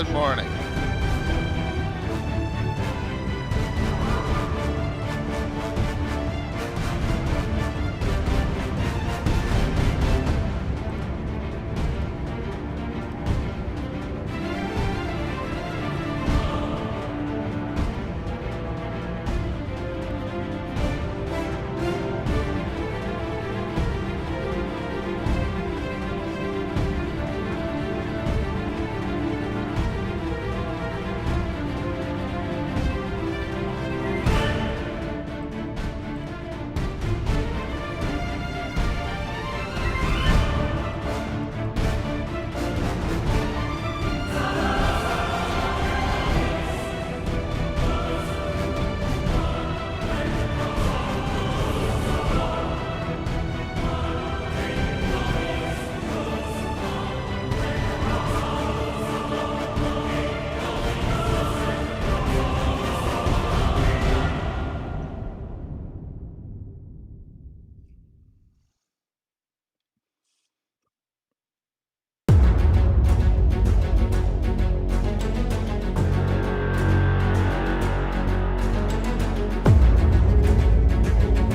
Good morning.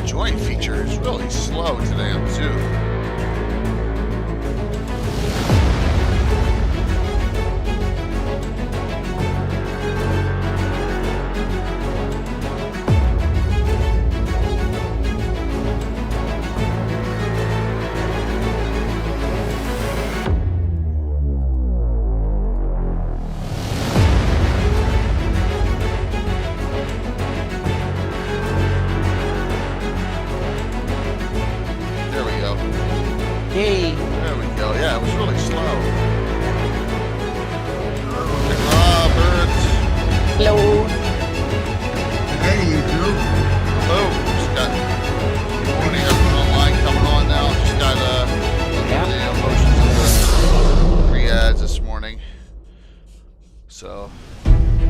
Join feature is really slow today on Zoom. Hey. There we go. Yeah, it was really slow. Robert. Hello. Hey, you two. Hello. Just got good morning. Everyone online coming on now. Just got the motions of the pre-ads this morning. So.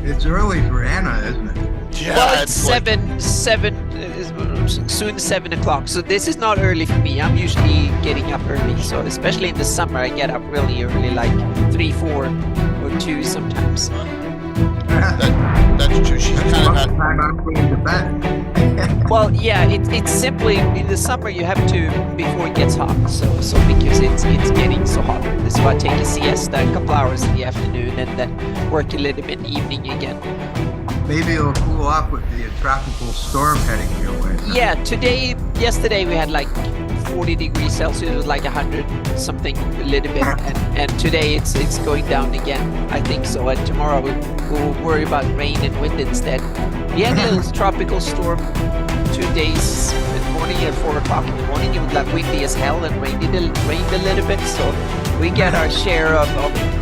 It's early for Anna, isn't it? Yeah, Well, it's soon 7 o'clock. So this is not early for me. I'm usually getting up early. So especially in the summer, I get up really early, like 3, 4, or 2 sometimes. That's true. She's That's kind of about had. the time I'm going to bed. Well, yeah, it's simply in the summer you have to before it gets hot. So because it's getting so hot. That's why I take a siesta, a couple hours in the afternoon, and then work a little bit in the evening again. Maybe it'll cool off with the tropical storm heading your way. Yeah, yesterday we had like 40 degrees Celsius, it was like 100 something a little bit, and today it's going down again, I think so. And tomorrow we'll worry about rain and wind instead. We had a little tropical storm 2 days in the morning at 4 o'clock in the morning. It was like windy as hell and rained a little bit, so we get our share of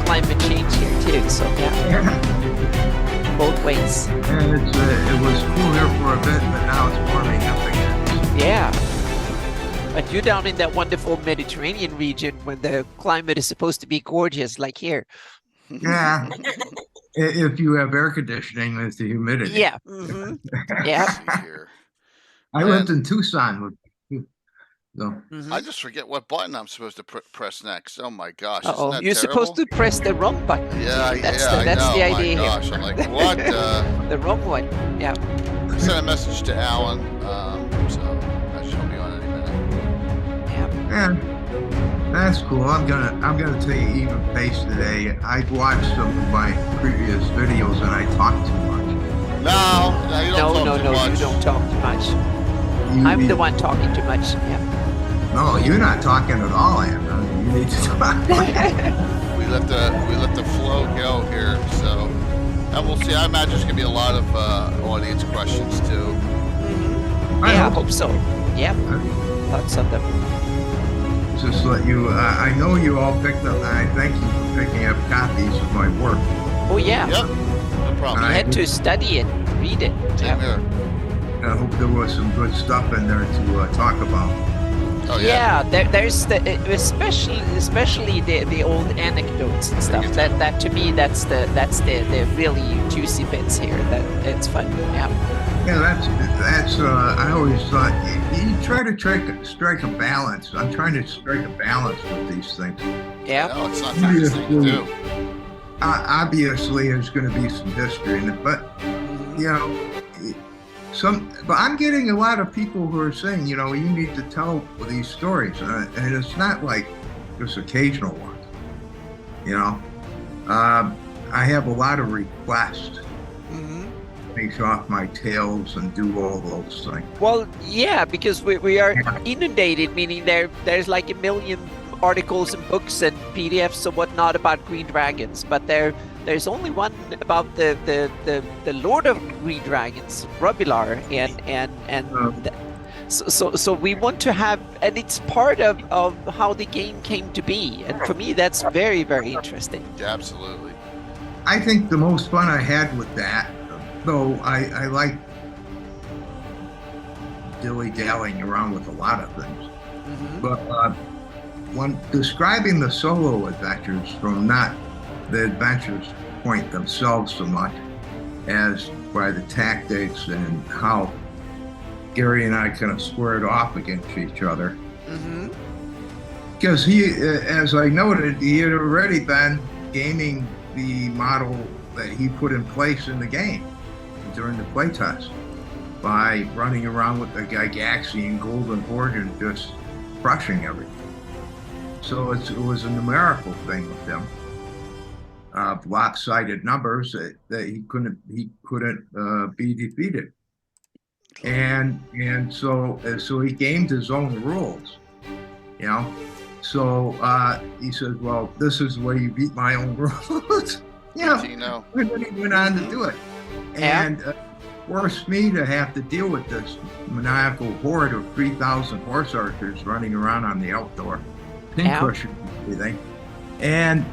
climate change here too, so yeah. Both ways. And it was cool here for a bit, but now it's warming up again. Yeah. But you're down in that wonderful Mediterranean region when the climate is supposed to be gorgeous, like here. Yeah. If you have air conditioning with the humidity. Yeah. Mm-hmm. Yeah. Here. I lived in Tucson with so. Mm-hmm. I just forget what button I'm supposed to press next. Oh my gosh! Uh-oh. Isn't that You're terrible? supposed to press the wrong button. Yeah, That's I know. the idea my gosh, here. I'm like, what? The wrong one. Yeah. I sent a message to Alan, so that should be on any minute. Yeah. Yeah, that's cool. I'm gonna take an even pace today. I watched some of my previous videos and I talk too much. No, you don't talk too much. You don't talk too much. I'm the one talking too much. Yeah. No, you're not talking at all, Anna. You need to talk. We let the flow go here, so and we'll see. I imagine there's gonna be a lot of audience questions too. I hope so. Yep. Lots of them. Just let you. I know you all picked up. I thank you for picking up copies of my work. Oh yeah. Yep, no problem. You had to study it, read it. Same here. I hope there was some good stuff in there to talk about. Oh yeah. There's especially the old anecdotes and stuff. That to me that's the really juicy bits here. It's fun. Yeah. Yeah, that's. I always thought you try to strike a balance. I'm trying to strike a balance with these things. Yeah. No, it's not the easiest thing to do. obviously there's going to be some history in it, but you know, but I'm getting a lot of people who are saying, you need to tell these stories, and it's not like just occasional ones. I have a lot of requests. Take off my tails and do all those things. Well, yeah, because we are inundated, meaning there's like a million articles and books and PDFs and whatnot about green dragons, but there's only one about the Lord of Green Dragons, Robilar, so we want to have, and it's part of how the game came to be, and for me that's very, very interesting. Yeah, absolutely. I think the most fun I had with that, though I like dilly-dallying around with a lot of things, but when describing the solo adventures from not the adventures point themselves so much as by the tactics and how Gary and I kind of squared off against each other. Because he, as I noted, he had already been gaming the model that he put in place in the game during the playtest by running around with the Gygaxian Golden Horde and just crushing everything. So it was a numerical thing with him, lopsided numbers that he couldn't be defeated, and so he gamed his own rules, So he says, "Well, this is the way you beat my own rules." And then he went on to do it, and forced me to have to deal with this maniacal horde of 3,000 horse archers running around on the outdoor, pincushion everything, and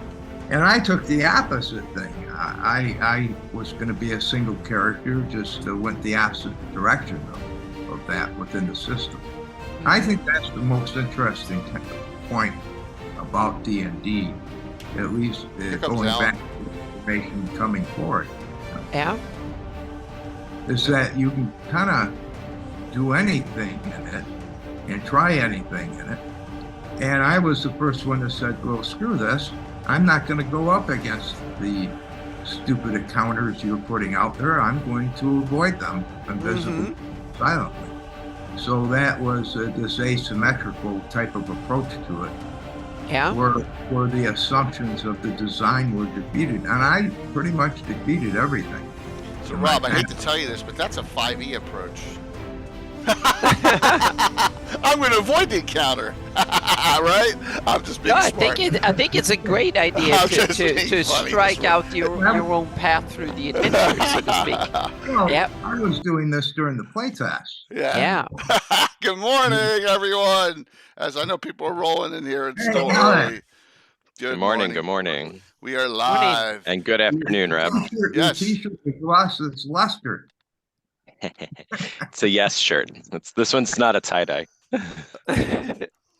I took the opposite thing. I was going to be a single character, just went the opposite direction of that within the system. I think that's the most interesting point about D&D, at least going back to the information coming forward. Is that you can kind of do anything in it and try anything in it. And I was the first one that said, well, screw this. I'm not going to go up against the stupid encounters you're putting out there. I'm going to avoid them invisibly, silently. So that was this asymmetrical type of approach to it. Where the assumptions of the design were defeated. And I pretty much defeated everything. So Rob, I hate to tell you this, but that's a 5e approach. I'm going to avoid the encounter, right? I'm just being smart. I think it's a great idea to strike out your own path through the adventure, so to speak. Well, I was doing this during the playtest. Yeah. Good morning, everyone. As I know people are rolling in here, it's still early. Good morning. Good morning. We are live. And good afternoon, Rob. Yes. The t-shirt has lost its luster. It's a yes shirt. This one's not a tie-dye.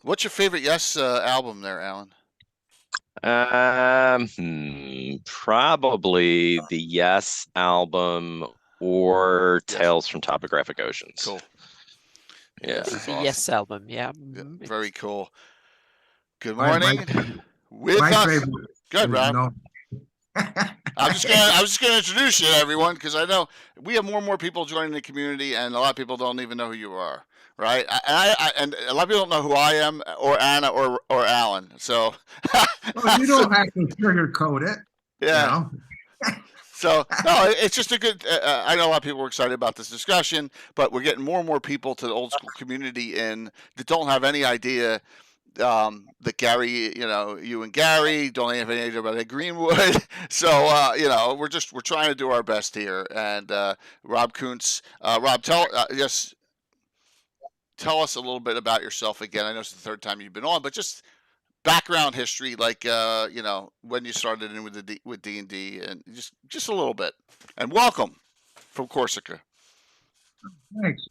What's your favorite Yes album there, Alan? Probably the Yes album or Tales from Topographic Oceans. Cool. Yeah. The awesome. Yes album, yeah. Very cool. Good morning. With us. Good, Rob. No. I'm just gonna introduce you to everyone, because I know we have more and more people joining the community, and a lot of people don't even know who you are, right? And a lot of people don't know who I am, or Anna, or Alan. So well, you don't have to sugarcoat it. Yeah. So no, it's just a good. I know a lot of people were excited about this discussion, but we're getting more and more people to the old school community that don't have any idea. That Gary, you and Gary don't have any idea about Greenwood. So, we're trying to do our best here. And Rob Kuntz, Rob, tell us a little bit about yourself again. I know it's the third time you've been on, but just background history, like when you started in with D&D, and just a little bit. And welcome from Corsica. Thanks.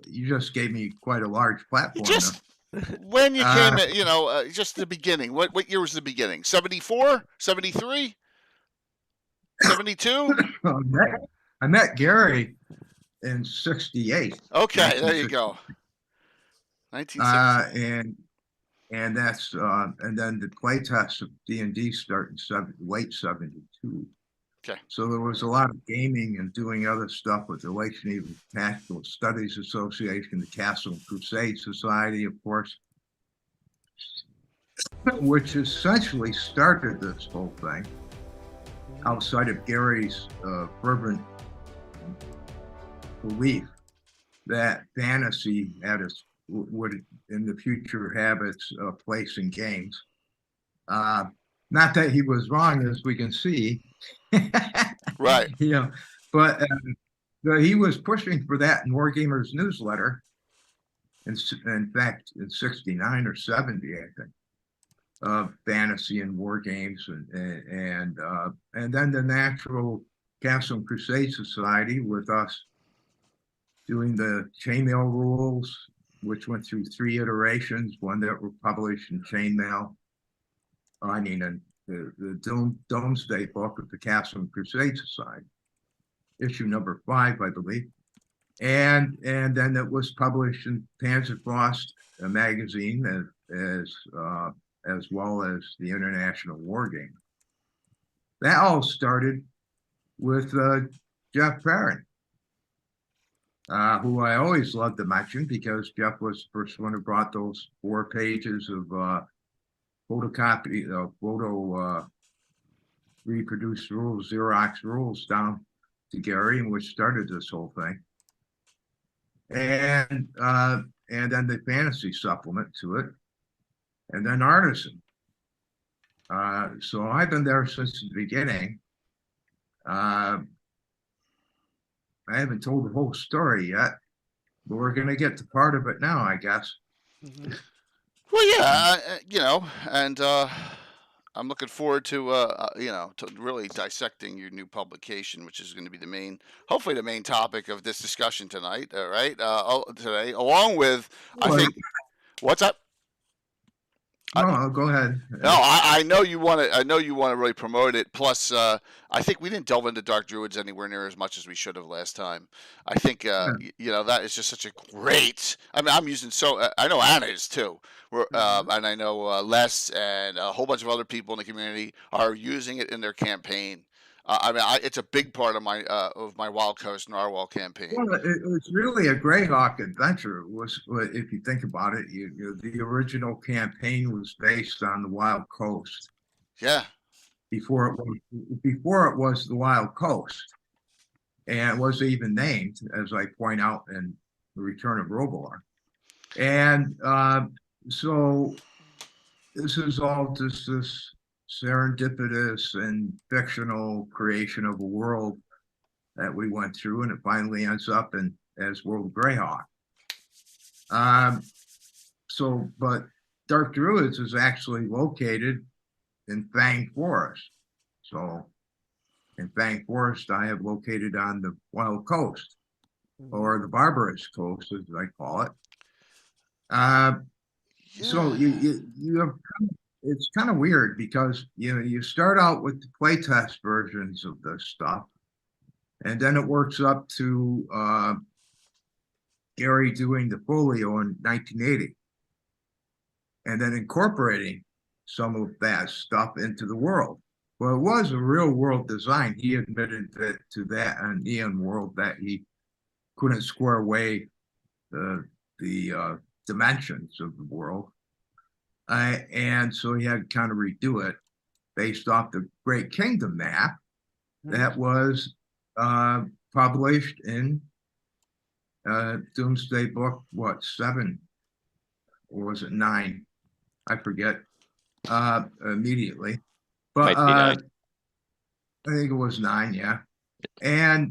You just gave me quite a large platform. Just when you came in, just the beginning. What year was the beginning? 74? 73? 72? I met Gary in 68. Okay, there you go. 1960. and that's and then the play tests of D&D start in late '72. Okay. So there was a lot of gaming and doing other stuff with the Lake Geneva Tactical Studies Association, the Castle and Crusade Society, of course, which essentially started this whole thing outside of Gary's fervent belief that fantasy would in the future have its place in games. Not that he was wrong, as we can see. Right. You know, but he was pushing for that in Wargamers newsletter. In fact, in '69 or '70, I think, fantasy and war games, and then the Natural Castle and Crusade Society with us doing the chainmail rules, which went through 3 iterations, one that were published in chainmail. I mean, in the Domesday book of the Castle and Crusade Society, issue number 5, I believe. And then it was published in Panzerfaust, a magazine, as well as the International War Game. That all started with Jeff Perrin, who I always loved to mention because Jeff was the first one who brought those 4 pages of photo reproduced rules, Xerox rules down to Gary, and which started this whole thing. And then the fantasy supplement to it, and then Artisan. So I've been there since the beginning. I haven't told the whole story yet, but we're going to get to part of it now, I guess. Well, yeah, and I'm looking forward to to really dissecting your new publication, which is going to be hopefully the main topic of this discussion tonight. All right, today, along with I think, what's up? No, go ahead. No, I know you want to. I know you want to really promote it. Plus, I think we didn't delve into Dark Druids anywhere near as much as we should have last time. I think that is just such a great. I mean, I'm using I know Anna is too. And I know Les and a whole bunch of other people in the community are using it in their campaign. It's a big part of my Wild Coast Narwhal campaign. Well, it was really a Greyhawk adventure. If you think about it, the original campaign was based on the Wild Coast. Yeah. Before it was the Wild Coast, and it wasn't even named, as I point out in The Return of Robilar. And so this is all just this serendipitous and fictional creation of a world that we went through, and it finally ends up as World Greyhawk. But Dark Druids is actually located in Fang Forest. So in Fang Forest, I have located on the Wild Coast, or the Barbarous Coast, as I call it. So you have, it's kind of weird because you start out with the playtest versions of this stuff, and then it works up to Gary doing the folio in 1980, and then incorporating some of that stuff into the world. Well, it was a real world design. He admitted to that on Neon World that he couldn't square away the dimensions of the world. And so he had to kind of redo it based off the Great Kingdom map that was published in Doomsday Book, 7, or was it 9? I forget immediately. But I think it was 9, yeah. But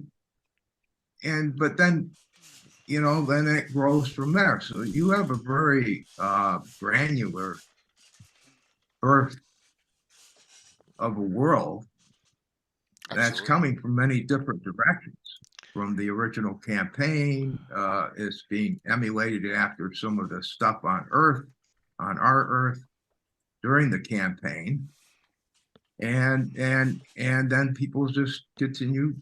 then then it grows from there. So you have a very granular birth of a world that's coming from many different directions. From the original campaign, it's being emulated after some of the stuff on our Earth during the campaign, and then people just continue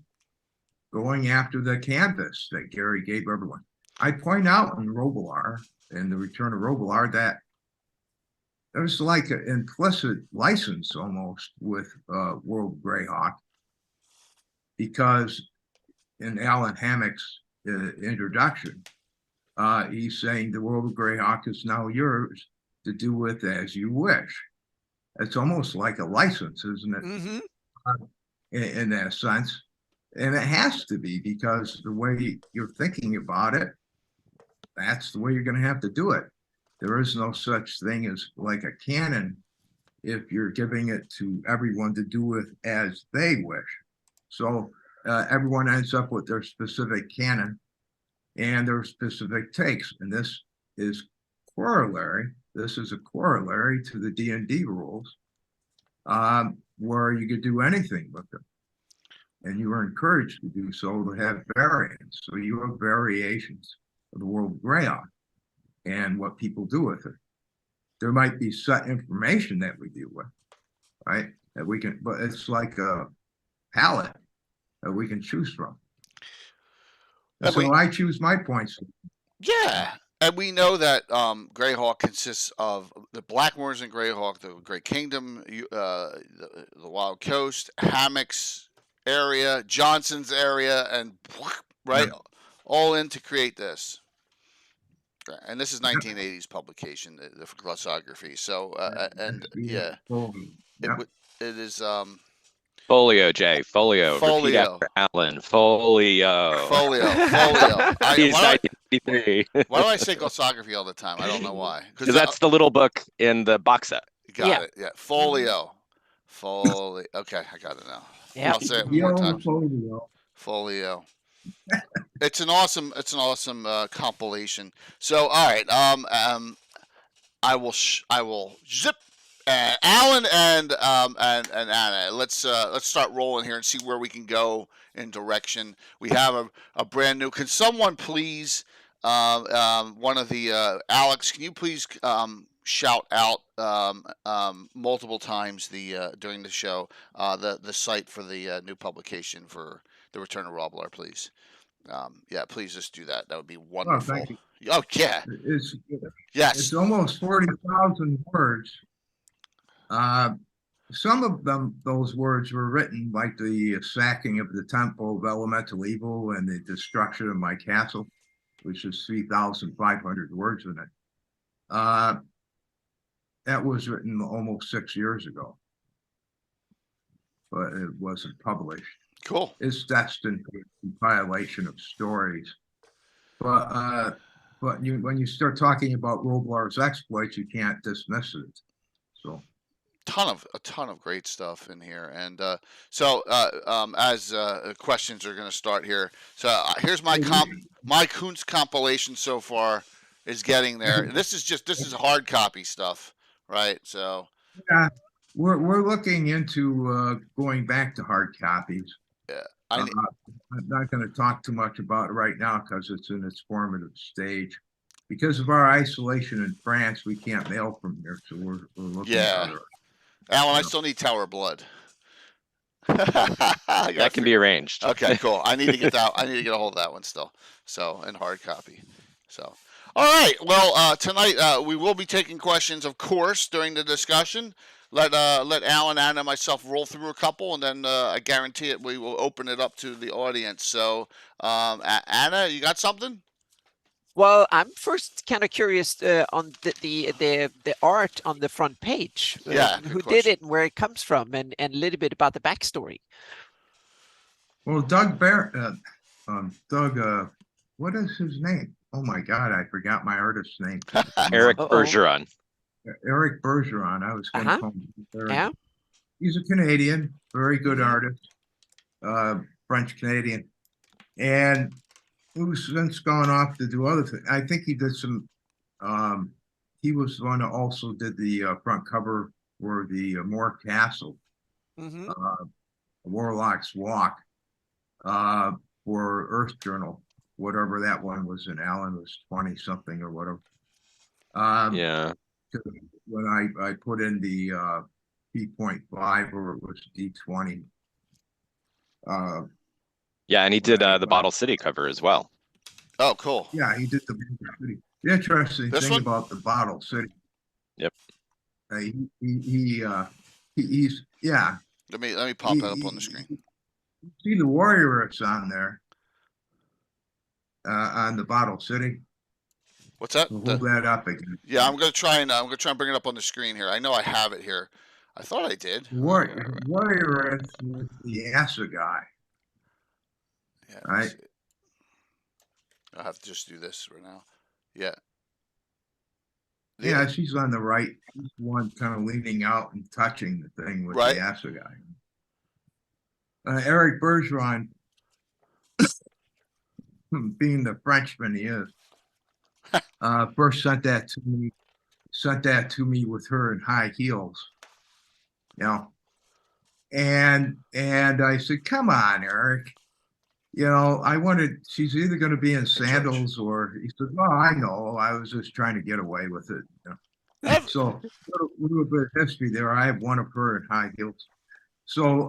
going after the canvas that Gary gave everyone. I point out in Robilar, in The Return of Robilar, that there's like an implicit license almost with World Greyhawk, because in Alan Hammock's introduction, he's saying the World of Greyhawk is now yours to do with as you wish. It's almost like a license, isn't it? Mm-hmm. In that sense. And it has to be, because the way you're thinking about it, that's the way you're going to have to do it. There is no such thing as like a canon if you're giving it to everyone to do with as they wish. So everyone ends up with their specific canon and their specific takes. And this is corollary. This is a corollary to the D&D rules, where you could do anything with them. And you are encouraged to do so, to have variants. So you have variations of the World of Greyhawk and what people do with it. There might be set information that we deal with, right? That we can, but it's like a palette that we can choose from. So I choose my points. Yeah. And we know that Greyhawk consists of the Blackmoors and Greyhawk, the Great Kingdom, the Wild Coast, Hammock's area, Johnson's area, and right, all in to create this. And this is 1980s publication, the glossography. So and yeah, it is Folio, Jay. Folio. Repeat after Alan. Folio. Folio. He's 1983. Why do I say glossography all the time? I don't know why. Because that's the little book in the box set. Got it. Yeah. Folio. Okay, I got it now. Yeah. I'll say it one more time. Folio. Folio. It's an awesome compilation. So all right, I will zip Alan and Anna. Let's start rolling here and see where we can go in direction. We have a brand new. Can someone please, one of the Alex? Can you please shout out multiple times during the show the site for the new publication for the Return of Robilar, please. Yeah, please just do that. That would be wonderful. Thank you. Oh yeah. Yes. It's almost 40,000 words. Some of those words were written, like the sacking of the Temple of Elemental Evil and the destruction of my castle, which is 3,500 words in it. That was written almost 6 years ago, but it wasn't published. Cool. It's destined for a compilation of stories. But when you start talking about Robilar's exploits, you can't dismiss it. So a ton of great stuff in here. And so as questions are going to start here. So here's my Kuntz compilation so far is getting there. This is hard copy stuff, right? So yeah, we're looking into going back to hard copies. Yeah. I'm not going to talk too much about it right now because it's in its formative stage. Because of our isolation in France, we can't mail from here, so we're looking at it. Alan, I still need Tower Blood. That can be arranged. Okay, cool. I need to get that. I need to get a hold of that one still. So in hard copy. So all right. Well, tonight we will be taking questions, of course, during the discussion. Let Alan, Anna, and myself roll through a couple, and then I guarantee it we will open it up to the audience. So, Anna, you got something? Well, I'm first kind of curious on the art on the front page. Yeah, who did it and where it comes from, and a little bit about the backstory. Well, what is his name? Oh my God, I forgot my artist's name. Eric Bergeron. Eric Bergeron. I was going to call him. Yeah. He's a Canadian, very good artist, French Canadian, and who's since gone off to do other things. I think he did some. He was the one who also did the front cover for the Moore Castle, Warlock's Walk, for Earth Journal, whatever that one was. And Alan was 20 something or whatever. Yeah. When I put in the P.5 or it was D20. Yeah, and he did the Bottle City cover as well. Oh, cool. Yeah, he did the Bottle City. The interesting thing about the Bottle City. Yep. He's yeah. Let me pop that up on the screen. See the warrior that's on there on the Bottle City. What's that? So hold that up again. Yeah, I'm gonna try and bring it up on the screen here. I know I have it here. I thought I did. Warrior is the Assegai. Yeah, right. I'll have to just do this right now. Yeah. Yeah, she's on the right. She's one kind of leaning out and touching the thing with right. the Assegai. Eric Bergeron, being the Frenchman he is, first sent that to me with her in high heels. You know, and I said, "Come on, Eric. You know, she's either going to be in sandals or," he said, "Well, I know. I was just trying to get away with it." You know? So a little bit of history there. I have one of her in high heels. So,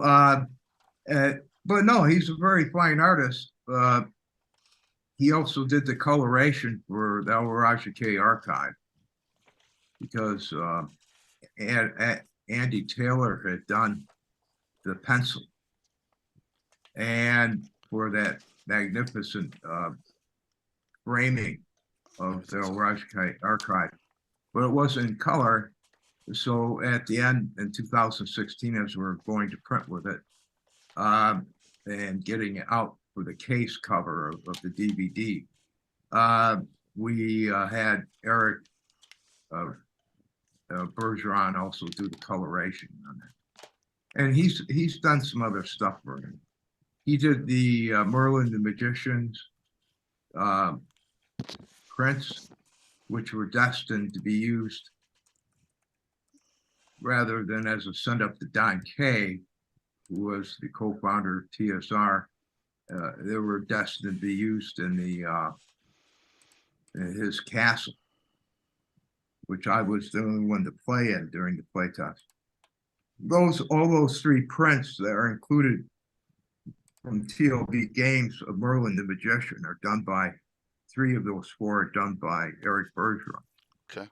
but no, he's a very fine artist. He also did the coloration for the El Rajake archive because Andy Taylor had done the pencil, and for that magnificent framing of the El Rajake archive, but it was in color. So at the end in 2016, as we were going to print with it and getting it out for the case cover of the DVD, we had Eric Bergeron also do the coloration on it, and he's done some other stuff for him. He did the Merlin the Magician's prints, which were destined to be used rather than as a send up to Don Kay, who was the co-founder of TSR. They were destined to be used in his castle, which I was the only one to play in during the play test. All those three prints that are included from TLB Games of Merlin the Magician are done by, 3 of those 4 are done by Eric Bergeron. Okay.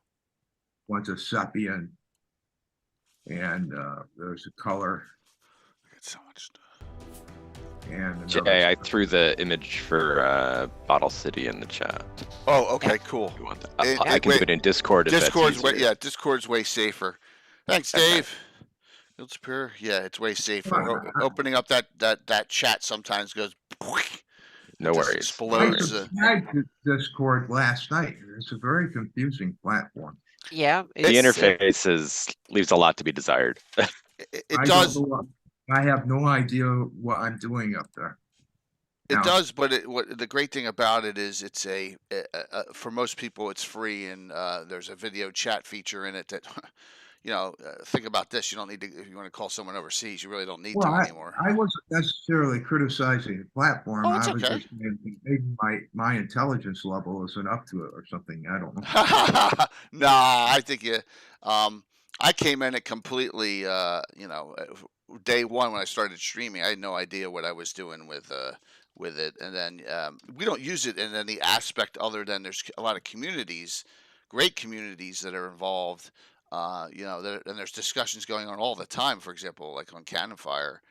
One's a sepia, and there's a color. I got so much stuff. And Jay, I threw the image for Bottle City in the chat. Oh, okay, cool. You want that? I can do it in Discord. Discord's way safer. Thanks, Dave. It's pure. Yeah, it's way safer. Opening up that chat sometimes goes. No worries. Explodes. I tried Discord last night. It's a very confusing platform. Yeah, the interface leaves a lot to be desired. It does. I have no idea what I'm doing up there. It does, but what the great thing about it is it's for most people it's free, and there's a video chat feature in it that, you know, think about this. You don't need to, if you want to call someone overseas, you really don't need to anymore. I wasn't necessarily criticizing the platform. Oh, it's I was okay. just maybe my intelligence level isn't up to it or something. I don't know. Nah, I think I came in it completely, you know, day one when I started streaming. I had no idea what I was doing with it, and then we don't use it in any aspect other than there's a lot of communities, great communities that are involved. You know, and there's discussions going on all the time. For example, like on Cannon Fire,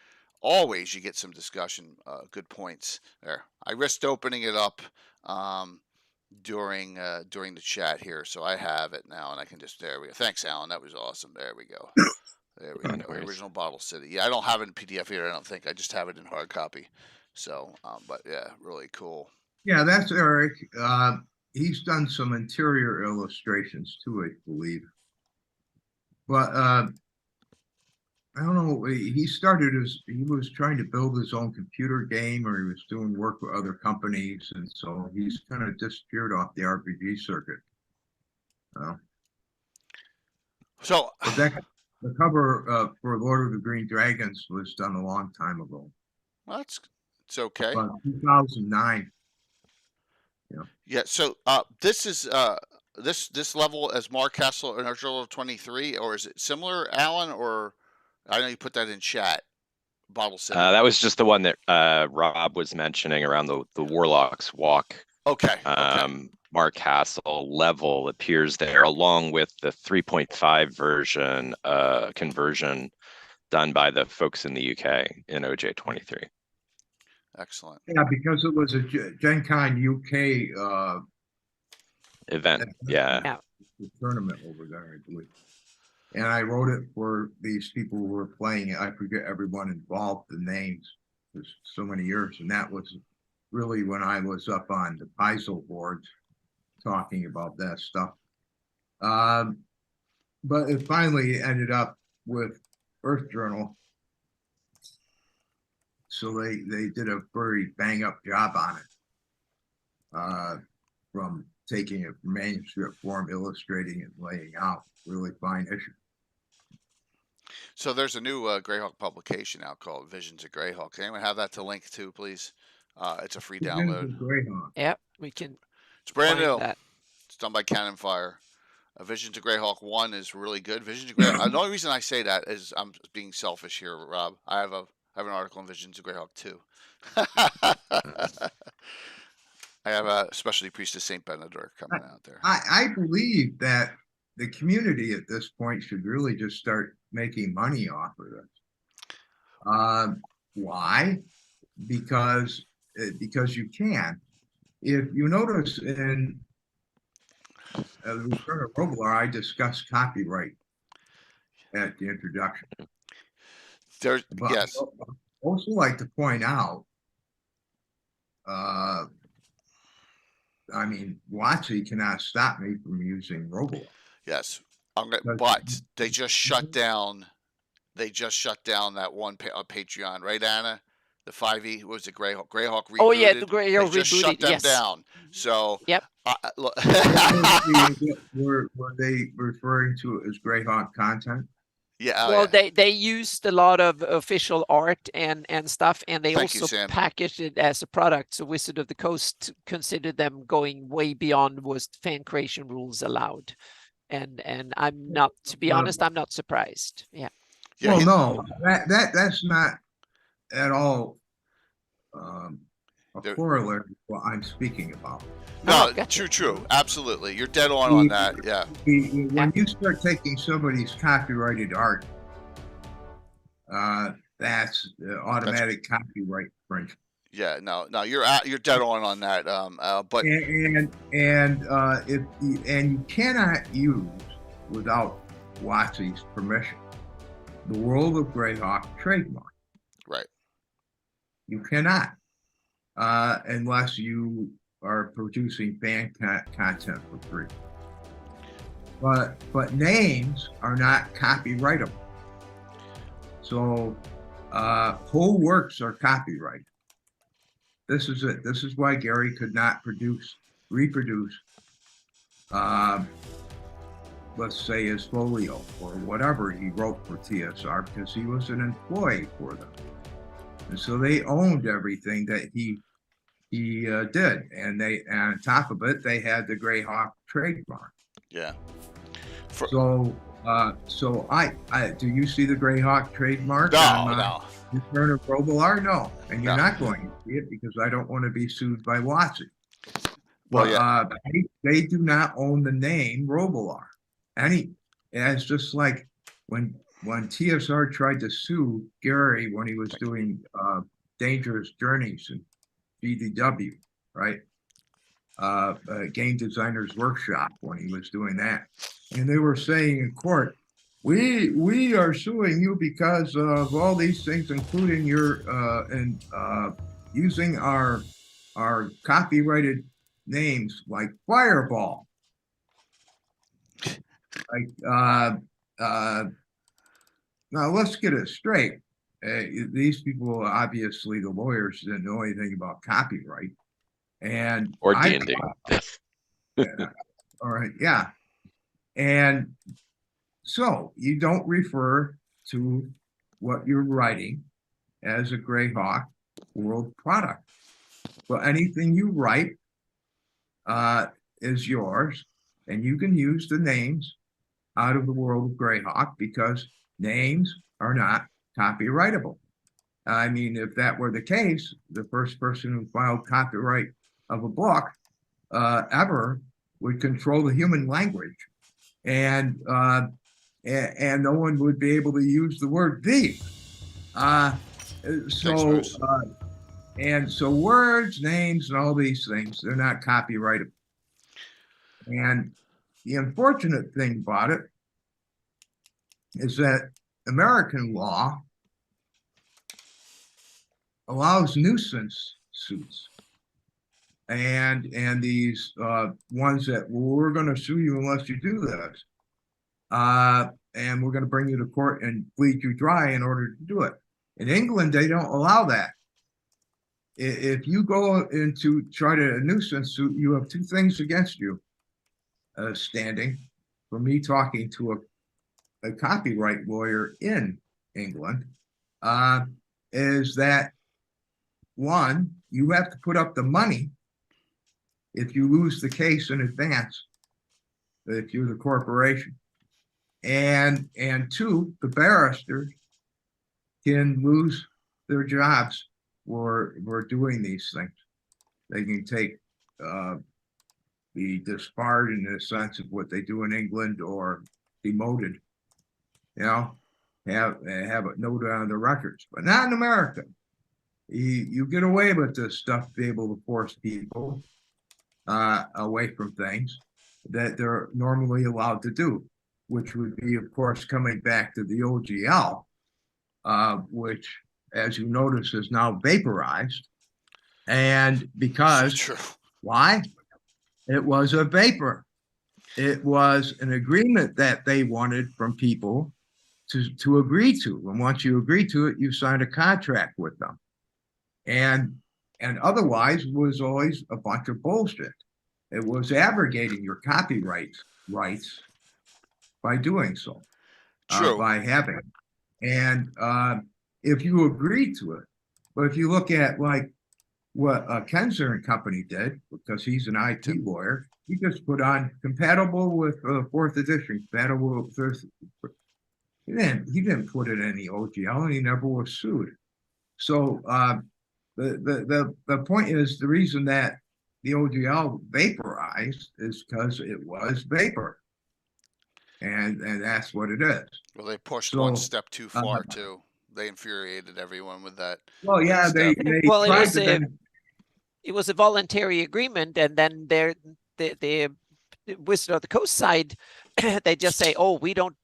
always you get some discussion, good points there. I risked opening it up during the chat here, so I have it now, and I can just, there we go. Thanks, Alan. That was awesome. There we go. There we go. Original Bottle City. Yeah, I don't have it in PDF here. I don't think. I just have it in hard copy. So, but yeah, really cool. Yeah, that's Eric. He's done some interior illustrations too, I believe. But I don't know. He was trying to build his own computer game, or he was doing work with other companies, and so he's kind of disappeared off the RPG circuit. So the cover for Lord of the Green Dragons was done a long time ago. Well, it's okay. About 2009. Yeah. Yeah. So this is this level as Mark Castle and Argilla 23, or is it similar, Alan? Or I know you put that in chat. Bottle City. That was just the one that Rob was mentioning around the Warlock's Walk. Okay. Mark Hassel level appears there, along with the 3.5 version conversion done by the folks in the UK in OJ23. Excellent. Yeah, because it was a Gen Con UK Event, yeah. tournament over there, I believe. And I wrote it for these people who were playing it. I forget everyone involved, the names. There's so many years, and that was really when I was up on the PISO boards talking about that stuff. But it finally ended up with Earth Journal. So they did a very bang up job on it. From taking it from manuscript form, illustrating it, laying out, really fine issue. So there's a new Greyhawk publication out called Visions of Greyhawk. Can anyone have that to link to, please? It's a free download. Yep, we can. It's brand new. That. It's done by Cannon Fire. Visions of Greyhawk 1 is really good. Visions of Greyhawk. The only reason I say that is I'm being selfish here, Rob. I have an article on Visions of Greyhawk 2. I have a Specialty Priest of St. Benedict coming out there. I believe that the community at this point should really just start making money off of this. Why? Because you can. If you notice in the Return of Robilar, I discussed copyright at the introduction. Yes. I also like to point out, I mean, WotC cannot stop me from using Robilar. Yes, but they just shut down. They just shut down that one Patreon, right, Anna? The 5e was it Greyhawk rebooted. Oh yeah, the Greyhawk rebooted. Just shut them down. So yep. Were they referring to it as Greyhawk content? Yeah. Well, they used a lot of official art and stuff, and they also packaged it as a product. So Wizard of the Coast considered them going way beyond what fan creation rules allowed. And I'm not, to be honest, I'm not surprised. Yeah. Well, no, that's not at all a corollary to what I'm speaking about. No, true. Absolutely. You're dead on that. Yeah. When you start taking somebody's copyrighted art, that's automatic copyright infringement. Yeah, no, you're dead on that. But you cannot use without WotC's permission the World of Greyhawk trademark. Right. You cannot, unless you are producing fan content for free. But names are not copyrightable. So whole works are copyrighted. This is it. This is why Gary could not reproduce, let's say, his folio or whatever he wrote for TSR, because he was an employee for them. And so they owned everything that he did, and on top of it, they had the Greyhawk trademark. Yeah. So do you see the Greyhawk trademark? No. Return of Robilar? No, and you're not going to see it because I don't want to be sued by WotC. Well, yeah. They do not own the name Robilar. It's just like when TSR tried to sue Gary when he was doing Dangerous Journeys in GDW, right? Game Designers Workshop, when he was doing that. And they were saying in court, we are suing you because of all these things, including your using our copyrighted names like Fireball. Like now let's get it straight. These people, obviously the lawyers, didn't know anything about copyright. Or D&D. All right, yeah. And so you don't refer to what you're writing as a Greyhawk World product. Well, anything you write is yours, and you can use the names out of the World of Greyhawk because names are not copyrightable. I mean, if that were the case, the first person who filed copyright of a book ever would control the human language, and no one would be able to use the word "the." So words, names, and all these things, they're not copyrightable. And the unfortunate thing about it is that American law allows nuisance suits. And these ones that, well, we're going to sue you unless you do this. And we're going to bring you to court and bleed you dry in order to do it. In England, they don't allow that. If you go into try to a nuisance suit, you have two things against you standing. For me talking to a copyright lawyer in England, is that one, you have to put up the money if you lose the case in advance, if you're the corporation. And two, the barristers can lose their jobs for doing these things. They can take be disbarred in the sense of what they do in England, or demoted, have it noted on the records, but not in America. You get away with this stuff to be able to force people away from things that they're normally allowed to do, which would be, of course, coming back to the OGL, which, as you notice, is now vaporized. And because, why? It was a vapor. It was an agreement that they wanted from people to agree to. And once you agree to it, you signed a contract with them. And otherwise was always a bunch of bullshit. It was abrogating your copyright rights by doing so. By having it. And if you agreed to it, but if you look at like what Kensler and Company did, because he's an IT lawyer, he just put on compatible with 4th edition, compatible with 5th. He didn't put it in any OGL, and he never was sued. So the point is, the reason that the OGL vaporized is because it was vapor, and that's what it is. Well, they pushed one step too far too. They infuriated everyone with that. Well, yeah, they well, tried to it was a voluntary agreement, and then the Wizard of the Coast side, they just say, "Oh, we don't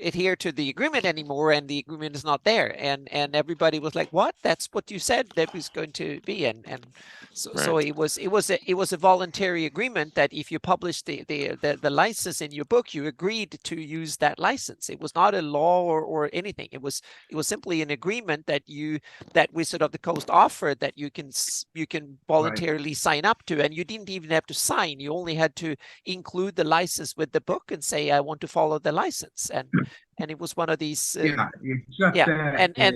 adhere to the agreement anymore, and the agreement is not there." And everybody was like, "What? That's what you said that was going to be." And so, right. so it was a voluntary agreement that if you published the license in your book, you agreed to use that license. It was not a law or anything. It was simply an agreement that Wizard of the Coast offered that you can voluntarily sign up to, and you didn't even have to sign. You only had to include the license with the book and say, "I want to follow the license," and it was one of these. And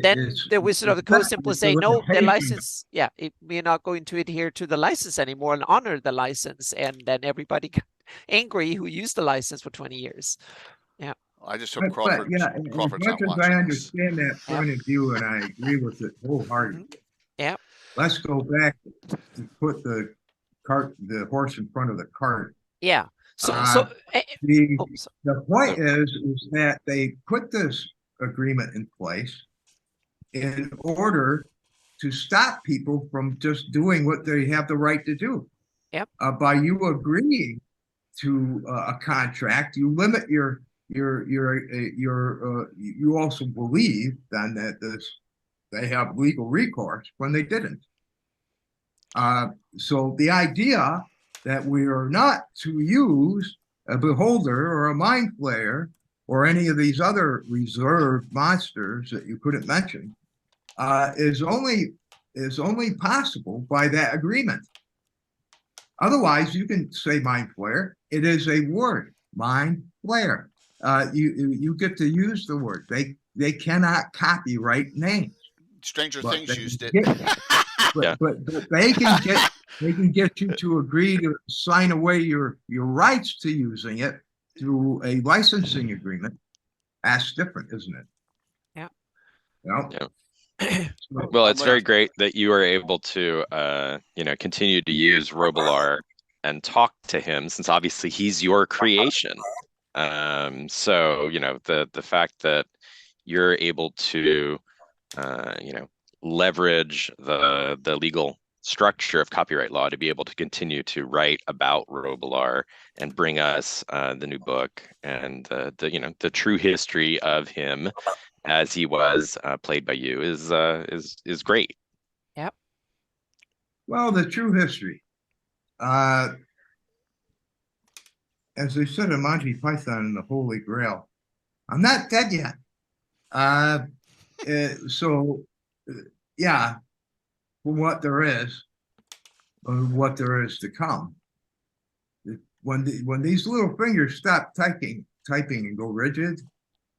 then the Wizard of the Coast simply say, "No, the license. Yeah, we're not going to adhere to the license anymore and honor the license." And then everybody got angry who used the license for 20 years. Yeah. I just hope Crawford's as much as I understand that point of view, and I agree with it wholeheartedly. Yeah. Let's go back to put the horse in front of the cart. Yeah. The point is that they put this agreement in place in order to stop people from just doing what they have the right to do. Yep. By you agreeing to a contract, you limit you also believe then that they have legal recourse when they didn't. So the idea that we are not to use a beholder or a mind flayer or any of these other reserved monsters that you couldn't mention is only possible by that agreement. Otherwise, you can say mind flayer. It is a word, mind flayer. You get to use the word. They cannot copyright names. Stranger Things used it. But they can get you to agree to sign away your rights to using it through a licensing agreement. That's different, isn't it? Yeah. Yeah. Well, it's very great that you are able to, continue to use Robilar and talk to him, since obviously he's your creation. So, you know, the fact that you're able to, you know, leverage the legal structure of copyright law to be able to continue to write about Robilar and bring us the new book and the you know, the true history of him as he was played by you is great. Yep. Well, the true history. As they said in Monty Python and the Holy Grail, I'm not dead yet. So, yeah, for what there is, or what there is to come. When these little fingers stop typing and go rigid,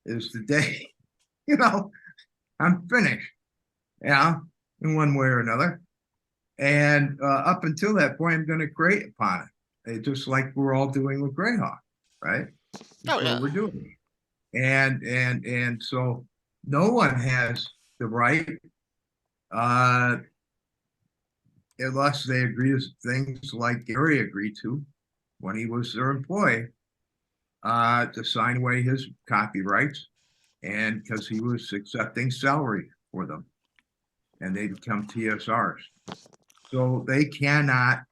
is the day, you know, I'm finished. Yeah, in one way or another. And up until that point, I'm going to create upon it, just like we're all doing with Greyhawk, right? That's what we're doing. And so no one has the right, unless they agree to things like Gary agreed to when he was their employee, to sign away his copyrights, and because he was accepting salary for them, and they become TSRs. So they cannot,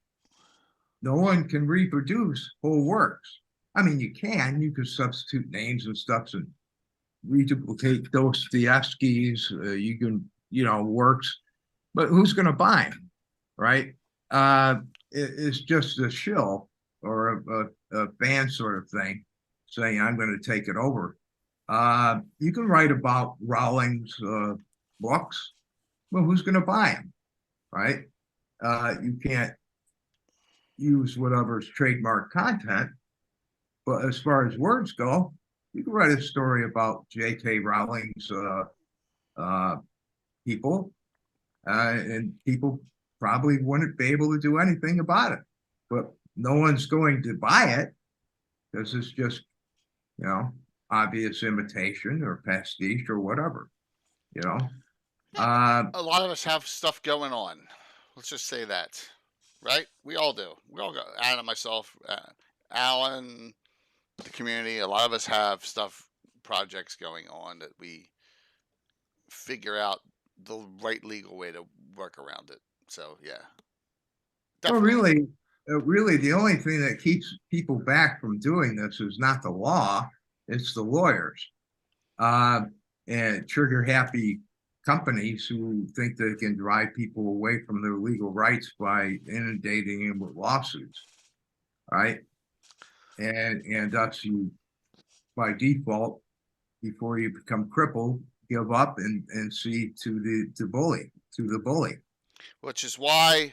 no one can reproduce whole works. I mean, you could substitute names and stuff and reduplicate Dostoevsky's, you can, you know, works, but who's going to buy them, right? It's just a shill or a fan sort of thing saying, I'm going to take it over. You can write about Rowling's books, well, who's going to buy them, right? You can't use whatever's trademark content, but as far as words go, you can write a story about J.K. Rowling's people, and people probably wouldn't be able to do anything about it. But no one's going to buy it because it's just, you know, obvious imitation or pastiche or whatever, you know. A lot of us have stuff going on. Let's just say that, right? We all do. We all go. Adam, myself, Alan, the community. A lot of us have stuff, projects going on that we figure out the right legal way to work around it. So yeah. Definitely. Well, really, the only thing that keeps people back from doing this is not the law; it's the lawyers, and trigger-happy companies who think they can drive people away from their legal rights by inundating them with lawsuits, right? And thus you, by default, before you become crippled, give up and see to the bully. Which is why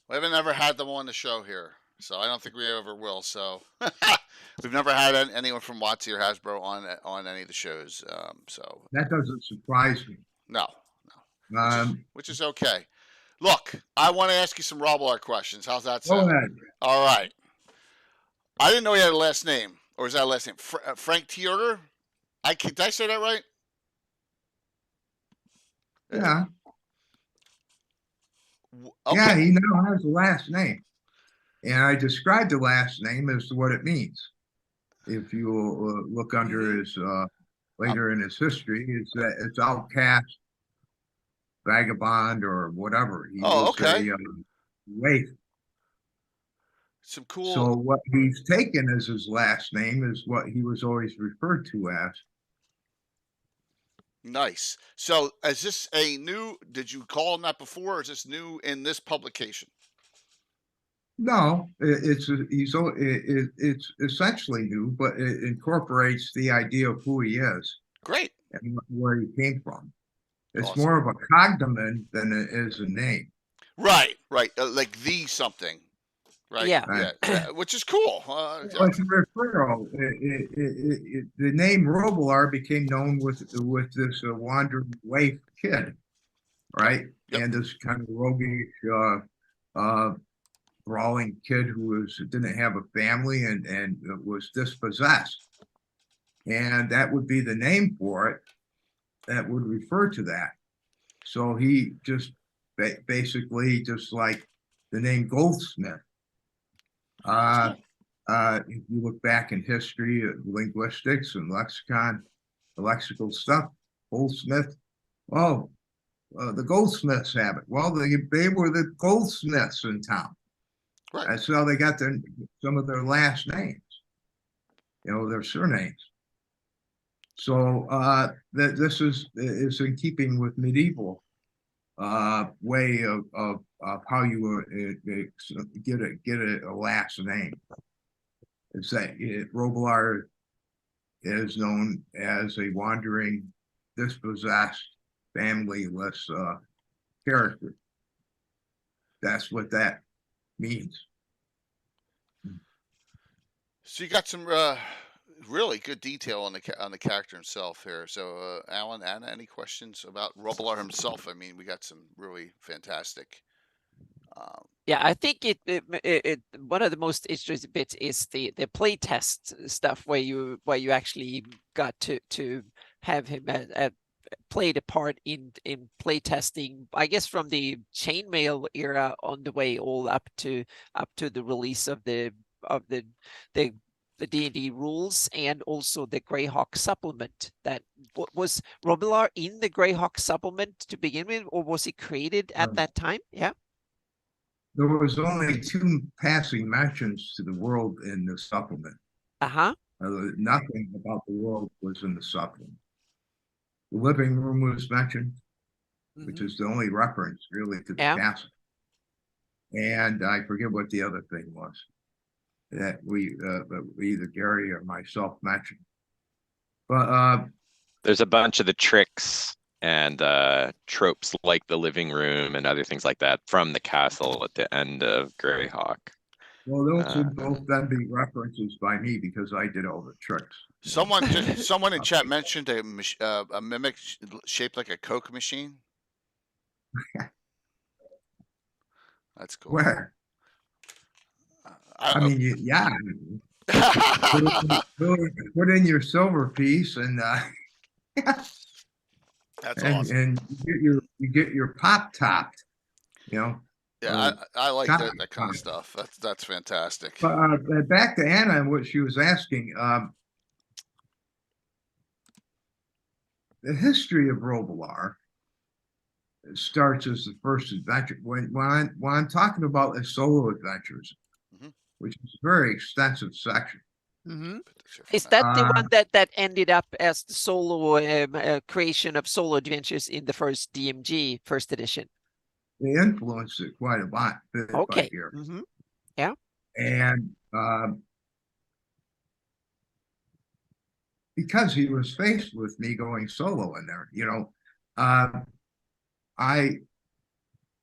we haven't ever had them on the show here, so I don't think we ever will. So we've never had anyone from WotC or Hasbro on any of the shows. So that doesn't surprise me. No. Which is okay. Look, I want to ask you some Robilar questions. How's that sound? Go ahead. All right. I didn't know he had a last name, or is that a last name? Frank Tierder? Did I say that right? Yeah. Okay. Yeah, he now has a last name. And I described the last name as to what it means. If you look under his, later in his history, it's outcast, vagabond, or whatever. He was okay. a waif. Some cool. So what he's taken as his last name is what he was always referred to as. Nice. So is this a new, did you call him that before, or is this new in this publication? No, it's essentially new, but it incorporates the idea of who he is. Great. And where he came from. It's awesome. more of a cognomen than it is a name. Right. Like the something. Right. Yeah. Yeah. Which is cool. It's a referral. The name Robilar became known with this wandering waif kid, right? Yep. And this kind of roguish, brawling kid who didn't have a family and was dispossessed, and that would be the name for it. That would refer to that. So he just basically, just like the name Goldsmith. If you look back in history, linguistics and lexicon, the lexical stuff, Goldsmith. Oh, the goldsmiths have it. Well, they were the goldsmiths in town. Right. That's how they got some of their last names, their surnames. So this is in keeping with medieval way of how you get a last name. It's that Robilar is known as a wandering, dispossessed, familyless character. That's what that means. So you got some really good detail on the character himself here. So Alan, Anna, any questions about Robilar himself? I mean, we got some really fantastic. Yeah, I think it one of the most interesting bits is the play test stuff where you actually got to have him played a part in play testing, I guess from the chainmail era on the way all up to the release of the D&D rules, and also the Greyhawk supplement. That was Robilar in the Greyhawk supplement to begin with, or was he created at that time? Yeah. There was only 2 passing mentions to the world in the supplement. Nothing about the world was in the supplement. The living room was mentioned, which is the only reference really to the castle. And I forget what the other thing was that either Gary or myself mentioned. But there's a bunch of the tricks and tropes like the living room and other things like that from the castle at the end of Greyhawk. Well, those would both then be references by me because I did all the tricks. Someone in chat mentioned a mimic shaped like a Coke machine. That's cool. Where? I mean, yeah. Put in your silver piece and that's awesome. And you get your pop topped, Yeah, I like that kind of stuff. That's fantastic. But back to Anna and what she was asking. The history of Robilar starts as the first adventure. When I'm talking about the solo adventures, which is a very extensive section. Is that the one that ended up as the solo creation of solo adventures in the first DMG first edition? They influenced it quite a lot. Okay. Yeah. And because he was faced with me going solo in there, I'm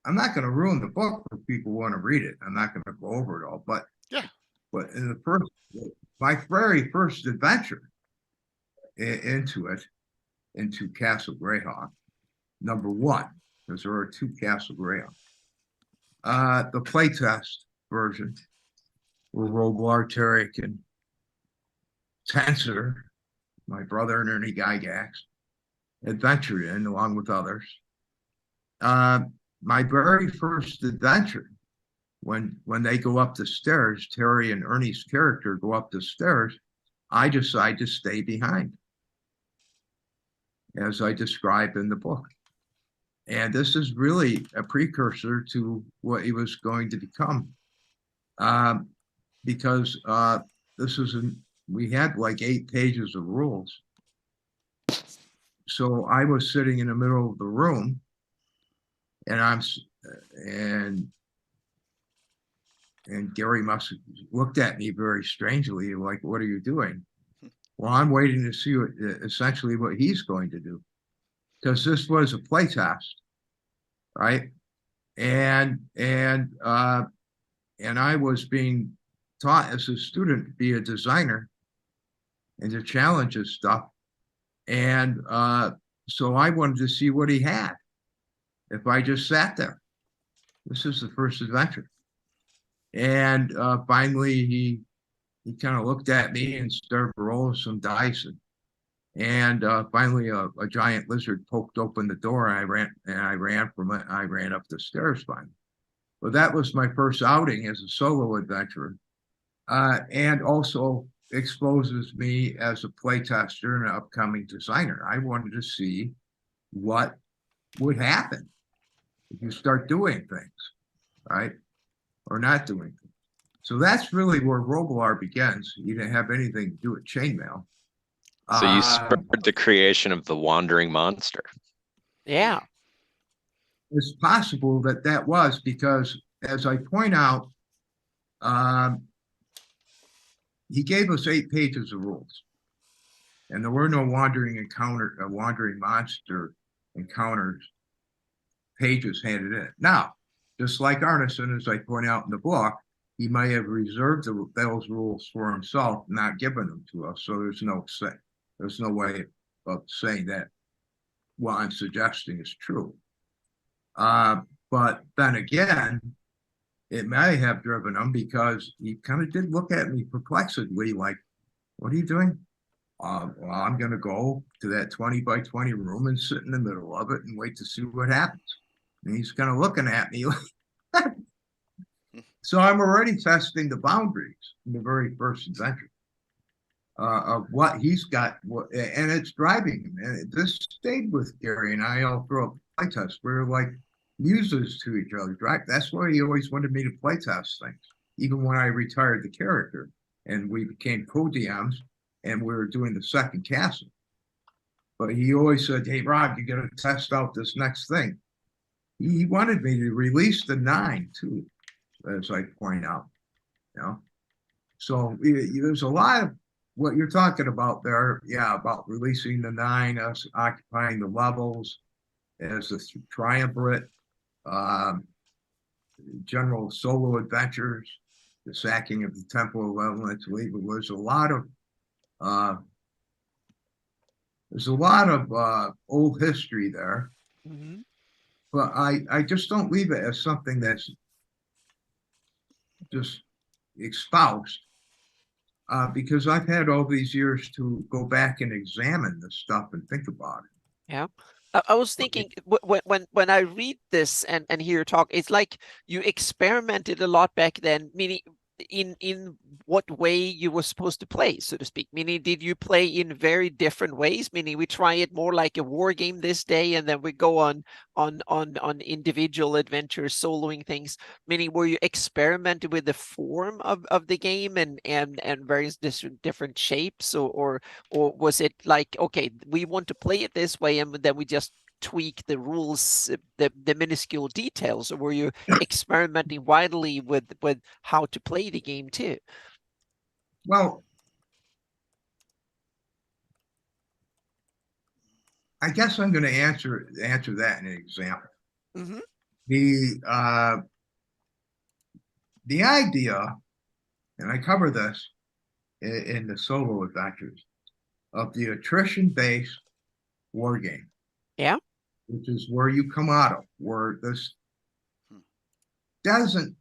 not going to ruin the book for people who want to read it. I'm not going to go over it all, but in my very first adventure into Castle Greyhawk, #1, because there are 2 Castle Greyhawk. The playtest version, where Robilar, Tarek, and Tensor, my brother and Ernie Gygax, adventured in along with others. My very first adventure, when they go up the stairs, Terry and Ernie's character go up the stairs, I decide to stay behind, as I described in the book. And this is really a precursor to what he was going to become, because we had like 8 pages of rules. So I was sitting in the middle of the room, and Gary must have looked at me very strangely, like, what are you doing? Well, I'm waiting to see essentially what he's going to do, because this was a playtest, right? And I was being taught as a student to be a designer and to challenge his stuff. And so I wanted to see what he had if I just sat there. This is the first adventure. And finally, he kind of looked at me and started rolling some dice. And finally, a giant lizard poked open the door, and I ran from it. I ran up the stairs finally. But that was my first outing as a solo adventurer and also exposes me as a playtester and an upcoming designer. I wanted to see what would happen if you start doing things, right? Or not doing things. So that's really where Robilar begins. You didn't have anything to do with chainmail. So you spurred the creation of the wandering monster. Yeah. It's possible that that was because, as I point out, he gave us 8 pages of rules, and there were no wandering monster encounters pages handed in. Now, just like Arneson, as I point out in the book, he may have reserved those rules for himself, not given them to us. So there's no way of saying that what I'm suggesting is true. But then again, it may have driven him because he kind of did look at me perplexedly, like, what are you doing? Well, I'm going to go to that 20 by 20 room and sit in the middle of it and wait to see what happens. And he's kind of looking at me like, so I'm already testing the boundaries in the very first adventure of what he's got, and it's driving him. And this stayed with Gary and I all through a playtest. We were like muses to each other, right? That's why he always wanted me to playtest things, even when I retired the character and we became co-DMs and we were doing the second castle. But he always said, hey, Rob, you got to test out this next thing. He wanted me to release the 9 too, as I point out, you know. So there's a lot of what you're talking about there, yeah, about releasing the 9, us occupying the levels as a triumvirate, general solo adventures, the sacking of the Temple of Evelyn to leave. There's a lot of old history there. Mm-hmm. But I just don't leave it as something that's just espoused, because I've had all these years to go back and examine this stuff and think about it. Yeah. I was thinking when I read this and hear you talk, it's like you experimented a lot back then, meaning in what way you were supposed to play, so to speak. Meaning, did you play in very different ways? Meaning, we try it more like a war game this day, and then we go on individual adventures, soloing things. Meaning, were you experimenting with the form of the game and various different shapes, or was it like, okay, we want to play it this way, and then we just tweak the rules, the minuscule details, or were you experimenting widely with how to play the game too? Well, I guess I'm going to answer that in an example. Mm-hmm. The idea, and I cover this in the solo adventures, of the attrition-based war game. Yeah. Which is where you come out of, where this doesn't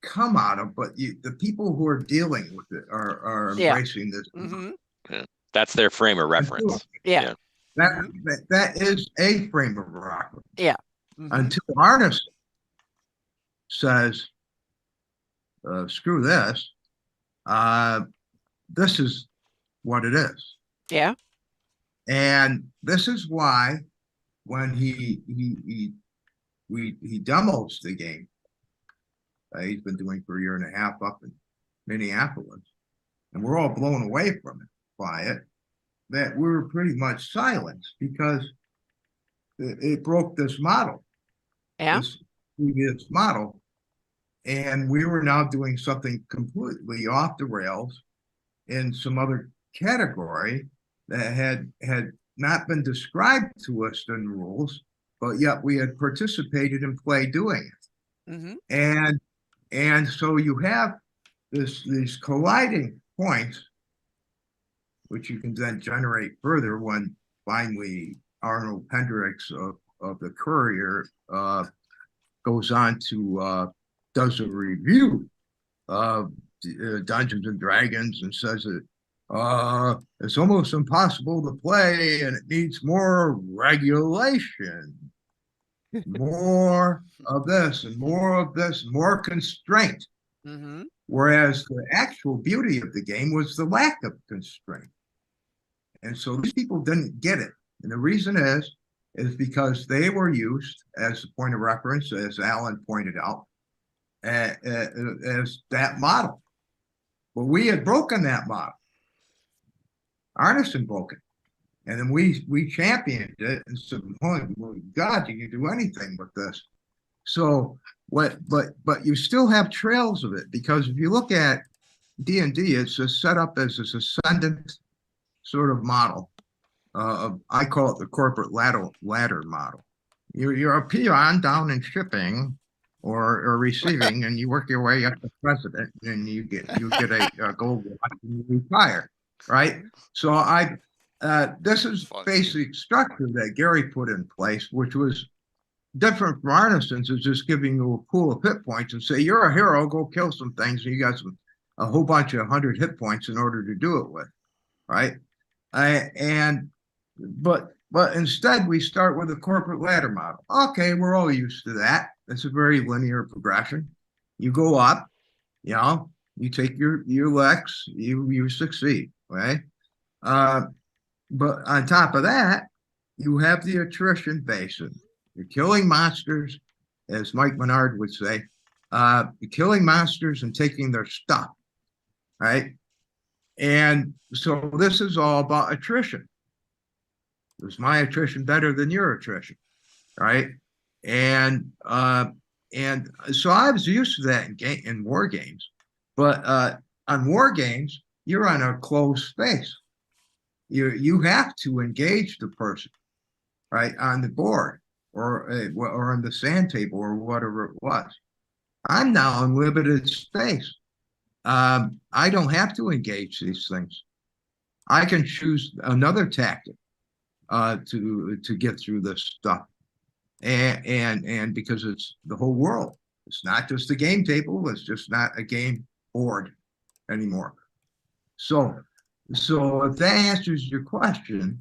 come out of, but the people who are dealing with it are embracing this. Mm-hmm. Yeah. That's their frame of reference. Yeah. That is a frame of reference. Yeah. Mm-hmm. Until Arneson says, screw this, this is what it is. Yeah. And this is why when he demos the game, he's been doing for a year and a half up in Minneapolis, and we're all blown away by it, that we were pretty much silenced because it broke this model, this previous model, and we were now doing something completely off the rails in some other category that had not been described to us in rules, but yet we had participated in play doing it. Mm-hmm. And so you have these colliding points, which you can then generate further when finally Arnold Hendricks of the Courier goes on to does a review of Dungeons and Dragons and says that it's almost impossible to play and it needs more regulation, more of this and more of this, more constraint. Mm-hmm. Whereas the actual beauty of the game was the lack of constraint. And so these people didn't get it. And the reason is because they were used as a point of reference, as Alan pointed out, as that model. But we had broken that model. Arneson broke it. And then we championed it and said, oh, God, you can do anything with this. So but you still have trails of it, because if you look at D&D, it's a set up as this ascendant sort of model. I call it the corporate ladder model. You're a peon down in shipping or receiving, and you work your way up to president, and you get a gold watch and you retire, right? So this is basic structure that Gary put in place, which was different from Arneson's, is just giving you a pool of hit points and say, you're a hero, go kill some things, and you got a whole bunch of 100 hit points in order to do it with, right? But instead we start with a corporate ladder model. Okay, we're all used to that. It's a very linear progression. You go up, you take your Lex, you succeed, right? But on top of that, you have the attrition basin. You're killing monsters, as Mike Menard would say. You're killing monsters and taking their stuff, right? And so this is all about attrition. Was my attrition better than your attrition, right? And so I was used to that in war games, but on war games, you're on a closed space. You have to engage the person, right, on the board or on the sand table or whatever it was. I'm now in limited space. I don't have to engage these things. I can choose another tactic to get through this stuff, and because it's the whole world, it's not just a game table. It's just not a game board anymore. So if that answers your question,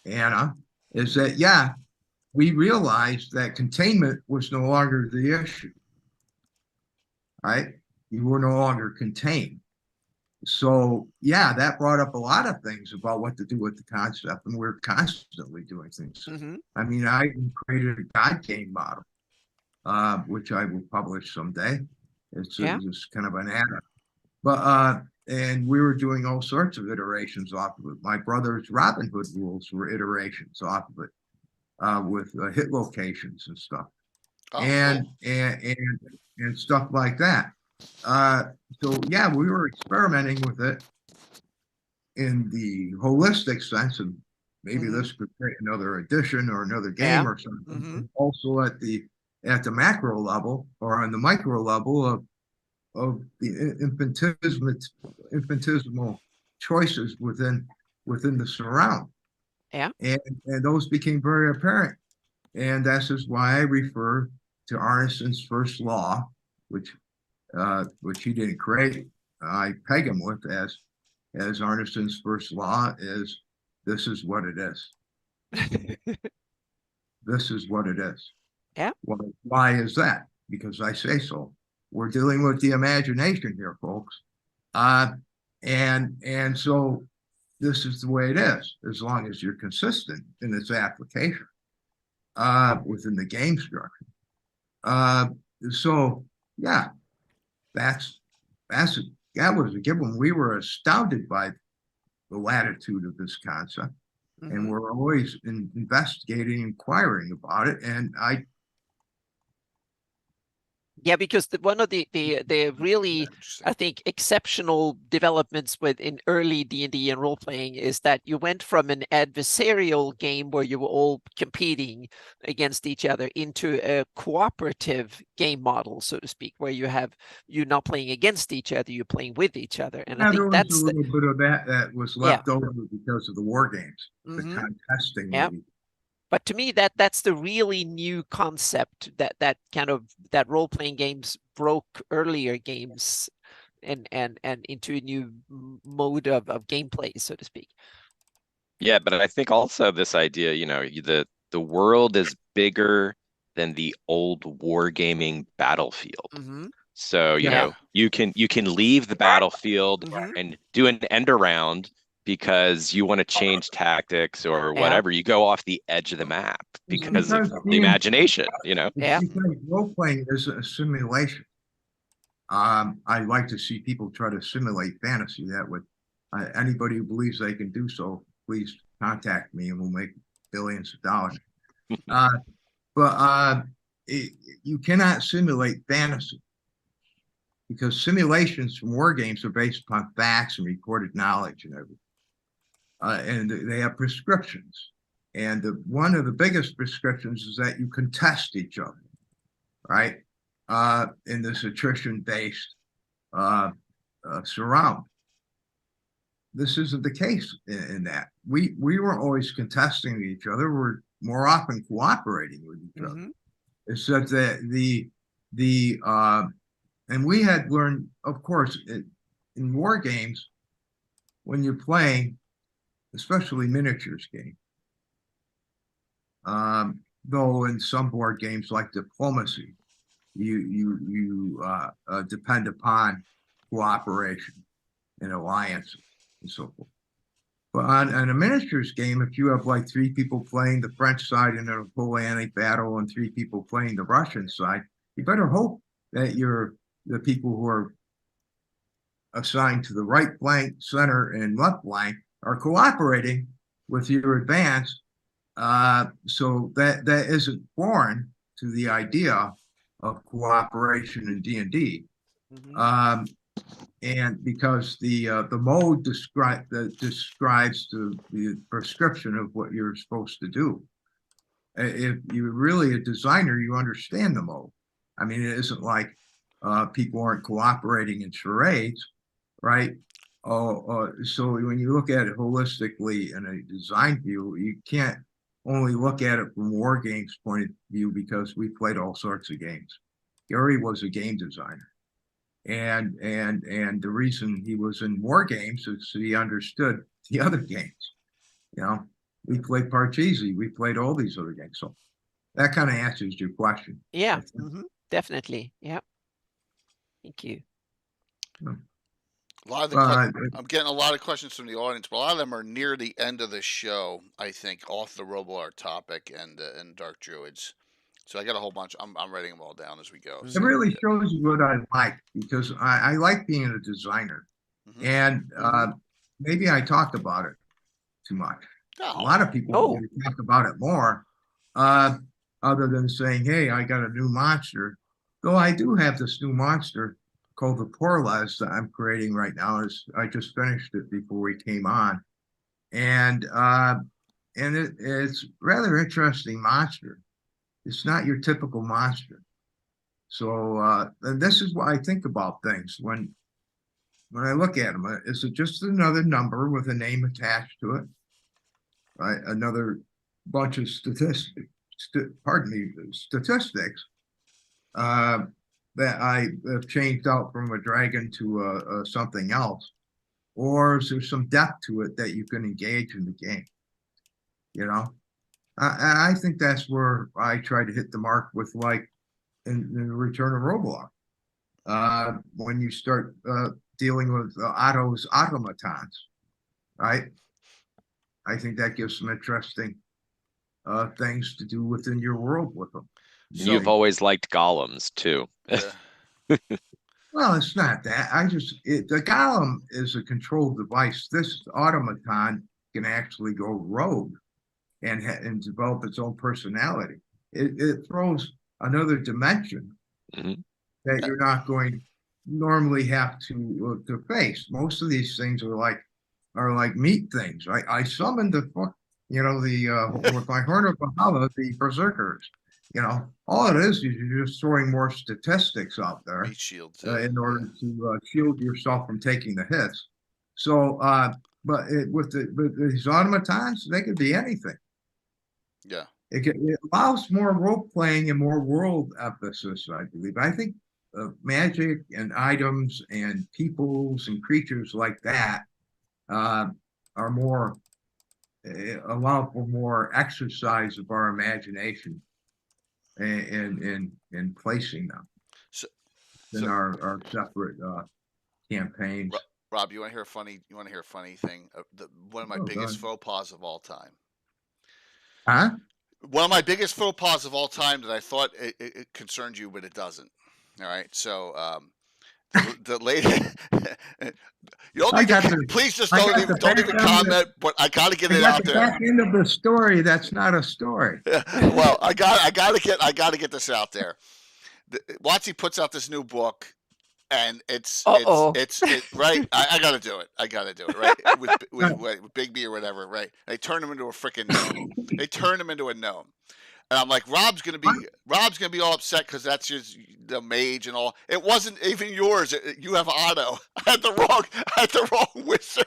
Anna, is that, yeah, we realized that containment was no longer the issue, right? You were no longer contained. So yeah, that brought up a lot of things about what to do with the concept, and we're constantly doing things. Mm-hmm. I mean, I created a God game model, which I will publish someday. It's just kind of an add-on. But and we were doing all sorts of iterations off of it. My brother's Robin Hood rules were iterations off of it, with hit locations and stuff, and stuff like that. So yeah, we were experimenting with it in the holistic sense, and maybe this could create another edition or another game or something. Mm-hmm. Also at the macro level or on the micro level of the infinitesimal choices within the surround. Yeah. And those became very apparent. And that's just why I refer to Arneson's first law, which he didn't create. I peg him with as Arneson's first law is, this is what it is. This is what it is. Yeah. Well, why is that? Because I say so. We're dealing with the imagination here, folks. And so this is the way it is, as long as you're consistent in its application within the game structure. So yeah, that was a given. We were astounded by the latitude of this concept, and we're always investigating, inquiring about it. And because one of the really, I think, exceptional developments within early D&D and role-playing is that you went from an adversarial game where you were all competing against each other into a cooperative game model, so to speak, where you're not playing against each other, you're playing with each other. And I think that's a little bit of that was left over because of the war games, the contesting. Maybe. But to me, that's the really new concept that role-playing games broke earlier games and into a new mode of gameplay, so to speak. Yeah, but I think also this idea, the world is bigger than the old wargaming battlefield. So, you Yeah. know, you can leave the battlefield Mhm. and do an end around because you want to change tactics or Yeah. whatever. You go off the edge of the map because of the being- imagination, you know? Yeah. Because role-playing is a simulation. I like to see people try to simulate fantasy. That would, anybody who believes they can do so, please contact me and we'll make billions of dollars. You cannot simulate fantasy because simulations from war games are based upon facts and recorded knowledge and everything. And they have prescriptions. And one of the biggest prescriptions is that you contest each other, right? In this attrition-based surround. This isn't the case in that. We weren't always contesting each other. We're more often cooperating with each other. Mhm. It's that and we had learned, of course, in war games, when you're playing, especially miniatures game, though in some board games like diplomacy, you depend upon cooperation and alliances and so forth. But on a miniatures game, if you have like 3 people playing the French side in a Napoleonic battle and 3 people playing the Russian side, you better hope that the people who are assigned to the right flank, center, and left flank are cooperating with your advance. So that isn't foreign to the idea of cooperation in D&D. Mhm. And because the mode describes the prescription of what you're supposed to do. If you're really a designer, you understand the mode. I mean, it isn't like people aren't cooperating in charades, right? So when you look at it holistically in a design view, you can't only look at it from war games point of view because we played all sorts of games. Gary was a game designer. And the reason he was in war games is he understood the other games. You know, we played Parcheesi, we played all these other games. So that kind of answers your question. Yeah. Definitely. Yeah. Thank you. A lot of the I'm getting a lot of questions from the audience, but a lot of them are near the end of the show, I think, off the Robilar topic and Dark Druids. So I got a whole bunch. I'm writing them all down as we go. It really shows you what I like because I like being a designer. And maybe I talked about it too much. A lot of people want me to talk about it more, other than saying, hey, I got a new monster. Though I do have this new monster called the Porles that I'm creating right now. I just finished it before we came on. And it's rather interesting monster. It's not your typical monster. So and this is what I think about things when I look at them. Is it just another number with a name attached to it? Right, another bunch of statistics that I have changed out from a dragon to something else, or is there some depth to it that you can engage in the game? You know, I think that's where I try to hit the mark with, like in the Return of Robilar. When you start dealing with Otto's automatons, right? I think that gives some interesting things to do within your world with them. So, you've always liked golems too. Yeah. Well, it's not that. The golem is a controlled device. This automaton can actually go rogue and develop its own personality. It throws another dimension that you're not going to normally have to face. Most of these things are like meat things. I summoned with my Horn of Valhalla, the Berserkers. You know, all it is you're just throwing more statistics out there in order to shield yourself from taking the hits. So, but with these automatons, they could be anything. Yeah. It allows more role playing and more world emphasis, I believe. I think magic and items and peoples and creatures like that are more allow for more exercise of our imagination in placing them. in our separate campaigns. Rob, you want to hear a funny? You want to hear a funny thing? One of my biggest faux pas of all time. Huh? One of my biggest faux pas of all time that I thought it concerned you, but it doesn't. All right, so the lady. You don't need to, please just don't even comment. But I got to get it out there. Back end of the story. That's not a story. Well, I got to get this out there. Watsy puts out this new book, and it's right. I got to do it. I got to do it right with Big B or whatever. Right? They turn him into a freaking gnome. They turn him into a gnome. And I'm like, Rob's gonna be all upset because that's just the mage and all. It wasn't even yours. You have Otto. I had the wrong wizard.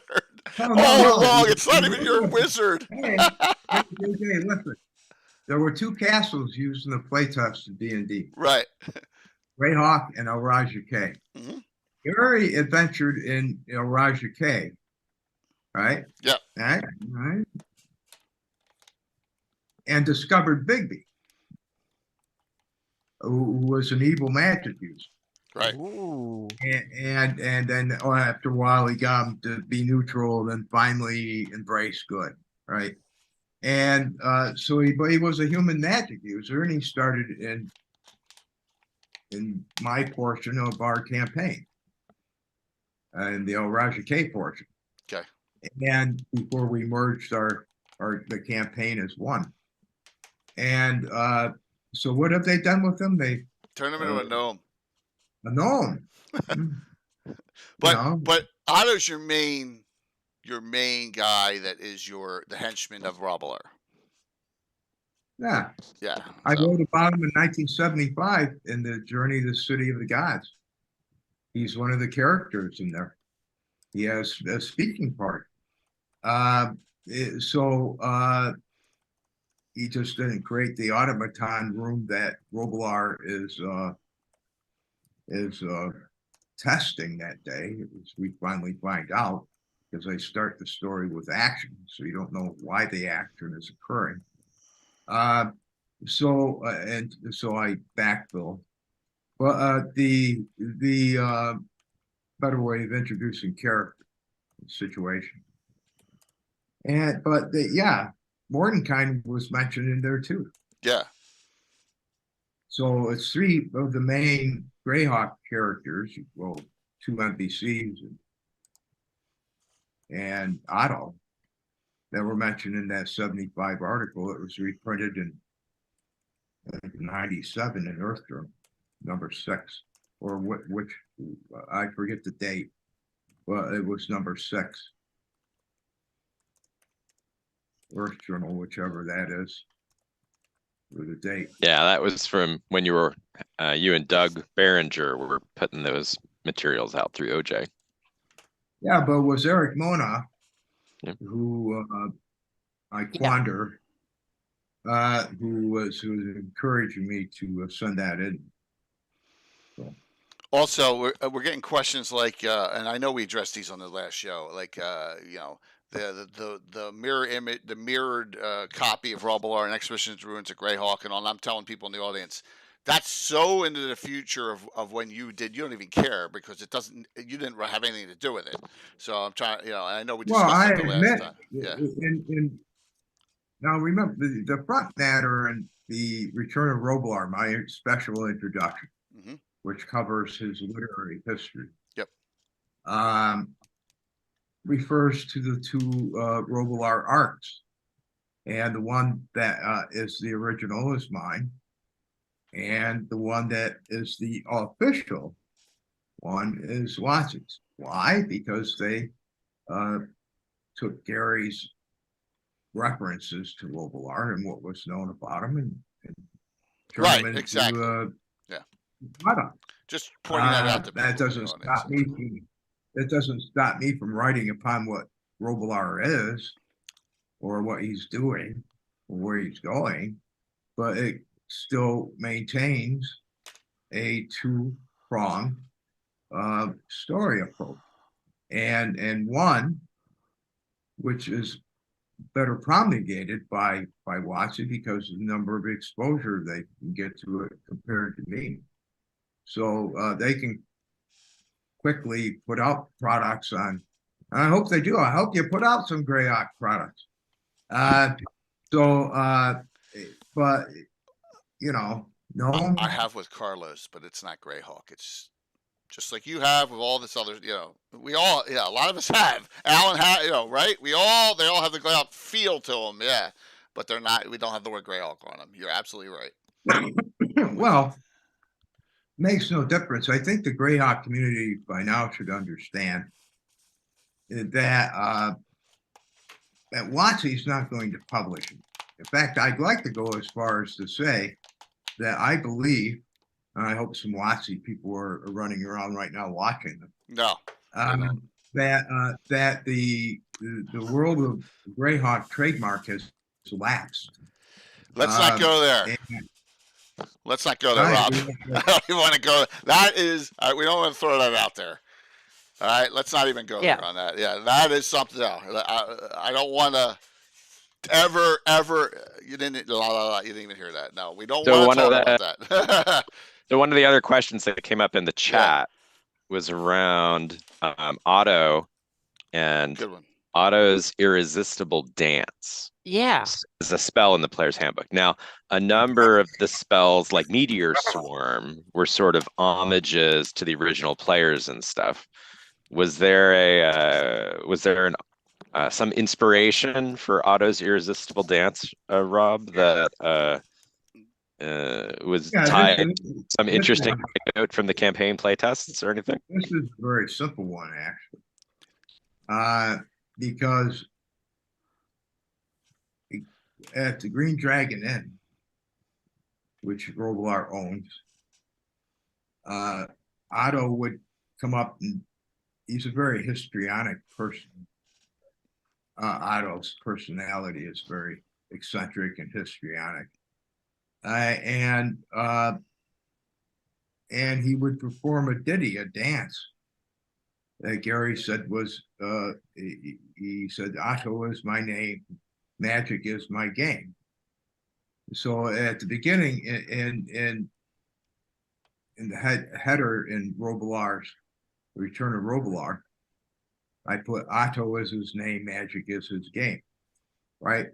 All along, it's not even your wizard. Hey, listen. There were 2 castles used in the playtest of D&D. Right. Greyhawk and El Raja K. Mm-hmm. Gary adventured in El Raja K. Right? Yep. Right. And discovered Bigby, who was an evil magic user. Right. Ooh. And then after a while, he got him to be neutral, and then finally embrace good. Right. And so he was a human magic user, and he started in my portion of our campaign, in the El Raja K portion. Okay. And before we merged the campaign as one. And so what have they done with him? They turn him into a gnome. A gnome. But Otto's your main guy that is the henchman of Robilar. Yeah. Yeah. I wrote about him in 1975 in the Journey to the City of the Gods. He's one of the characters in there. He has a speaking part. He just didn't create the automaton room that Robilar is testing that day. We finally find out because they start the story with action, so you don't know why the action is occurring. So I backfill. But the better way of introducing character situation. Mordenkainen was mentioned in there too. Yeah. So it's 3 of the main Greyhawk characters, 2 NPCs and Otto, that were mentioned in that 75 article. It was reprinted in 97 in Earthstrom, number 6, or which I forget the date, but it was number 6. Earth Journal, whichever that is, or the date. Yeah, that was from when you and Doug Behringer were putting those materials out through OJ. Yeah, but it was Eric Mona, who I quander, who was encouraging me to send that in. So. Also, we're getting questions like, and I know we addressed these on the last show, like the mirror image, the mirrored copy of Robilar and Expeditions to Ruins of Greyhawk and all. And I'm telling people in the audience, that's so into the future of when you don't even care because you didn't have anything to do with it. So I'm trying, I know we discussed it the last time. Yeah. Now remember the front matter and the Return of Robilar, my special introduction, which covers his literary history. Yep. Refers to the 2 Robilar arcs, and the one that is the original is mine, and the one that is the official one is Wattson's. Why? Because they took Gary's references to Robilar and what was known about him and turned them into, exactly. Just pointing that out to people. That doesn't stop me from. That doesn't stop me from writing upon what Robilar is, or what he's doing, or where he's going, but it still maintains a 2-pronged story approach, and one which is better promulgated by Watson because of the number of exposure they can get to it compared to me. So they can quickly put out products on. I hope they do. I hope you put out some Greyhawk products. But you know, no. I have with Carlos, but it's not Greyhawk. It's just like you have with all this other, we all, a lot of us have. Alan had, right? They all have the Greyhawk feel to them, yeah. But they're not, we don't have the word Greyhawk on them. You're absolutely right. Well, makes no difference. I think the Greyhawk community by now should understand that WotC's not going to publish it. In fact, I'd like to go as far as to say that I believe, and I hope some WotC people are running around right now watching them. No. That the world of Greyhawk trademark has lapsed. Let's not go there. Let's not go there, Rob. I don't even want to go. That is, we don't want to throw that out there. All right, let's not even go there on that. Yeah, that is something. I don't want to ever. You didn't even hear that. No, we don't want to talk about that. So one of the other questions that came up in the chat was around Otto and Otto's irresistible dance. Yeah, is a spell in the player's handbook. Now, a number of the spells like Meteor Swarm were sort of homages to the original players and stuff. Was there some inspiration for Otto's irresistible dance, Rob, that was tied to some interesting note from the campaign playtests or anything? This is a very simple one, actually, because at the Green Dragon Inn, which Robilar owns, Otto would come up, and he's a very histrionic person. Otto's personality is very eccentric and histrionic, and he would perform a ditty, a dance that Gary said was he said, Otto is my name, magic is my game. So at the beginning, in the header in Robilar's Return of Robilar, I put Otto is his name, magic is his game, right?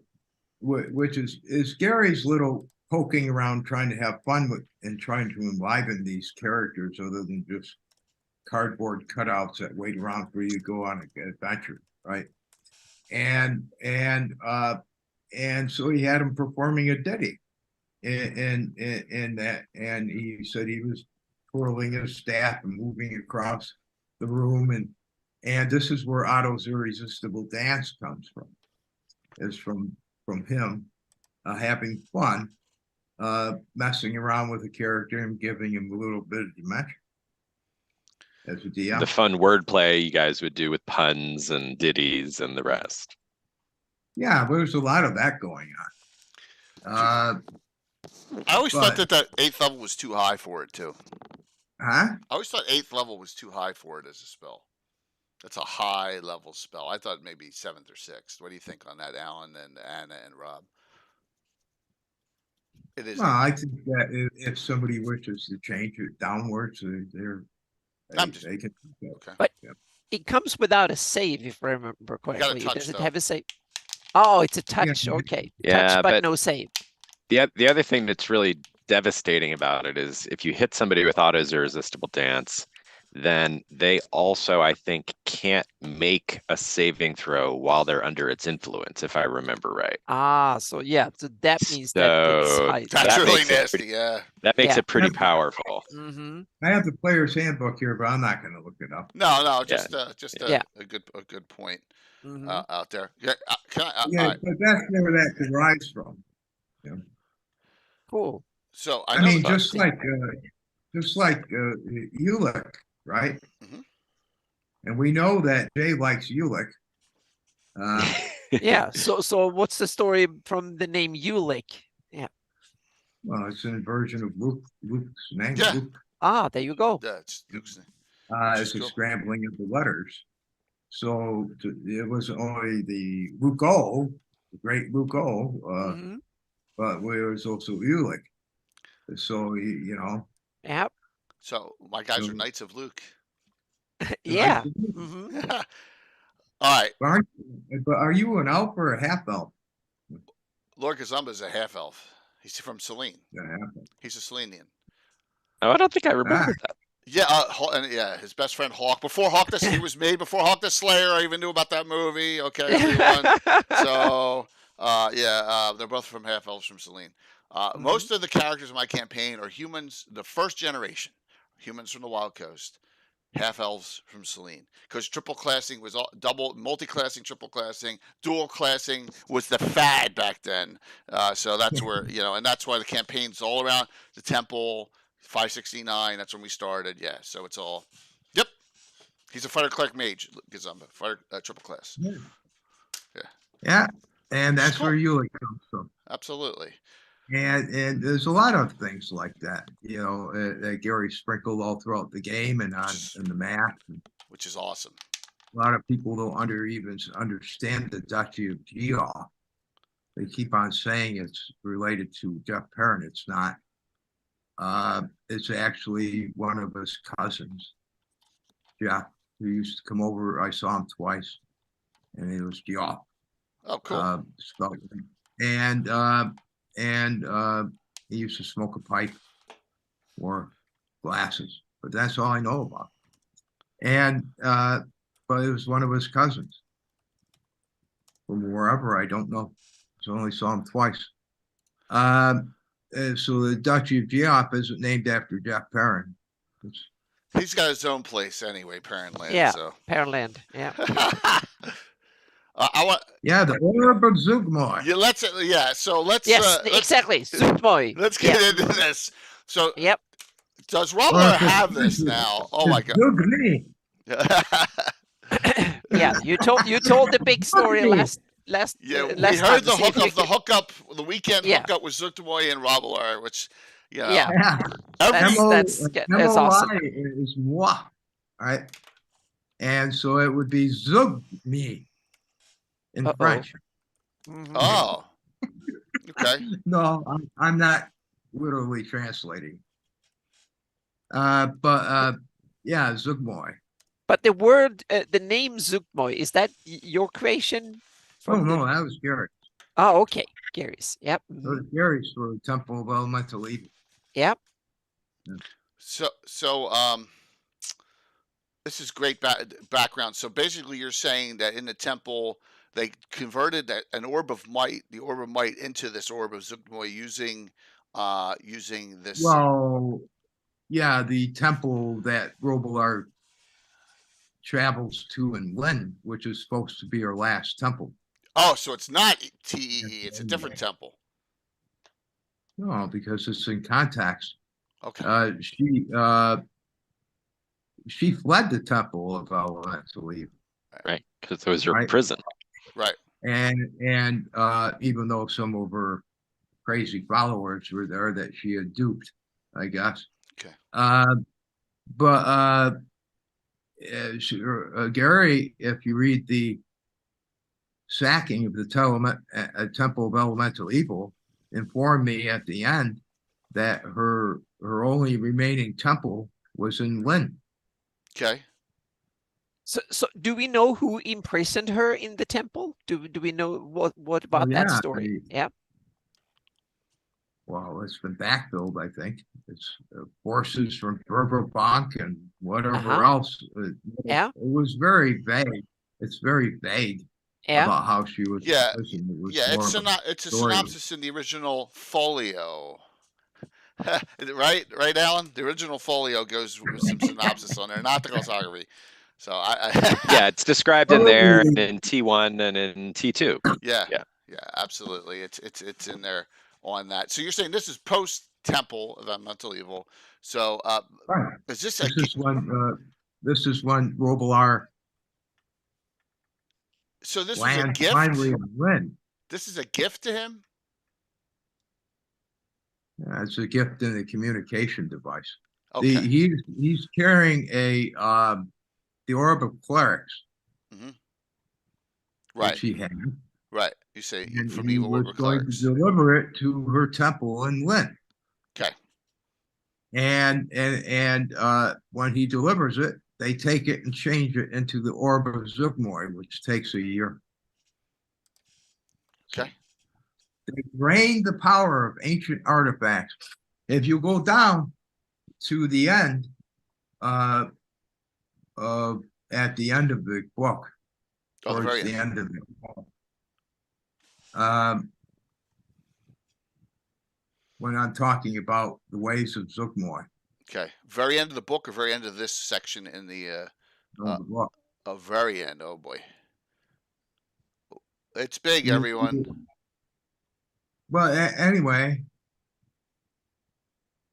Which is Gary's little poking around, trying to have fun with and trying to enliven these characters other than just cardboard cutouts that wait around for you to go on an adventure, right? And so he had him performing a ditty in that, and he said he was twirling his staff and moving across the room, and this is where Otto's irresistible dance comes from. Is from him having fun, messing around with the character and giving him a little bit of dimension. As a DM. The fun wordplay you guys would do with puns and ditties and the rest. Yeah, there's a lot of that going on. I always thought that 8th level was too high for it too. Huh? I always thought 8th level was too high for it as a spell. That's a high level spell. I thought maybe 7th or 6th. What do you think on that, Alan and Anna and Rob? It is. Well, I think that if somebody wishes to change it downwards, they can. Okay. But it comes without a save, if I remember correctly. Does it have a save? Oh, it's a touch. Yeah. Okay. Yeah, touch, but no save. The other thing that's really devastating about it is if you hit somebody with Otto's irresistible dance, then they also, I think, can't make a saving throw while they're under its influence, if I remember right. Ah, so yeah, so that means that's really nasty. That makes it pretty powerful. Mm-hmm. I have the player's handbook here, but I'm not going to look it up. No, just a good point out there. Yeah, but that's where that derives from. Yeah. Cool. So I mean, just like Ulick, right? Mm-hmm. And we know that Jay likes Ulick. Yeah. So what's the story from the name Ulick? Yeah. Well, it's an inversion of Luke's name. Yeah. Luke. Ah, there you go. Yeah, it's Luke's name. It's a scrambling of the letters. So it was only the Luke-O, the great Luke-O, but it was also Ulick. So, Yep. So my guys are So- Knights of Luke. Yeah. All Hmm. right. But are you an elf or a half elf? Lord Kazumba is a half elf. He's from Selene. A half elf. He's a Selenian. Oh, I don't think I Ah, remember that. Yeah, and yeah, his best friend Hawk. Before Hawk he was made before Hawk the Slayer. I even knew about that movie. Okay, everyone. So, they're both from half elves from Selene. Most of the characters in my campaign are humans, the first generation, humans from the Wild Coast, half elves from Selene. Because triple classing was all double, multi-classing, triple classing, dual classing was the fad back then. So that's where and that's why the campaign's all around the temple. 569. That's when we started. Yeah, so it's all. Yep, he's a fighter cleric mage. Gazumba, fighter triple class. yeah, and that's Cool. where Ulick comes from. Absolutely. And there's a lot of things like that, that Gary sprinkled all throughout the game and in the map. Which is awesome. A lot of people don't even understand the Duchy of Geoff. They keep on saying it's related to Jeff Perrin. It's not. It's actually one of his cousins, Jeff, who used to come over. I saw him twice, and it was Geoff. Oh, cool. And he used to smoke a pipe or glasses, but that's all I know about. And but it was one of his cousins from wherever, I don't know. I only saw him twice. So the Duchy of Geoff isn't named after Jeff Perrin. He's got his own place anyway, Perrin Land. Yeah, So. Perrin Land. Yeah. I want. Yeah, the Orb of Zugmoy. Yeah, So let's. Yes, exactly. Zugmoy. Let's get into this. So. Yep. Does Robilar have this now? Oh my God. Zugni. Yeah, you told the big story last. Yeah, we last heard time. the hookup, the weekend hookup with Zuktamoy and Robilar, which, Yeah. That's awesome. Is moi, right? And so it would be Zugmi in French. Oh, okay. No, I'm not literally translating. But yeah, Zugmoy. But the word, the name Zugmoy, is that your creation? No, that was Gary. Oh, okay. Gary's. Yep. That was Gary's for the Temple of Elemental Evil. Yep. So this is great background. So basically, you're saying that in the temple they converted an orb of might, the orb of might, into this orb of Zugmoy using this. Well, yeah, the temple that Robilar travels to in Lynn, which is supposed to be her last temple. Oh, so it's not TEE, it's a different temple. No, because it's in context. Okay. She fled the temple of Elemental Evil. Right, because it was your prison. Right. And even though some of her crazy followers were there that she had duped, I guess. Okay. But Gary, if you read the sacking of the Temple of Elemental Evil, informed me at the end that her only remaining temple was in Lynn. Okay. So do we know who imprisoned her in the temple? Do we know what about that story? Yeah. Well, it's been backfilled, I think. It's forces from Bank and whatever else. It was very vague. It's very vague about how she was. Yeah, it's a synopsis in the original folio. right, Alan? The original folio goes with some synopsis on there, not the glossography. So yeah, it's described in there in T1 and in T2. Yeah, absolutely. It's in there on that. So you're saying this is post Temple of Elemental Evil. So is this this is when Robilar. So this is a gift. Finally, this is a gift to him. Yeah, it's a gift in the communication device. Okay. He's carrying the Orb of Clerics. Mm-hmm. Right. Which he had. Right. You say from he evil was Orb of going Clerics. to deliver it to her temple in Lynn. Okay. and when he delivers it, they take it and change it into the orb of Zuggtmoy, which takes a year. Okay. They drain the power of ancient artifacts. If you go down to the end, at the end of the book, Oh, the towards very the end. end of the book, when I'm talking about the ways of Zuggtmoy. Okay. Very end of the book or very end of this section in the The book. very end. Oh boy. It's big, everyone. Well, anyway,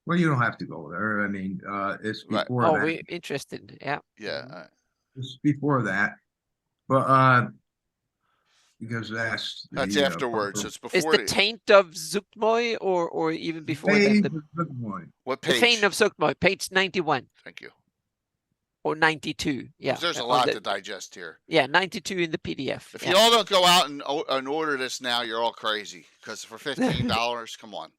well, you don't have to go there. I mean, it's Right. before Oh, that. we're interested. Yeah. Yeah. It's before that, but because that's That's the afterwards. So it's Is before the taint of Zuggtmoy or even before phase that? of Zuggtmoy. what The Fane page? of Zuggtmoy, page 91 Thank you. or 92. Yeah. 'Cause there's a on lot the- to digest here. Yeah, 92 in the PDF. If yeah. you all don't go out and order this now, you're all crazy. Because for $15, come on,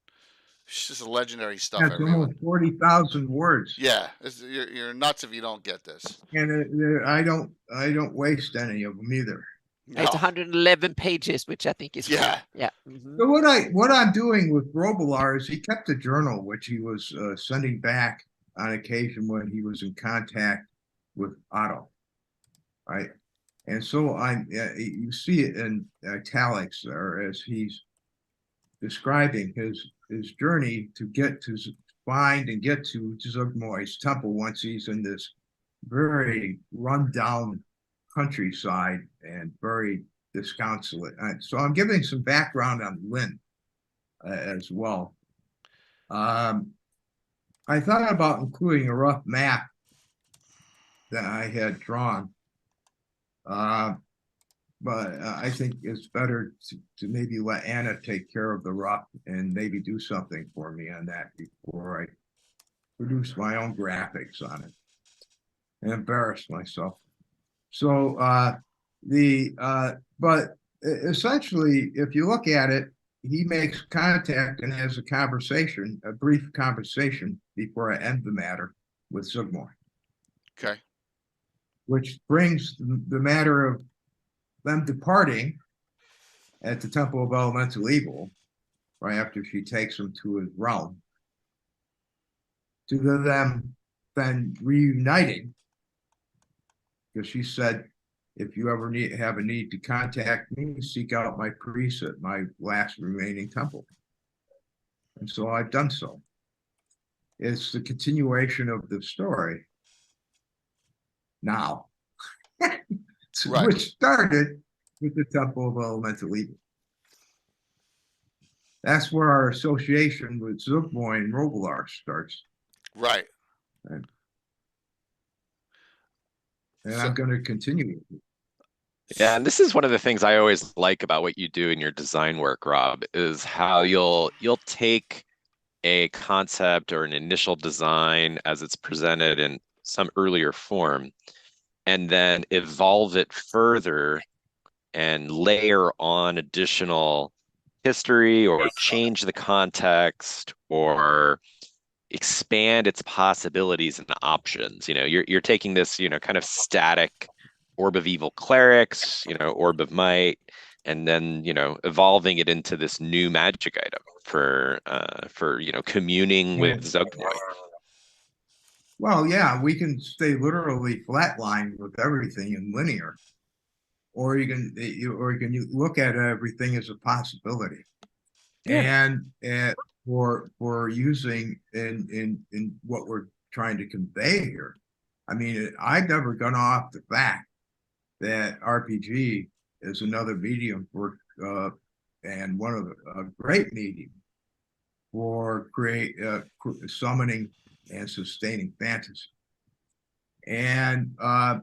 it's just legendary stuff. That's Everyone. almost 40,000 words. Yeah, you're nuts if you don't get this. And I don't waste any of them either. No. It's 111 pages, which I think is cool. Yeah. Yeah. Mhm. So what I'm doing with Robilar is he kept a journal which he was sending back on occasion when he was in contact with Otto, right? And so you see it in italics there as he's describing his journey to get to find and get to Zuggtmoy's temple once he's in this very rundown countryside and very disconsolate. So I'm giving some background on Lynn as well. I thought about including a rough map that I had drawn, but I think it's better to maybe let Anna take care of the rough and maybe do something for me on that before I produce my own graphics on it and embarrass myself. So but essentially, if you look at it, he makes contact and has a brief conversation before I end the matter with Zuggtmoy. Okay. Which brings the matter of them departing at the Temple of Elemental Evil, right after she takes him to his realm, to them then reuniting, because she said, if you ever have a need to contact me, seek out my priest at my last remaining temple. And so I've done so. It's the continuation of the story now, Right. which started with the Temple of Elemental Evil. That's where our association with Zuggtmoy and Robilar starts. Right. And I'm going to continue with it. Yeah, and this is one of the things I always like about what you do in your design work, Rob, is how you'll take a concept or an initial design as it's presented in some earlier form, and then evolve it further and layer on additional history or change the context or expand its possibilities and options. You know, you're taking this, kind of static Orb of Evil clerics, Orb of Might, and then, evolving it into this new magic item for communing with Zuggtmoy. Well, yeah, we can stay literally flatlined with everything in linear, or you can look at everything as a possibility. Yeah. And for using in what we're trying to convey here, I mean, I've never gone off the fact that RPG is another medium for and one of a great medium for summoning and sustaining fantasy. And I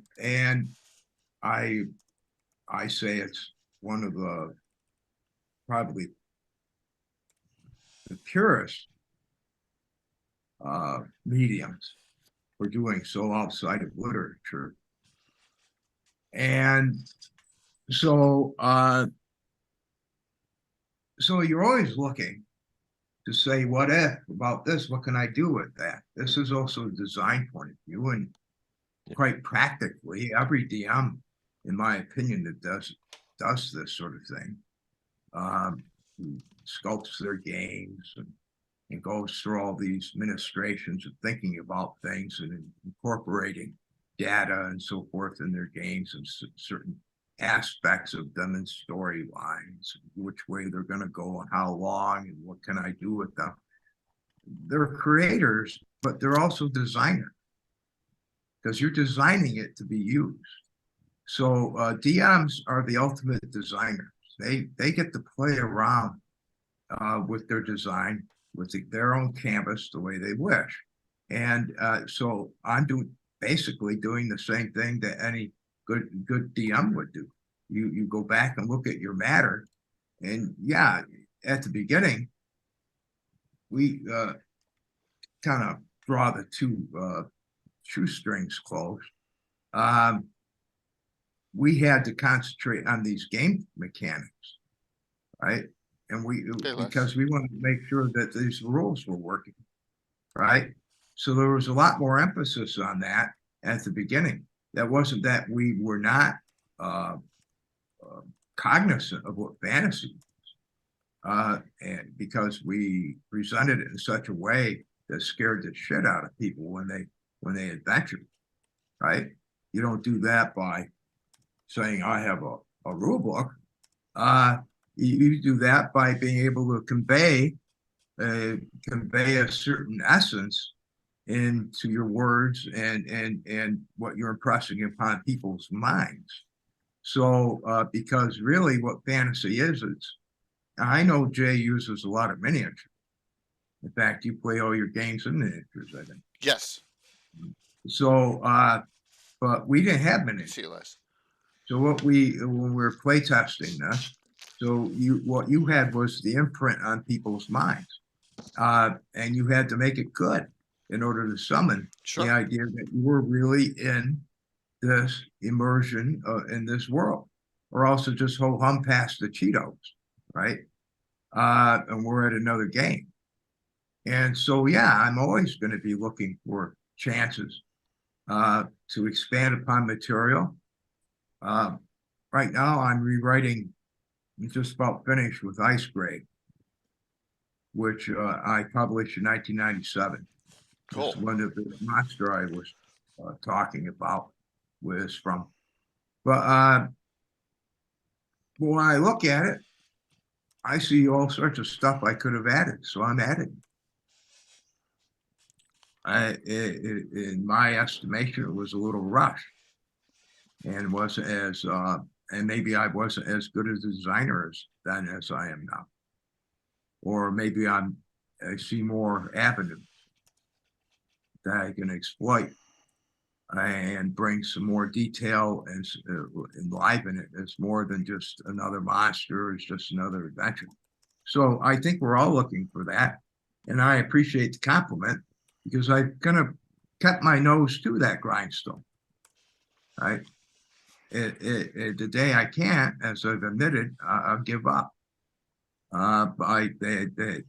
say it's one of the probably the purest mediums for doing so outside of literature. And so so you're always looking to say, what if about this? What can I do with that? This is also a design point of view, and quite practically, every DM, in my opinion, that does this sort of thing, sculpts their games and goes through all these ministrations of thinking about things and incorporating data and so forth in their games and certain aspects of them and storylines, which way they're going to go and how long and what can I do with them. They're creators, but they're also designers, because you're designing it to be used. So DMs are the ultimate designers. They get to play around with their design, with their own canvas the way they wish. And so I'm basically doing the same thing that any good DM would do. You go back and look at your matter, and yeah, at the beginning, we kind of draw the two shoestrings close. We had to concentrate on these game mechanics, right? And because we wanted to make sure that these rules were working, right? So there was a lot more emphasis on that at the beginning. That wasn't that we were not cognizant of what fantasy was, and because we presented it in such a way that scared the shit out of people when they adventured, right? You don't do that by saying I have a rule book. You do that by being able to convey a certain essence into your words and what you're impressing upon people's minds. So because really what fantasy is, I know Jay uses a lot of miniatures. In fact, you play all your games in miniatures, I think. Yes. So but we didn't have miniatures. So when we were play testing this, so what you had was the imprint on people's minds, and you had to make it good in order to summon the idea that you were really in this immersion in this world, or also just ho hum past the Cheetos, right? And we're at another game. And so, yeah, I'm always going to be looking for chances to expand upon material. Right now, I'm rewriting, I'm just about finished with Ice Grade, which I published in 1997. Cool. One of the monster I was talking about was from. But when I look at it, I see all sorts of stuff I could have added, so I'm adding. In my estimation, it was a little rushed, and wasn't as and maybe I wasn't as good as a designer then as I am now, or maybe I see more avenues that I can exploit and bring some more detail and enliven it. It's more than just another monster. It's just another adventure. So I think we're all looking for that, and I appreciate the compliment, because I've kind of kept my nose to that grindstone, right? The day I can't, as I've admitted, I'll give up. The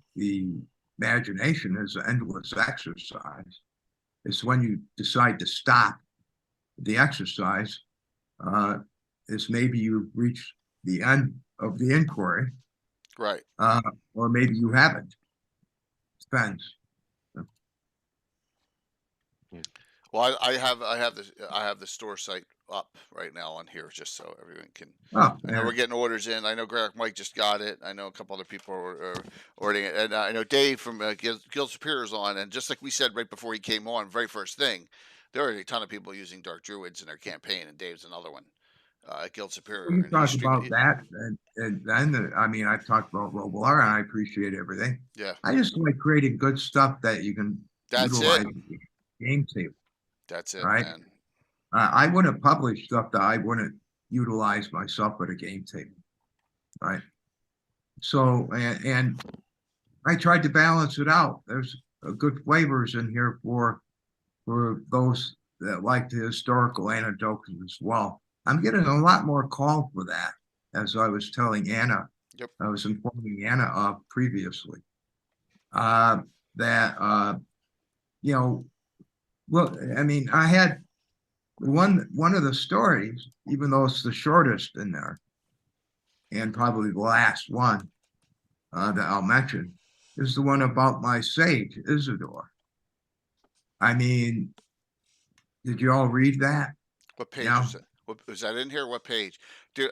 imagination is an endless exercise. It's when you decide to stop the exercise, is maybe you've reached the end of the inquiry, right? Or maybe you haven't. Depends. Well, I have the store site up right now on here, just so everyone can. Oh, I know we're getting orders in. I know Greg Mike just got it. I know a couple other people are ordering it, and I know Dave from Guild Superior's on. And just like we said right before he came on, very first thing, there are a ton of people using Dark Druids in their campaign, and Dave's another one. Guild Superior. You talk about that, and then I mean, I've talked about Robilar, and I appreciate everything. Yeah. I just like creating good stuff that you can utilize in the game table. That's it, right? Man. I wouldn't publish stuff that I wouldn't utilize myself at a game table, right? So, and I tried to balance it out. There's good flavors in here for those that like the historical anecdotes as well. I'm getting a lot more call for that, as I was telling Anna. Yep. I was informing Anna of previously. that you know, well, I mean, I had one of the stories, even though it's the shortest in there, and probably the last one that I'll mention, is the one about my sage, Isidore. I mean, did you all read that? What page Yeah. is it? What is that in here? What page? Dude,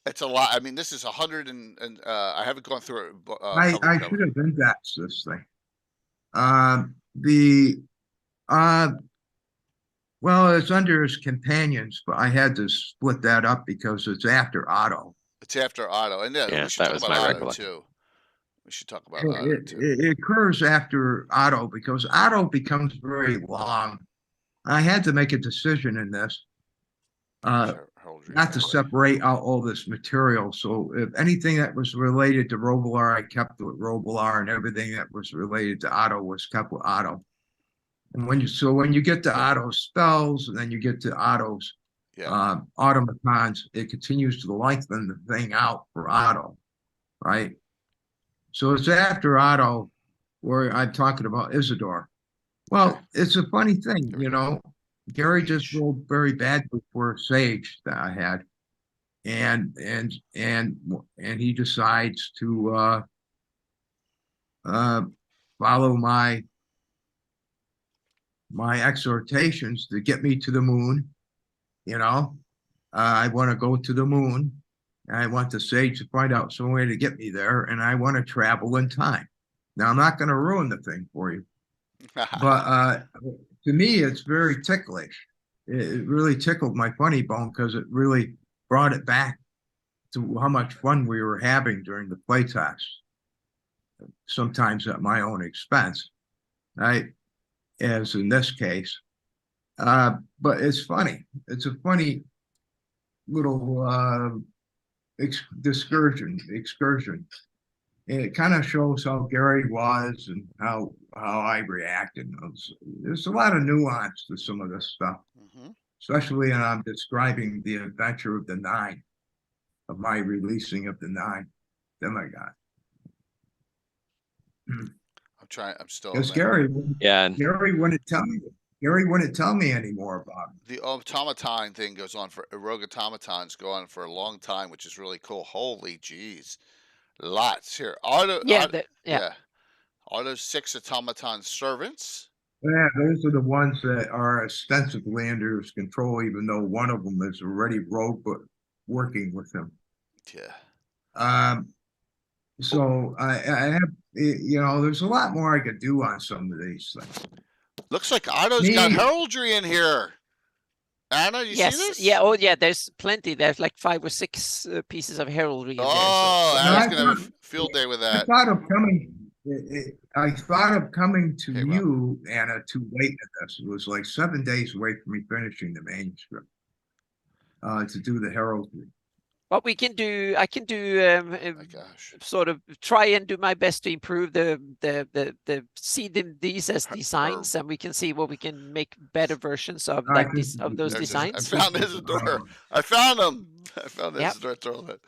it's a lot. I mean, this is 100 and I haven't gone through it cover I to should cover. have indexed this thing. The well, it's under his companions, but I had to split that up because it's after Otto. It's after Otto, and yeah, Yeah, we should that talk was about my Otto recollection. too. We should talk about Otto too. It occurs after Otto because Otto becomes very long. I had to make a decision in this, Heraldry not to family. separate out all this material. So if anything that was related to Robilar, I kept with Robilar, and everything that was related to Otto was kept with Otto. And when you get to Otto's spells, and then you get to Otto's Yeah. automatons, it continues to lengthen the thing out for Otto, right? So it's after Otto where I'm talking about Isidore. Well, Okay. it's a funny thing, Here we you go. know. Gary just Yeesh. rolled very badly for Sage that I had, and he decides to follow my exhortations to get me to the moon. You know, I want to go to the moon. I want the Sage to find out some way to get me there, and I want to travel in time. Now, I'm not going to ruin the thing for you, but to me, it's very ticklish. It really tickled my funny bone because it really brought it back to how much fun we were having during the playtest, sometimes at my own expense, right? As in this case. But it's funny. It's a funny little excursion. And it kind of shows how Gary was and how I reacted. There's a lot of nuance to some of this stuff, especially when I'm describing the adventure of the Nine, of my releasing of the Nine. Oh my God. I'm still. Because Gary wouldn't tell me. Gary wouldn't tell me any more about it. The automaton thing goes on for rogue automatons go on for a long time, which is really cool. Holy jeez, lots here. Otto's 6 automaton servants. Yeah, those are the ones that are ostensibly under his control, even though one of them is already rogue, but working with him. Yeah. So I have, you know, there's a lot more I could do on some of these things. Looks like Otto's got heraldry in here. Anna, you see this? Yeah. Oh, yeah. There's plenty. There's like 5 or 6 pieces of heraldry in there. Oh, Anna's gonna have a field day with that. I thought of coming to you, Anna, too late at this. It was like 7 days away from me finishing the manuscript to do the heraldry. What we can do, I can do sort of try and do my best to improve the see these as designs, and we can see what we can make better versions of those designs. I found Isidore. I found him. I found Isidore.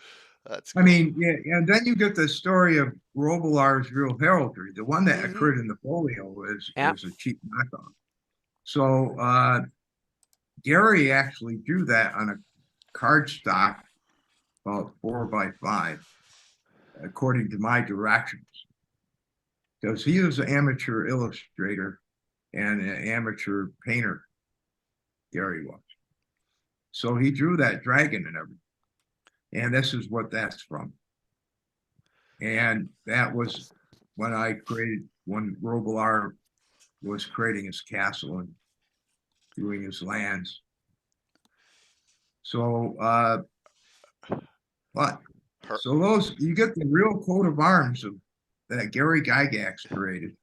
That's cool. I mean, yeah, and then you get the story of Robilar's real heraldry. The one that occurred in the folio is a cheap knockoff. So Gary actually drew that on a cardstock about 4x5, according to my directions, because he was an amateur illustrator and an amateur painter. Gary was. So he drew that dragon and everything. And this is what that's from. And that was when when Robilar was creating his castle and doing his lands. So, so those, you get the real coat of arms that Gary Gygax created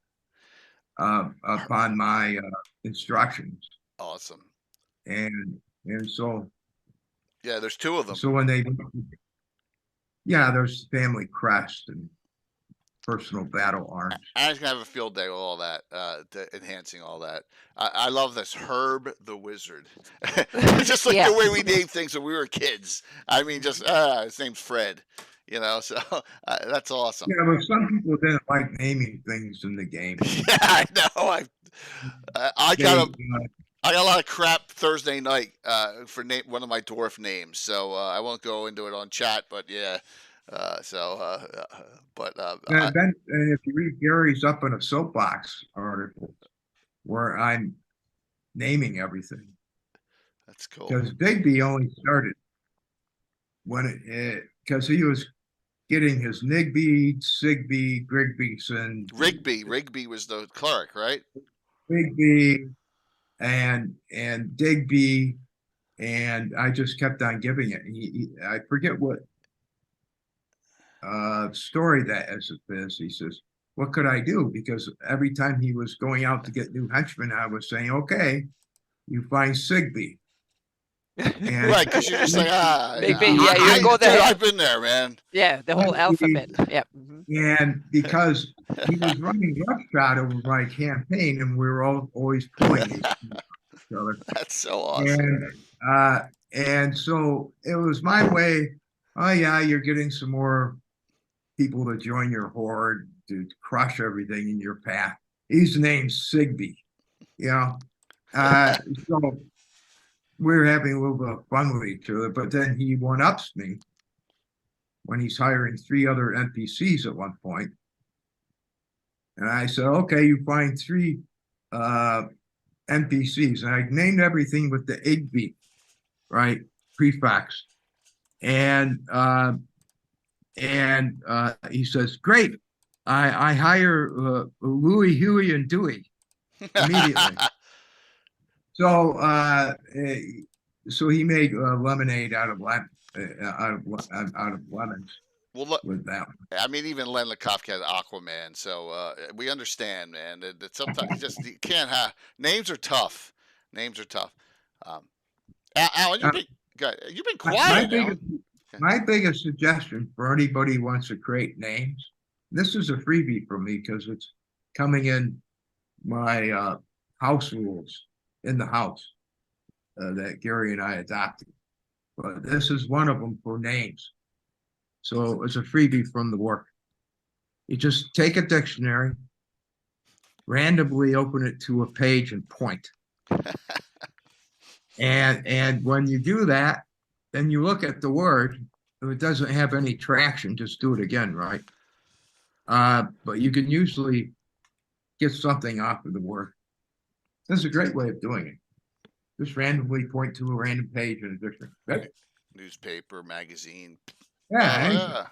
upon my instructions. Awesome. And so. Yeah, there's 2 of them. So when there's family crest and personal battle arms. I was gonna have a field day with all that, enhancing all that. I love this Herb the Wizard. Just like the way we named things when we were kids. I mean, just his name's Fred. You know, so that's awesome. Yeah, but some people didn't like naming things in the game. Yeah, I know. I They, got I got a lot of crap Thursday night for one of my dwarf names, so I won't go into it on chat. But yeah, then if you read Gary's Up in a Soapbox article where I'm naming everything, that's cool. because Digby only started when because he was getting his Nigby, Sigby, Grigbyson, Rigby was the clerk, right? Bigby, and Digby, and I just kept on giving it. I forget what story that is. He says, "What could I do?" Because every time he was going out to get new henchmen, I was saying, "Okay, you find Sigby." And Right, because you're just like, you go there. I've been there, man. Yeah, the whole alphabet. Yeah. And because he was running roughshod over my campaign, and we were always pulling each other. That's so awesome. And so it was my way. Oh yeah, you're getting some more people to join your horde to crush everything in your path. His name's Sigby. You know, so we were having a little bit of fun with each other. But then he one-ups me when he's hiring 3 other NPCs at one point. And I said, okay, you find 3 NPCs. And I named everything with the Igby, right? Prefix. And he says, great. I hire Louie, Huey, and Dewey immediately. So he made lemonade out of lemons. Well, look, with that. I mean, even Len Lekovsky had Aquaman, so we understand, man. That sometimes you can't have names are tough. Names are tough. Alan, you've been quiet. My biggest suggestion for anybody who wants to create names, this is a freebie for me because it's coming in my house rules in the house that Gary and I adopted. But this is one of them for names. So it's a freebie from the work. You just take a dictionary, randomly open it to a page and point. And when you do that, then you look at the word. If it doesn't have any traction, just do it again, right? But you can usually get something off of the word. This is a great way of doing it. Just randomly point to a random page in a dictionary. Right? Newspaper, magazine. Yeah.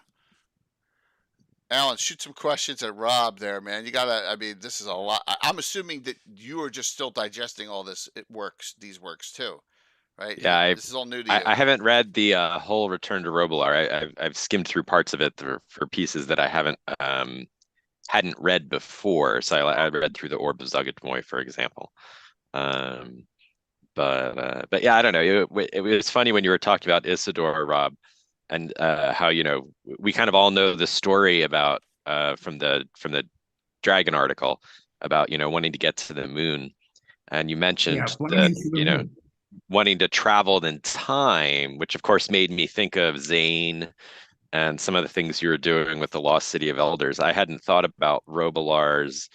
Alan, shoot some questions at Rob there, man. You gotta. I mean, this is a lot. I'm assuming that you are just still digesting all this. These works too, right? Yeah, this is all new to you. I haven't read the whole Return to Robilar. I've skimmed through parts of it for pieces that I hadn't read before. So I read through the Orb of Zuggtmoy, for example. But yeah, I don't know. It was funny when you were talking about Isidore, Rob, and how we kind of all know the story about from the Dragon article about wanting to get to the moon, and you mentioned that wanting to travel in time, which of course made me think of Zane and some of the things you were doing with the Lost City of Elders. I hadn't thought about Robilar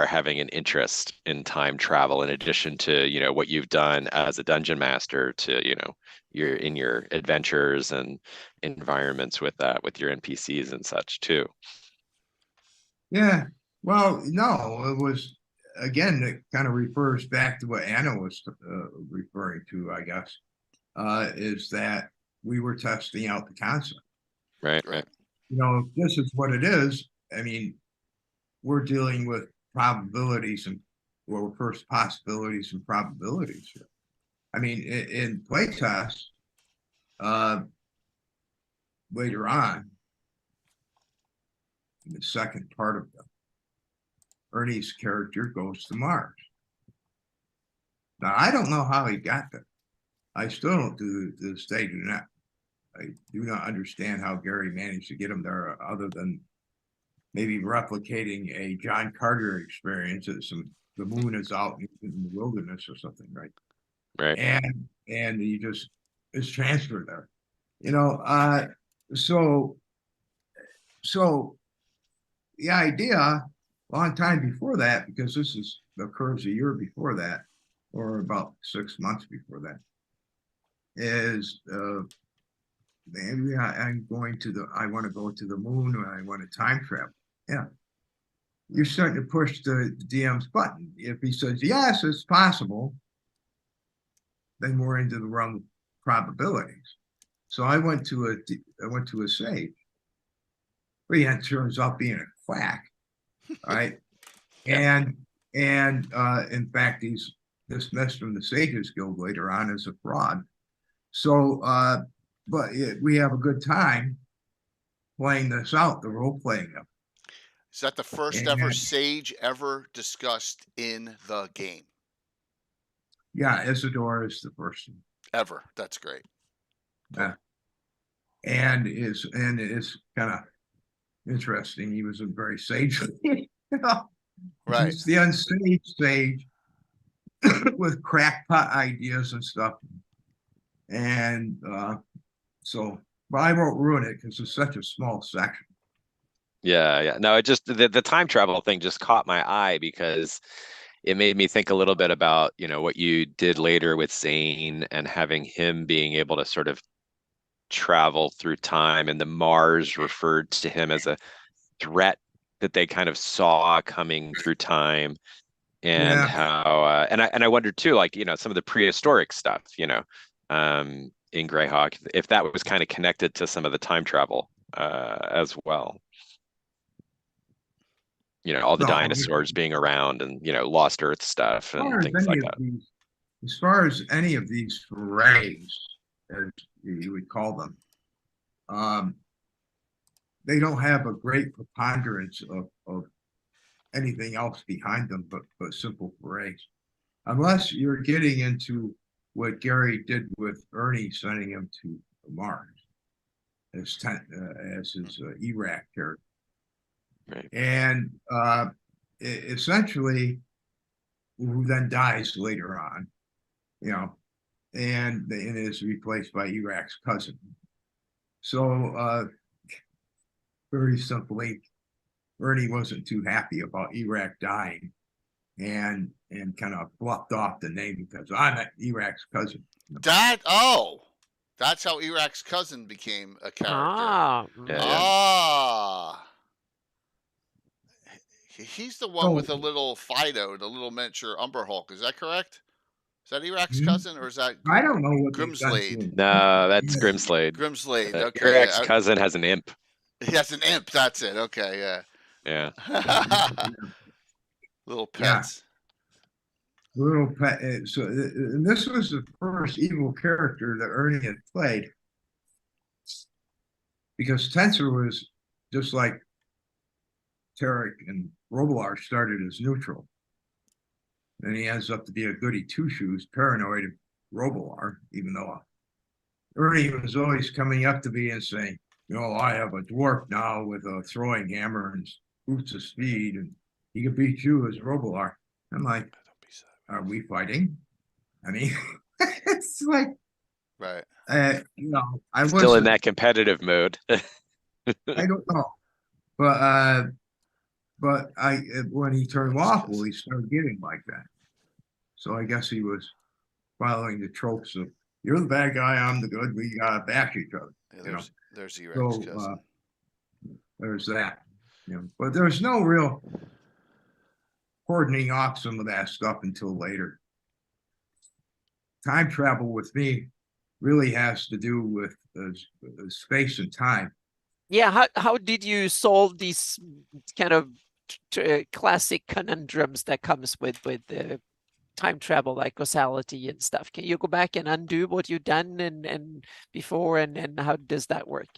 having an interest in time travel in addition to what you've done as a dungeon master to your adventures and environments with your NPCs and such too. Yeah, well, no, it was again, it kind of refers back to what Anna was referring to, I guess, is that we were testing out the concept. Right. This is what it is. I mean, we're dealing with probabilities first possibilities and probabilities here. I mean, in playtest, later on, in the second part of Ernie's character goes to Mars. Now, I don't know how he got there. I still don't to this day I do not understand how Gary managed to get him there other than maybe replicating a John Carter experience. The moon is out in the wilderness or something, right? Right. And he just is transferred there. So the idea, a long time before that, because this occurs a year before that, or about 6 months before that, is maybe I want to go to the moon, or I want to time travel. Yeah. You're starting to push the DM's button. If he says, yes, it's possible, then we're into the realm of probabilities. So I went to a sage. But he turns out being a quack, right? Yeah. And in fact, he's dismissed from the Sages Guild later on as a fraud. So, we have a good time playing this out, the role playing it. Is that the first ever sage ever discussed in the game? Yeah, Isidore is the first one. Ever. That's great. Yeah. And it's kind of interesting. He was a very sagely, Right. He's the unsaged sage with crackpot ideas and stuff. And but I won't ruin it because it's such a small section. Yeah. No, it just the time travel thing just caught my eye because it made me think a little bit about, what you did later with Zane and having him being able to sort of travel through time, and the Mars referred to him as a threat that they kind of saw coming through time, and how and I wondered too, like, some of the prehistoric stuff, in Greyhawk, if that was kind of connected to some of the time travel as well. All the dinosaurs being around and, lost Earth stuff and things like that. As far as any of these rays, as you would call them, they don't have a great preponderance of anything else behind them but simple rays. Unless you're getting into what Gary did with Ernie, sending him to Mars as his Iraq character. Right. And essentially, who then dies later on, and is replaced by Iraq's cousin. So very simply, Ernie wasn't too happy about Iraq dying, and kind of bluffed off the name because I'm Iraq's cousin. That's how Iraq's cousin became a character. Yeah. He's the one with the little Fido, the little miniature Umber Hulk. Is that correct? Is that Iraq's cousin, or is that I don't know what Grimslade? No, that's Grimslade. Grimslade. Okay. Iraq's cousin has an imp. He has an imp. That's it. Okay. Yeah. Little pets. Yeah. Little pet. So and this was the first evil character that Ernie had played, because Tensor was just like Tarek and Robilar started as neutral. Then he ends up to be a goody two-shoes, paranoid Robilar, even though Ernie was always coming up to me and saying, I have a dwarf now with a throwing hammer and boots of speed, and he could beat you as Robilar. I'm like, are we fighting? I mean, it's like, right. I still in that competitive mode. I don't know, but when he turned lawful, he started getting like that. So I guess he was following the tropes of, you're the bad guy, I'm the good, we gotta bash each other. Yeah, there's Iraq's cousin. There's that. But there's no real cordoning off some of that stuff until later. Time travel with me really has to do with space and time. Yeah, how did you solve these kind of classic conundrums that comes with time travel, like causality and stuff? Can you go back and undo what you've done and before, and how does that work?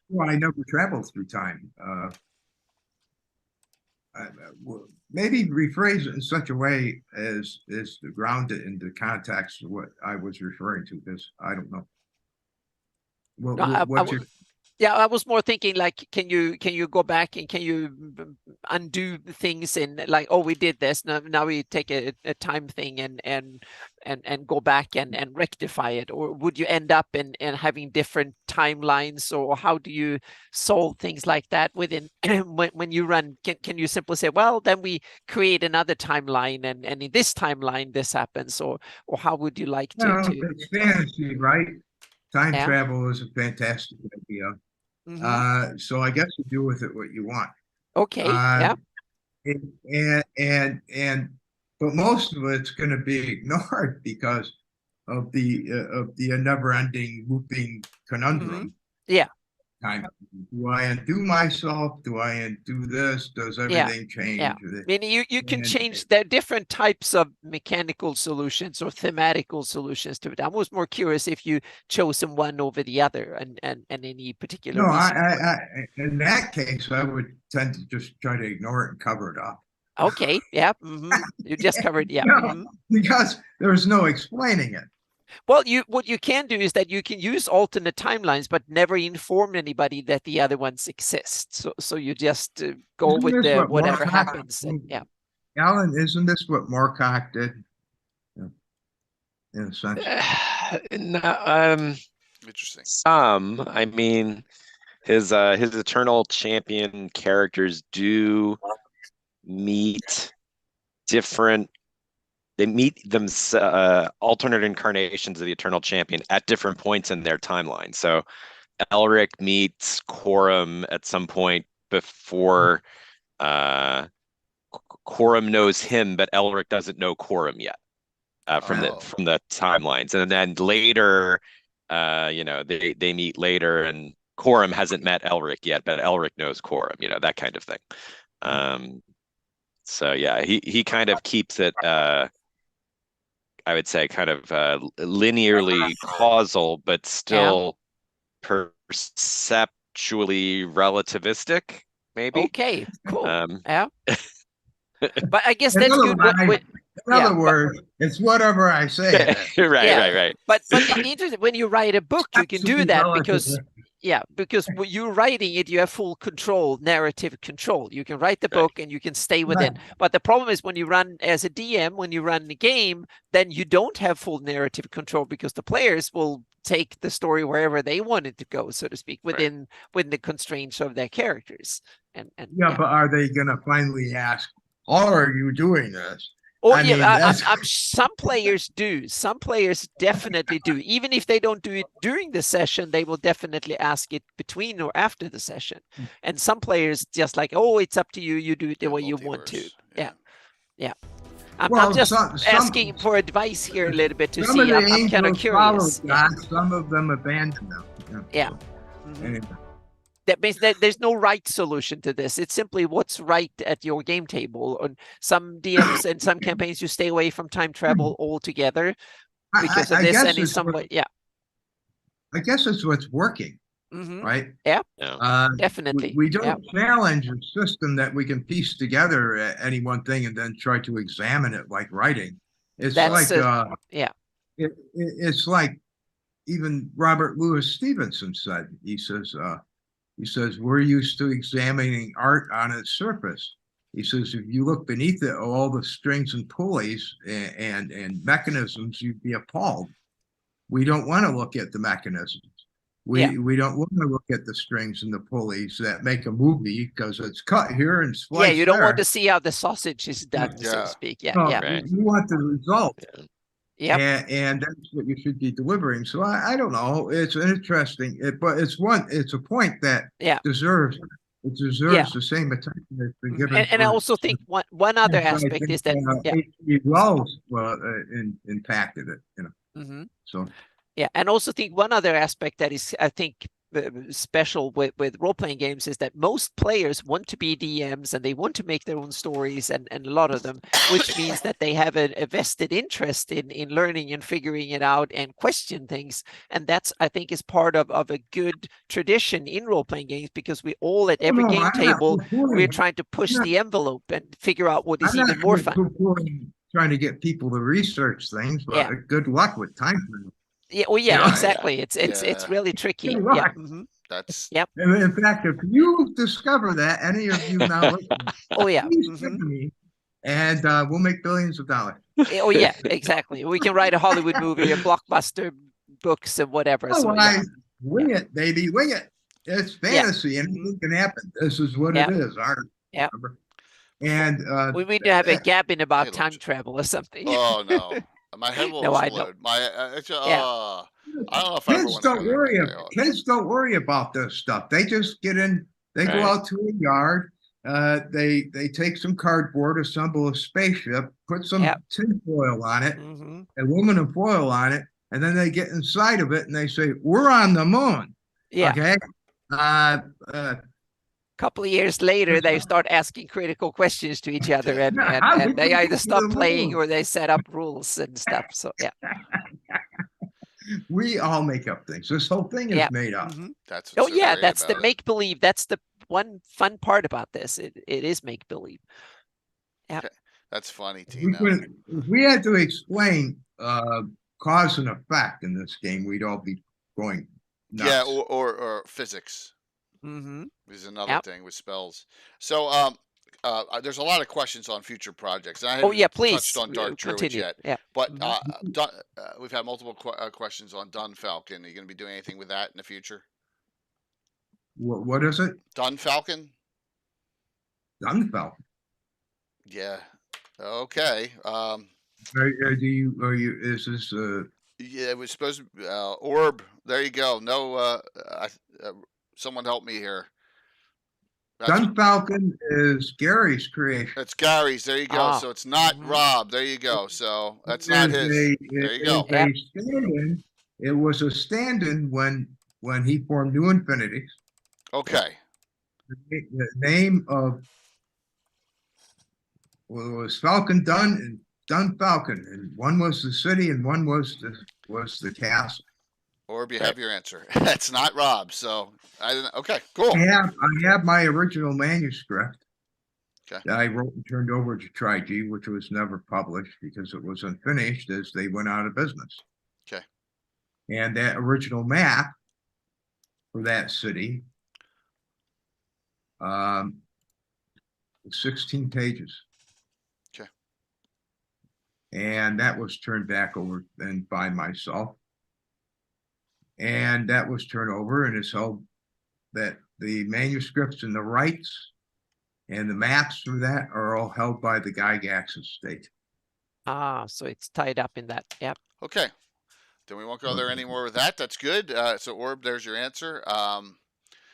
Well, I never traveled through time. Maybe rephrase it in such a way as to ground it into context of what I was referring to, because I don't know. Yeah, I was more thinking like, can you go back and can you undo things in like, oh, we did this, now we take a time thing and go back and rectify it, or would you end up in having different timelines, or how do you solve things like that within when you run? Can you simply say, well, then we create another timeline and in this timeline this happens, or how would you like to? It's fantasy, right? Time Yeah. travel is a fantastic idea. So I guess you do with it what you want. Okay. Yeah. But most of it's going to be ignored because of the never-ending looping conundrum. Yeah. Do I undo myself? Do I undo this? Does everything change? Yeah. I mean, you can change. There are different types of mechanical solutions or thematical solutions to it. I was more curious if you chosen one over the other, and any particular reason. No, in that case, I would tend to just try to ignore it and cover it up. Okay. Yeah. You just covered. Yeah. Because there's no explaining it. Well, what you can do is that you can use alternate timelines, but never inform anybody that the other ones exist. So you just go with whatever happens. Yeah. Alan, isn't this what Moorcock did? In a sense. Interesting. I mean, his Eternal Champion characters do meet different. They meet them alternate incarnations of the Eternal Champion at different points in their timeline. So Elric meets Corum at some point before Corum knows him, but Elric doesn't know Corum yet from the timelines. And then later, they meet later, and Corum hasn't met Elric yet, but Elric knows Corum. That kind of thing. So yeah, he kind of keeps it. I would say kind of linearly causal, but still perceptually relativistic, maybe. Okay, cool. Yeah. But I guess that's good. In other words, it's whatever I say. Right. But interesting, when you write a book, you can do that because when you're writing it, you have full control, narrative control. You can write the book and you can stay within. Right. But the problem is when you run as a DM, when you run the game, then you don't have full narrative control because the players will take the story wherever they want it to go, so to speak, within the constraints of their characters. And but are they going to finally ask, "How are you doing this?" Some players do. Some players definitely do. Even if they don't do it during the session, they will definitely ask it between or after the session. And some players just like, oh, it's up to you. You do it the way you want to. Yeah. I'm just asking for advice here a little bit to see. I'm kind of curious. Some of them abandon them. Yeah. Anyway. That means that there's no right solution to this. It's simply what's right at your game table. On some DMs and some campaigns, you stay away from time travel altogether because of this. And in some way, I guess it's what's working, right? Yeah, definitely. We don't challenge a system that we can piece together any one thing and then try to examine it like writing. It's it's like even Robert Louis Stevenson said. He says, we're used to examining art on its surface. He says, if you look beneath it, all the strings and pulleys and mechanisms, you'd be appalled. We don't want to look at the mechanisms. We don't want to look at the strings and the pulleys that make a movie because it's cut here and spliced you don't want to see how the sausage is done, so to speak. You want the result. And that's what you should be delivering. So I don't know. It's interesting, but it's a point that deserves the same attention that's been given. And I also think one other aspect is that H.G. Wells impacted it. So and I also think one other aspect that is, I think, special with role-playing games is that most players want to be DMs and they want to make their own stories, and a lot of them, which means that they have a vested interest in learning and figuring it out and question things. And that's, I think, is part of a good tradition in role-playing games, because we all at every game table, we're trying to push the envelope and figure out what is even more fun. Trying to get people to research things, but good luck with time. Exactly. It's really tricky. That's Yep. In fact, if you discover that, any of you now listening, Oh yeah. please send to me, and we'll make billions of dollars. Oh yeah, exactly. We can write a Hollywood movie, a blockbuster, books, and whatever. So yeah. Wing it, baby, wing it. It's fantasy, and anything can happen. This is what it is, art. Yeah. And We need to have a Gabbin about Hey, time travel or something. Oh no, my head will No, I explode. know. My I don't know if I ever kids want to don't go worry. there. Kids don't worry about this stuff. They just get in. They go Right. out to a yard. They take some cardboard, assemble a spaceship, put some tin foil on it, aluminum foil on it, and then they get inside of it and they say, "We're on the moon." Yeah. Okay. Couple of years later, they start asking critical questions to each other, and they either stop playing or they set up rules and stuff. So yeah. We all make up things. This whole thing is made up. That's oh yeah, that's the make believe. That's the one fun part about this. It is make believe. Yeah, that's funny, Tino. If we had to explain cause and effect in this game, we'd all be going nuts. Yeah, or physics. Is another thing with spells. So there's a lot of questions on future projects. I haven't please touched on Dark Druid yet. Yeah. But we've had multiple questions on Dun Falcon. Are you going to be doing anything with that in the future? What is it? Dun Falcon? Dun Falcon. Yeah. Okay. Is this yeah, it was supposed to be Orb. There you go. No someone help me here. Dun Falcon is Gary's creation. It's Gary's. There you go. So it's not Rob. There you go. So that's not his. There you go. It was a stand-in when he formed New Infinities. Okay. The name of was Falcon Dun and Dun Falcon, and one was the city and one was the castle. Orb, you have your answer. That's not Rob. So I didn't. Okay, cool. I have my original manuscript that I wrote and turned over to Tri-G, which was never published because it was unfinished as they went out of business. Okay. And that original map for that city, 16 pages. Okay. And that was turned back over then by myself. And that was turned over and it's held that the manuscripts and the rights and the maps for that are all held by the Gygax estate. So it's tied up in that. Yep. Okay. Then we won't go there anymore with that. That's good. So Orb, there's your answer.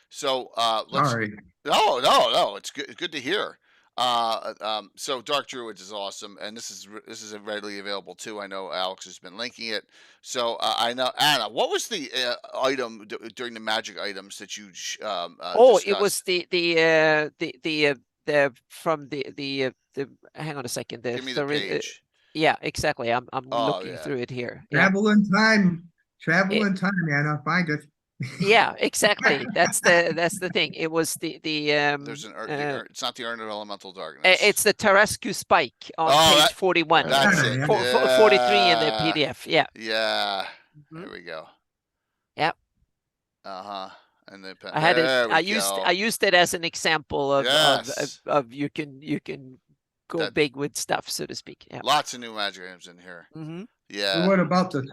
So let's. Sorry. No. It's good. Good to hear. So Dark Druids is awesome, and this is readily available too. I know Alex has been linking it. So I know Anna. What was the item during the magic items that you? Discussed? It was the from the. Hang on a second. Give me the page. Yeah, exactly. I'm looking through it here. Travel in time. Travel in time, Anna. Find it. Yeah, exactly. That's the thing. It was the there's it's not the Urn of Elemental Darkness. It's the Tarascu spike on page 41. That's it. 43 in the PDF. Yeah. Yeah. There we go. Yep. And then I had it. I used it as an example of you can go big with stuff, so to speak. Yeah. Lots of new magic items in here. Yeah. So what about the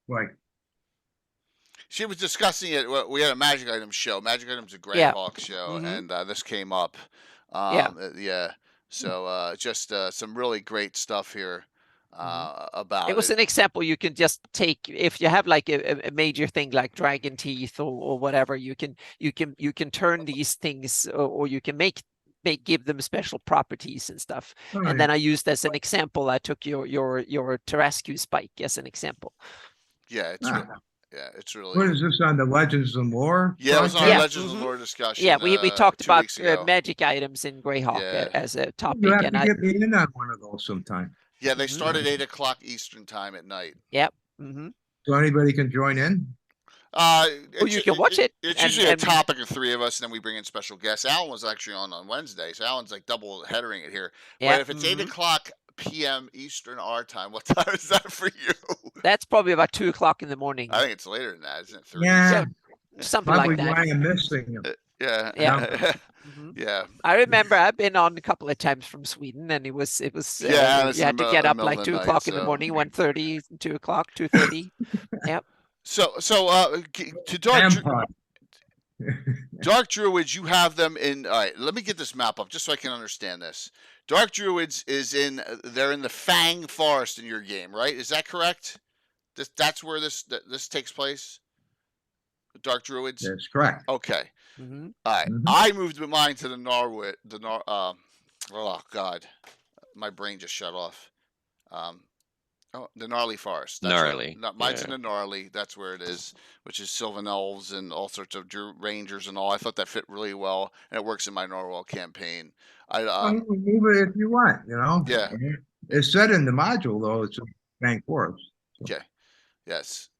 like? She was discussing it. We had a magic item show. Magic Item's a Greyhawk show, and this came up. So just some really great stuff here about it. Was an example you can just take if you have like a major thing like dragon teeth or whatever. You can turn these things, or you can give them special properties and stuff. Right. And then I used as an example. I took your Tarascu spike as an example. Yeah, it's really. What is this on the Legends and Lore? Yeah, it was on Legends and Lore discussion. Yeah, we talked about magic items in Greyhawk as a topic. You have to get me in on one of those sometime. Yeah, they start at 8 o'clock Eastern time at night. Yep. So anybody can join in. You can watch it. It's usually a topic of three of us, and then we bring in special guests. Alan was actually on Wednesday, so Alan's like double headering it here. But if it's 8 o'clock p.m. Eastern our time, what time is that for you? That's probably about 2 o'clock in the morning. I think it's later than that, isn't it? 3? Yeah. something Probably like that. why I'm missing him. Yeah. Yeah. Mhm. Yeah. I remember I've been on a couple of times from Sweden, and it was Yeah, it's you in had the to get in up the middle like of 2 the night, o'clock in the so. morning, 1:30, 2 o'clock, 2:30. Yep. So to Vampire. Dark Druids, you have them in. All right, let me get this map up just so I can understand this. Dark Druids they're in the Fang Forest in your game, right? Is that correct? That's where this takes place. Dark Druids. That's correct. Okay. Mhm. All right. Mhm. I moved mine to the Norwood. Oh God, my brain just shut off. The Gnarly Forest. That's Gnarly. Mine's Yeah. in the Gnarly. That's where it is, which is Sylvan Elves and all sorts of Rangers and all. I thought that fit really well, and it works in my Norwell campaign. Well, you can move it if you want, you know. Yeah. It's said in the module though. It's a bank forest. So Okay. Yes.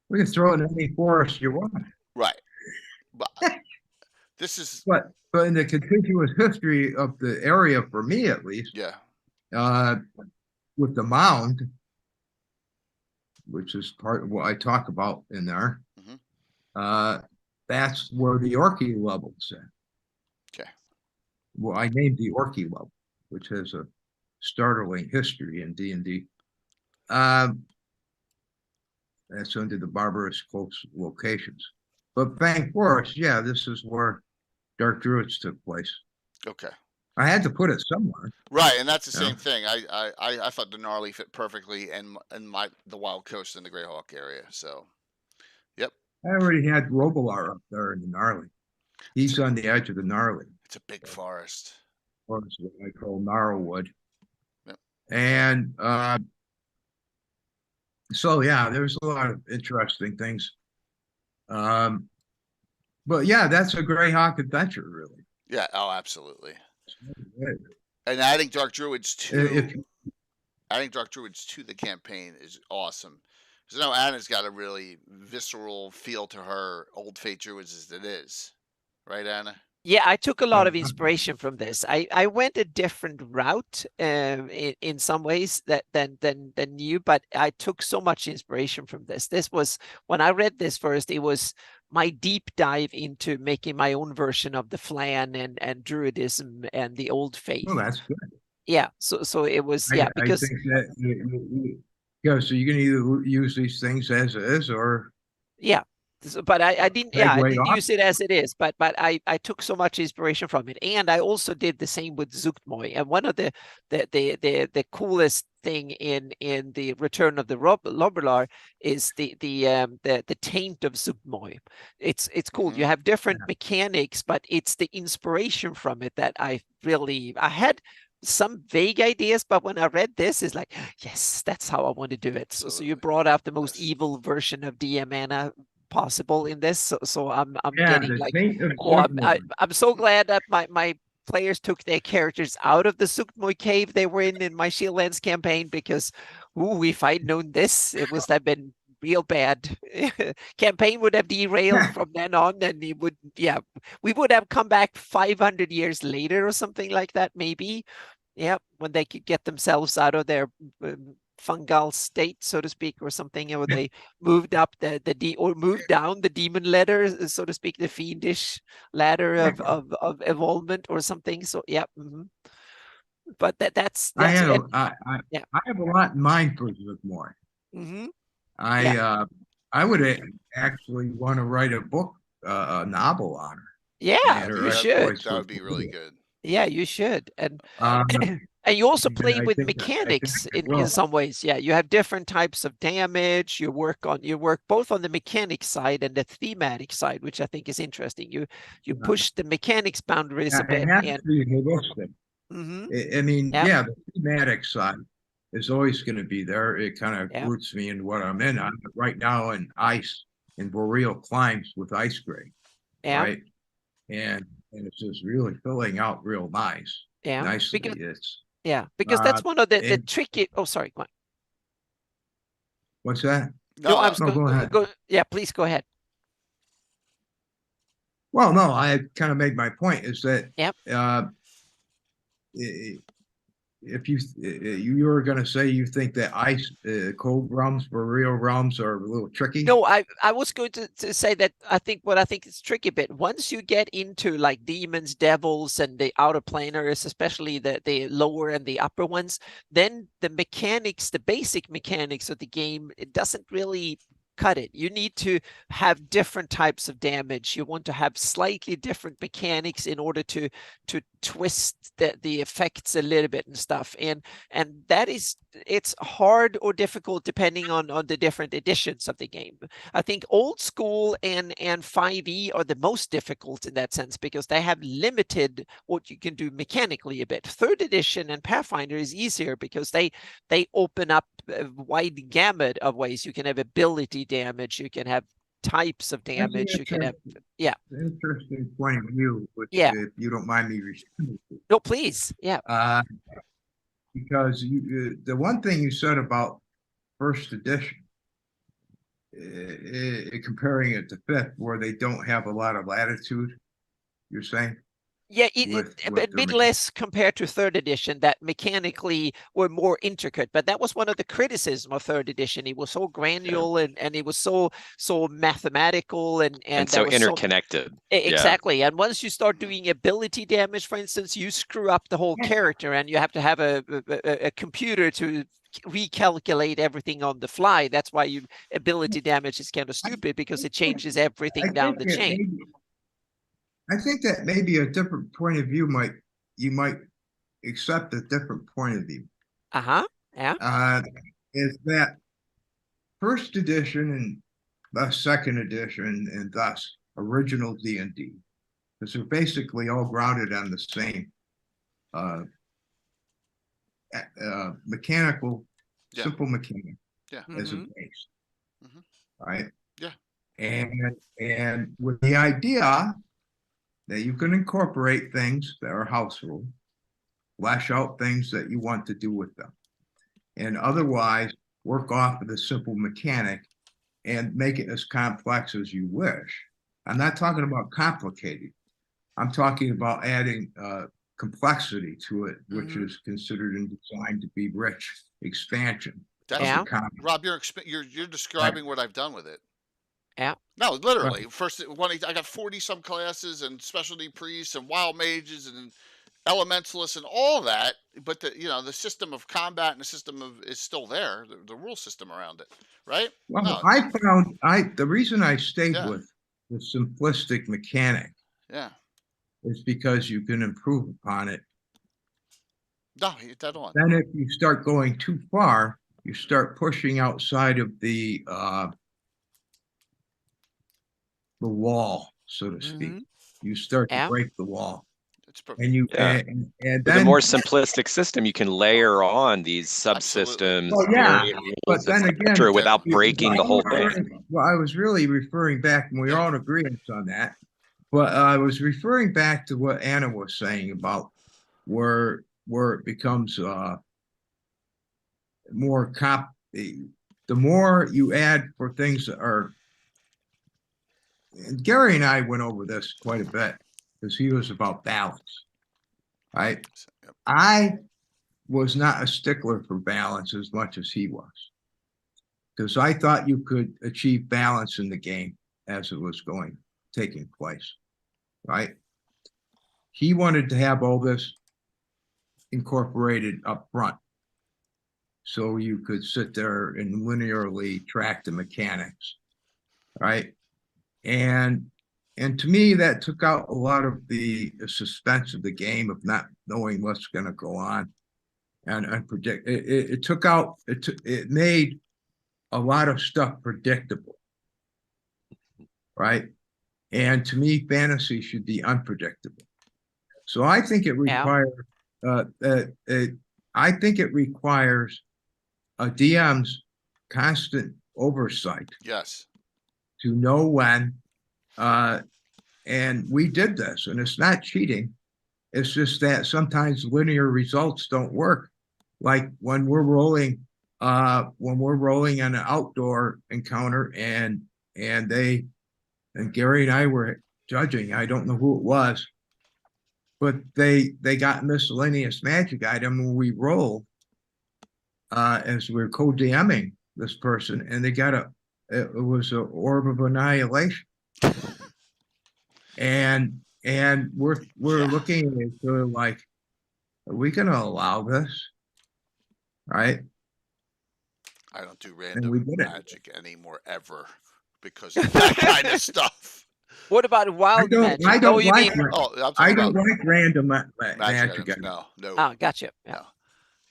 we can throw it in any forest you want. Right. But this is But in the contiguous history of the area, for me at least, yeah. With the mound, which is part of what I talk about in there, that's where the Orky level's at. Okay. Well, I named the Orky level, which has a startling history in D&D. That's under the barbarous close locations. But Bank Forest, yeah, this is where Dark Druids took place. Okay. I had to put it somewhere. Right, and that's the Yeah. same thing. I thought the Gnarly fit perfectly in the Wild Coast in the Greyhawk area. So, yep. I already had Robilar up there in the Gnarly. He's on the edge of the Gnarly. It's a big forest. Forest, what I call Gnarlwood. Yep. And so yeah, there's a lot of interesting things. But yeah, that's a Greyhawk adventure, really. Yeah. Oh, absolutely. And adding Dark Druids to the campaign is awesome. Because I know Anna's got a really visceral feel to her Old Fate Druids as it is, right, Anna? Yeah, I took a lot of inspiration from this. I went a different route in some ways than you, but I took so much inspiration from this. This was, when I read this first, it was my deep dive into making my own version of the Flan and Druidism and the Old Faith. Oh, that's good. Yeah, so it was, yeah, because I think that so you can either use these things as is or yeah. But I didn't, use it as it is, but I took so much inspiration from it, and I also did the same with Zuktmoy. And one of the coolest thing in the Return of the Robilar is the taint of Zuktmoy. It's cool. You have different mechanics, but it's the inspiration from it that I had some vague ideas, but when I read this, it's like, yes, that's how I want to do it. So you brought out the most evil version of DM Anna possible in this, so I'm getting like, I'm so glad that my players took their characters out of the Zuktmoy cave they were in my Shieldlands campaign, because if I'd known this, it would have been real bad. Campaign would have derailed from then on, and we would have come back 500 years later or something like that, maybe. Yeah, when they could get themselves out of their fungal state, so to speak, or something, or they moved up or moved down the demon ladder, so to speak, the fiendish ladder of evolvement or something. So yeah. But that's I have a lot in mind for Zuktmoy. I would actually want to write a book, a novel on her. Yeah, you should. That would be really good. Yeah, you should. And and you also play with mechanics in some ways. Yeah, you have different types of damage. You work both on the mechanic side and the thematic side, which I think is interesting. You push the mechanics boundaries a bit. It has to be holistic. I mean, the thematic side is always going to be there. It kind of roots me in what I'm in. I'm right now in ice, in boreal climes with ice gray. Yeah. Right. And it's just really filling out real nice. Yeah. Nicely. Because that's one of the tricky. Oh, sorry. Go on. What's that? No, go ahead. Yeah, please go ahead. Well, no, I kind of made my point is that if you were going to say you think that ice cold realms for real realms are a little tricky. No, I was going to say that I think is tricky bit, once you get into like demons, devils, and the outer planers, especially the lower and the upper ones, then the mechanics, the basic mechanics of the game, it doesn't really cut it. You need to have different types of damage. You want to have slightly different mechanics in order to twist the effects a little bit and stuff. And that is, it's hard or difficult depending on the different editions of the game. I think old school and 5e are the most difficult in that sense, because they have limited what you can do mechanically a bit. Third edition and Pathfinder is easier because they open up a wide gamut of ways. You can have ability damage, you can have types of damage, you can have interesting point of view, which, if you don't mind me responding. No, please. Because the one thing you said about first edition, comparing it to fifth, where they don't have a lot of latitude, you're saying? Yeah, a bit less compared to third edition, that mechanically were more intricate. But that was one of the criticism of third edition. It was so granular and it was so mathematical and so interconnected. Exactly. And once you start doing ability damage, for instance, you screw up the whole character, and you have to have a computer to recalculate everything on the fly. That's why ability damage is kind of stupid, because it changes everything down the chain. I think that maybe a different point of view you might accept a different point of view. Yeah. Is that first edition and thus second edition and thus original D&D, because they're basically all grounded on the same mechanical, simple mechanic as a base, right? Yeah. And with the idea that you can incorporate things that are house rule, flesh out things that you want to do with them, and otherwise work off of the simple mechanic and make it as complex as you wish. I'm not talking about complicated. I'm talking about adding complexity to it, which is considered and designed to be rich expansion. Rob, you're describing what I've done with it. Yeah. No, literally. First, I got 40 some classes and specialty priests and wild mages and elementalists and all that, but the system of combat and the system is still there. The rule system around it, right? Well, I found the reason I stayed with the simplistic mechanic, is because you can improve upon it. No, you're dead on. Then, if you start going too far, you start pushing outside of the wall, so to speak. You start to break the wall. And you and then with a more simplistic system, you can layer on these subsystems, but then again, without breaking the whole thing. Well, I was really referring back, and we're all in agreement on that. But I was referring back to what Anna was saying about where it becomes more the more you add for things that are. And Gary and I went over this quite a bit, because he was about balance, right? I was not a stickler for balance as much as he was, because I thought you could achieve balance in the game as it was taking place, right? He wanted to have all this incorporated up front, so you could sit there and linearly track the mechanics, right? And to me, that took out a lot of the suspense of the game of not knowing what's going to go on, and it made a lot of stuff predictable, right? And to me, fantasy should be unpredictable. So I think it requires a DM's constant oversight. Yes. To know when, and we did this, and it's not cheating. It's just that sometimes linear results don't work. Like when we're rolling on an outdoor encounter, and Gary and I were judging. I don't know who it was, but they got miscellaneous magic item when we roll as we're co-DMing this person, and they got it was an orb of annihilation. And we're looking at it sort of like, are we gonna allow this? Right? I don't do we random did it. magic anymore ever because of that kind of stuff. What about wild magic? I don't you like mean... I don't like random magic items. items. No. Oh, gotcha. Yeah. No.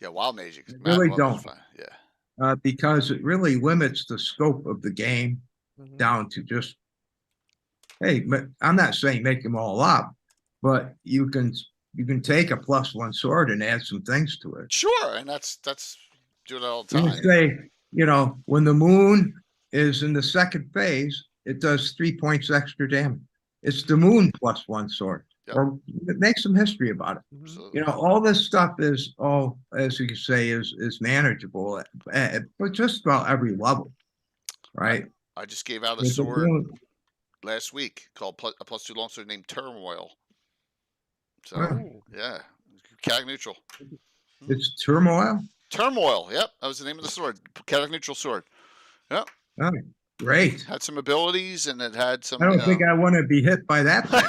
Yeah, wild magic. Really Wild don't. fine. Yeah. Because it really limits the scope of the game down to just, hey, but I'm not saying make them all up, but you can take a +1 sword and add some things to it. Sure, and that's do it all the You time. can say, when the moon is in the second phase, it does 3 points extra damage. It's the moon +1 sword. Yep. Or make some history about it. Absolutely. All this stuff is all, as you can say, is manageable at just about every level, right? I just gave out a sword last week called a +2 longsword named Turmoil. So yeah, chaotic neutral. It's Turmoil. Turmoil. Yep, that was the name of the sword. Chaotic neutral sword. Yep. Oh, great. Had some abilities, and it had some. I don't think I want to be hit by that thing.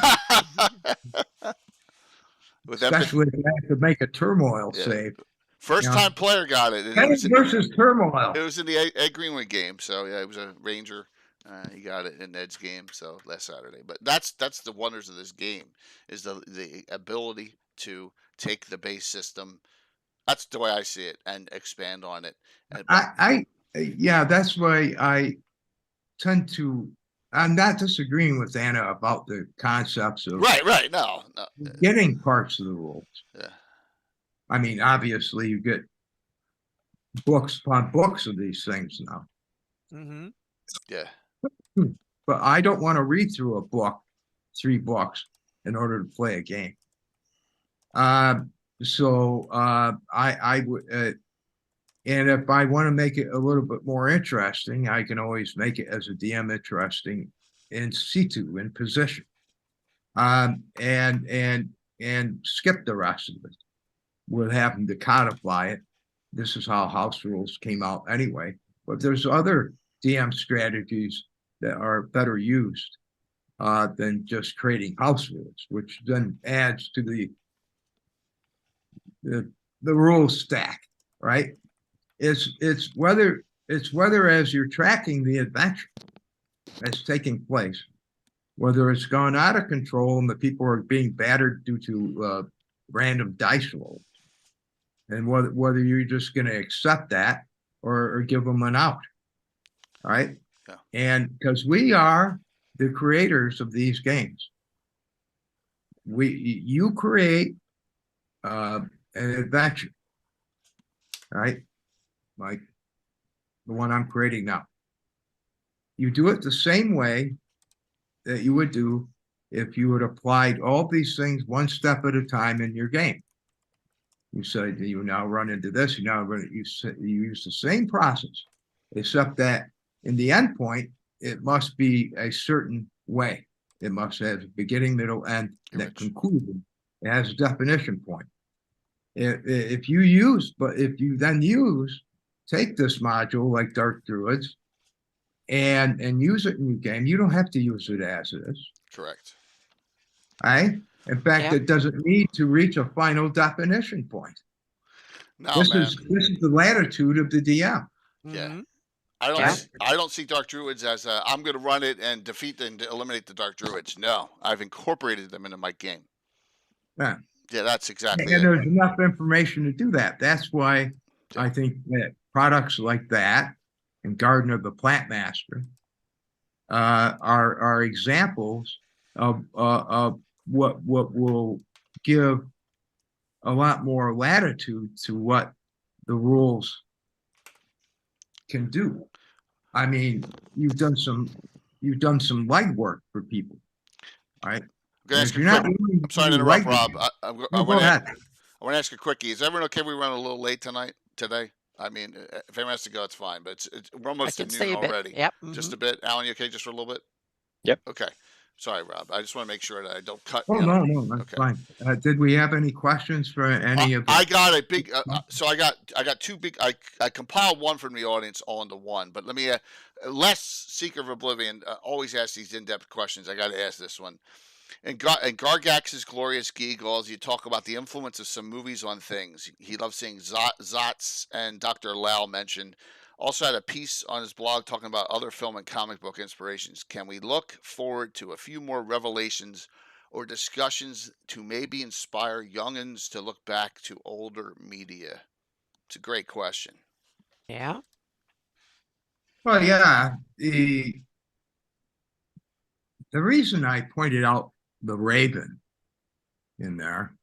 Especially if I have to make a Turmoil save. First time player got it. Tennis versus Turmoil. It was in the Ed Greenwood game, so yeah, it was a Ranger. He got it in Ed's game, so last Saturday. But that's the wonders of this game, is the ability to take the base system. That's the way I see it, and expand on it. Yeah, that's why I tend to. I'm not disagreeing with Anna about the concepts of right. No. getting parts of the rules. Yeah. I mean, obviously, you get books upon books of these things now. Mm-hmm. Yeah. But I don't want to read through a book, 3 books, in order to play a game. So I would, and if I want to make it a little bit more interesting, I can always make it as a DM interesting in situ, in position, and skip the rest of it. With having to codify it. This is how house rules came out anyway. But there's other DM strategies that are better used than just creating house rules, which then adds to the rule stack, right? It's whether as you're tracking the adventure that's taking place, whether it's gone out of control and the people are being battered due to random dice rolls, and whether you're just going to accept that or give them an out, right? Yeah. And because we are the creators of these games, you create an adventure, right? Like the one I'm creating now. You do it the same way that you would do if you had applied all these things one step at a time in your game. You said you now run into this, you use the same process, except that in the end point, it must be a certain way. It must have a beginning, middle, end, and a conclusion. It has a definition point. If you then take this module like Dark Druids and use it in your game, you don't have to use it as is. Correct. Right? In fact, it doesn't need to reach a final definition point. No, this is the latitude of the DM. Yeah. I don't see Dark Druids as I'm going to run it and defeat and eliminate the Dark Druids. No, I've incorporated them into my game. Yeah, that's exactly it. And there's enough information to do that. That's why I think that products like that and Garden of the Plant Master are examples of what will give a lot more latitude to what the rules can do. I mean, you've done some legwork for people, right? I'm sorry to interrupt, Rob. I want to ask a quickie. Is everyone okay? We run a little late today. I mean, if everyone has to go, it's fine. But we're almost at noon already. Yep. Just a bit. Alan, you okay? Just for a little bit. Yep. Okay. Sorry, Rob. I just want to make sure that I don't cut. Oh, no, that's Okay. fine. Did we have any questions for any of the? I got a big. So I got two big. I compiled one from the audience all into one. But let me. Les Seeker of Oblivion always asks these in-depth questions. I got to ask this one. And Gargax's Glorious Geegles, you talk about the influence of some movies on things. He loves seeing Zotz and Dr. Lau mentioned. Also had a piece on his blog talking about other film and comic book inspirations. Can we look forward to a few more revelations or discussions to maybe inspire youngins to look back to older media? It's a great question. Yeah. Well, yeah, the reason I pointed out the Raven in there,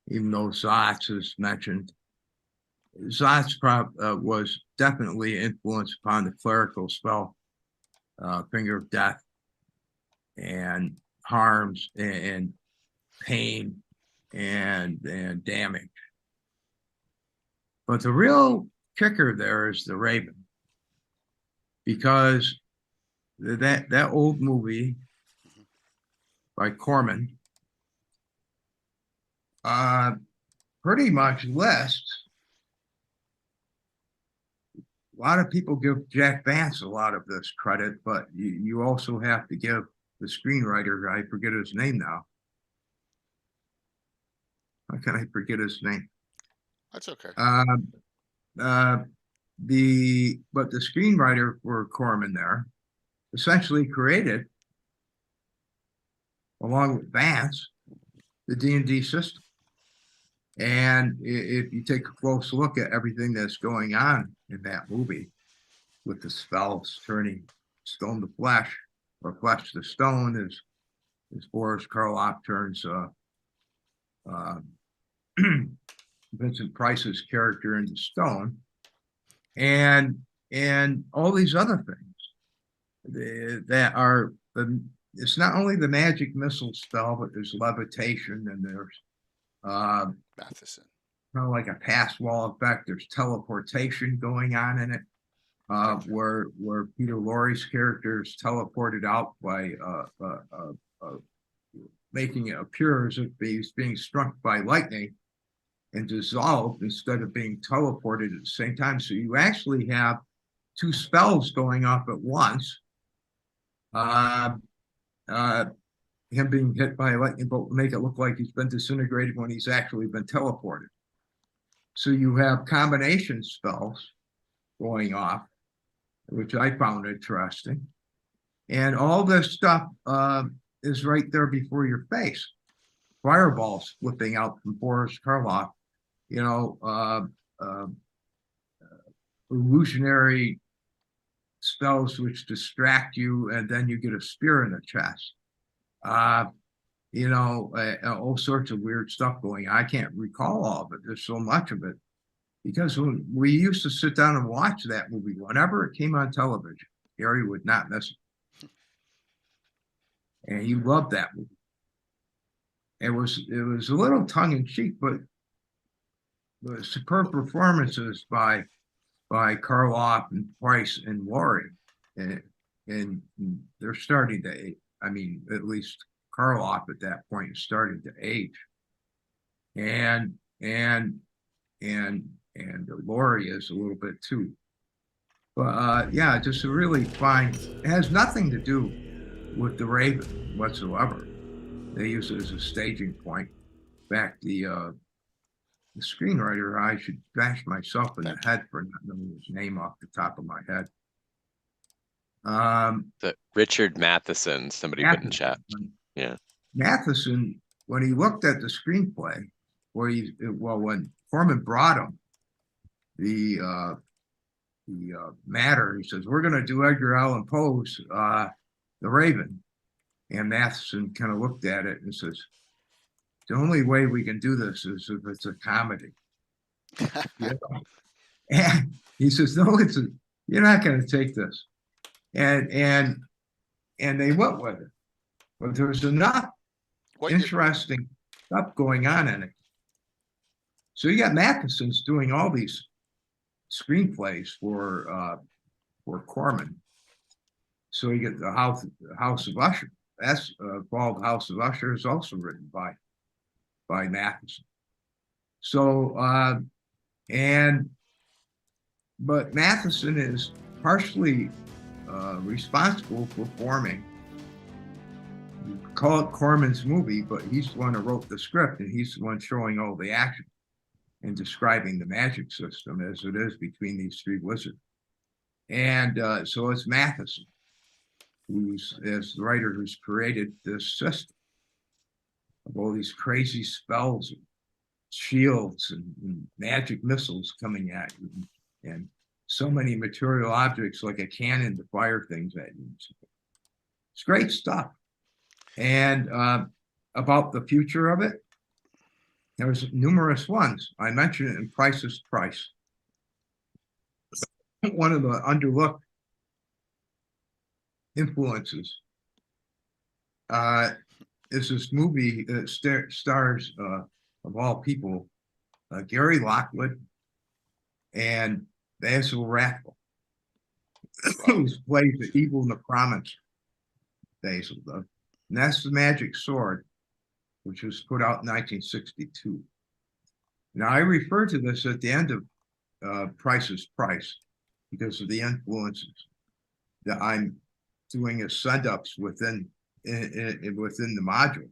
even though Zotz is mentioned, Zotz was definitely influenced upon the clerical spell, Finger of Death, and harms and pain and damage. But the real kicker there is the Raven, because that old movie by Corman pretty much lists. A lot of people give Jack Vance a lot of this credit, but you also have to give the screenwriter, I forget his name now. How can I forget his name? That's okay. But the screenwriter for Corman there essentially created, along with Vance, the D&D system. And if you take a close look at everything that's going on in that movie, with the spells turning stone to flesh, or flesh to stone, as Boris Karloff turns Vincent Price's character into stone, and all these other things that are it's not only the magic missile spell, but there's levitation, and there's Matheson. kind of like a pass wall effect. There's teleportation going on in it, where Peter Lorre's character is teleported out by making it appear as if he's being struck by lightning and dissolved instead of being teleported at the same time. So you actually have two spells going off at once. Him being hit by a lightning bolt make it look like he's been disintegrated when he's actually been teleported. So you have combination spells going off, which I found interesting. And all this stuff is right there before your face. Fireballs flipping out from Boris Karloff, illusionary spells which distract you, and then you get a spear in the chest. All sorts of weird stuff going on. I can't recall all of it. There's so much of it. Because when we used to sit down and watch that movie, whenever it came on television, Gary would not miss it. And he loved that movie. It was a little tongue-in-cheek, but the superb performances by Karloff and Price and Lorre, and they're starting to, at least Karloff at that point is starting to age, and Lorre is a little bit too. But yeah, just a really fine. It has nothing to do with the Raven whatsoever. They use it as a staging point. In fact, the screenwriter, I should bash myself in the head for not knowing his name off the top of my head. Richard Matheson, somebody put in chat. Yeah. Matheson, when he looked at the screenplay, when Corman brought him the matter, he says, we're going to do Edgar Allan Poe's The Raven. And Matheson kind of looked at it and says, the only way we can do this is if it's a comedy. And he says, no, you're not going to take this. And they went with it. But there was enough interesting stuff going on in it. So you got Matheson's doing all these screenplays for Corman. So you get the House of Usher. that's called House of Usher is also written by Matheson. So but Matheson is partially responsible for forming. You call it Corman's movie, but he's the one who wrote the script, and he's the one showing all the action and describing the magic system as it is between these three wizards. And so it's Matheson, who's as the writer who's created this system of all these crazy spells, and shields, and magic missiles coming at you, and so many material objects like a cannon to fire things at you. It's great stuff. And about the future of it, there's numerous ones. I mentioned it in Price is Price. One of the underlooked influences is this movie that stars, of all people, Gary Lockwood and Basil Rathbone, who plays the evil necromancer, Basil does. And that's The Magic Sword, which was put out in 1962. Now, I refer to this at the end of Price is Price because of the influences that I'm doing as send-ups within the module,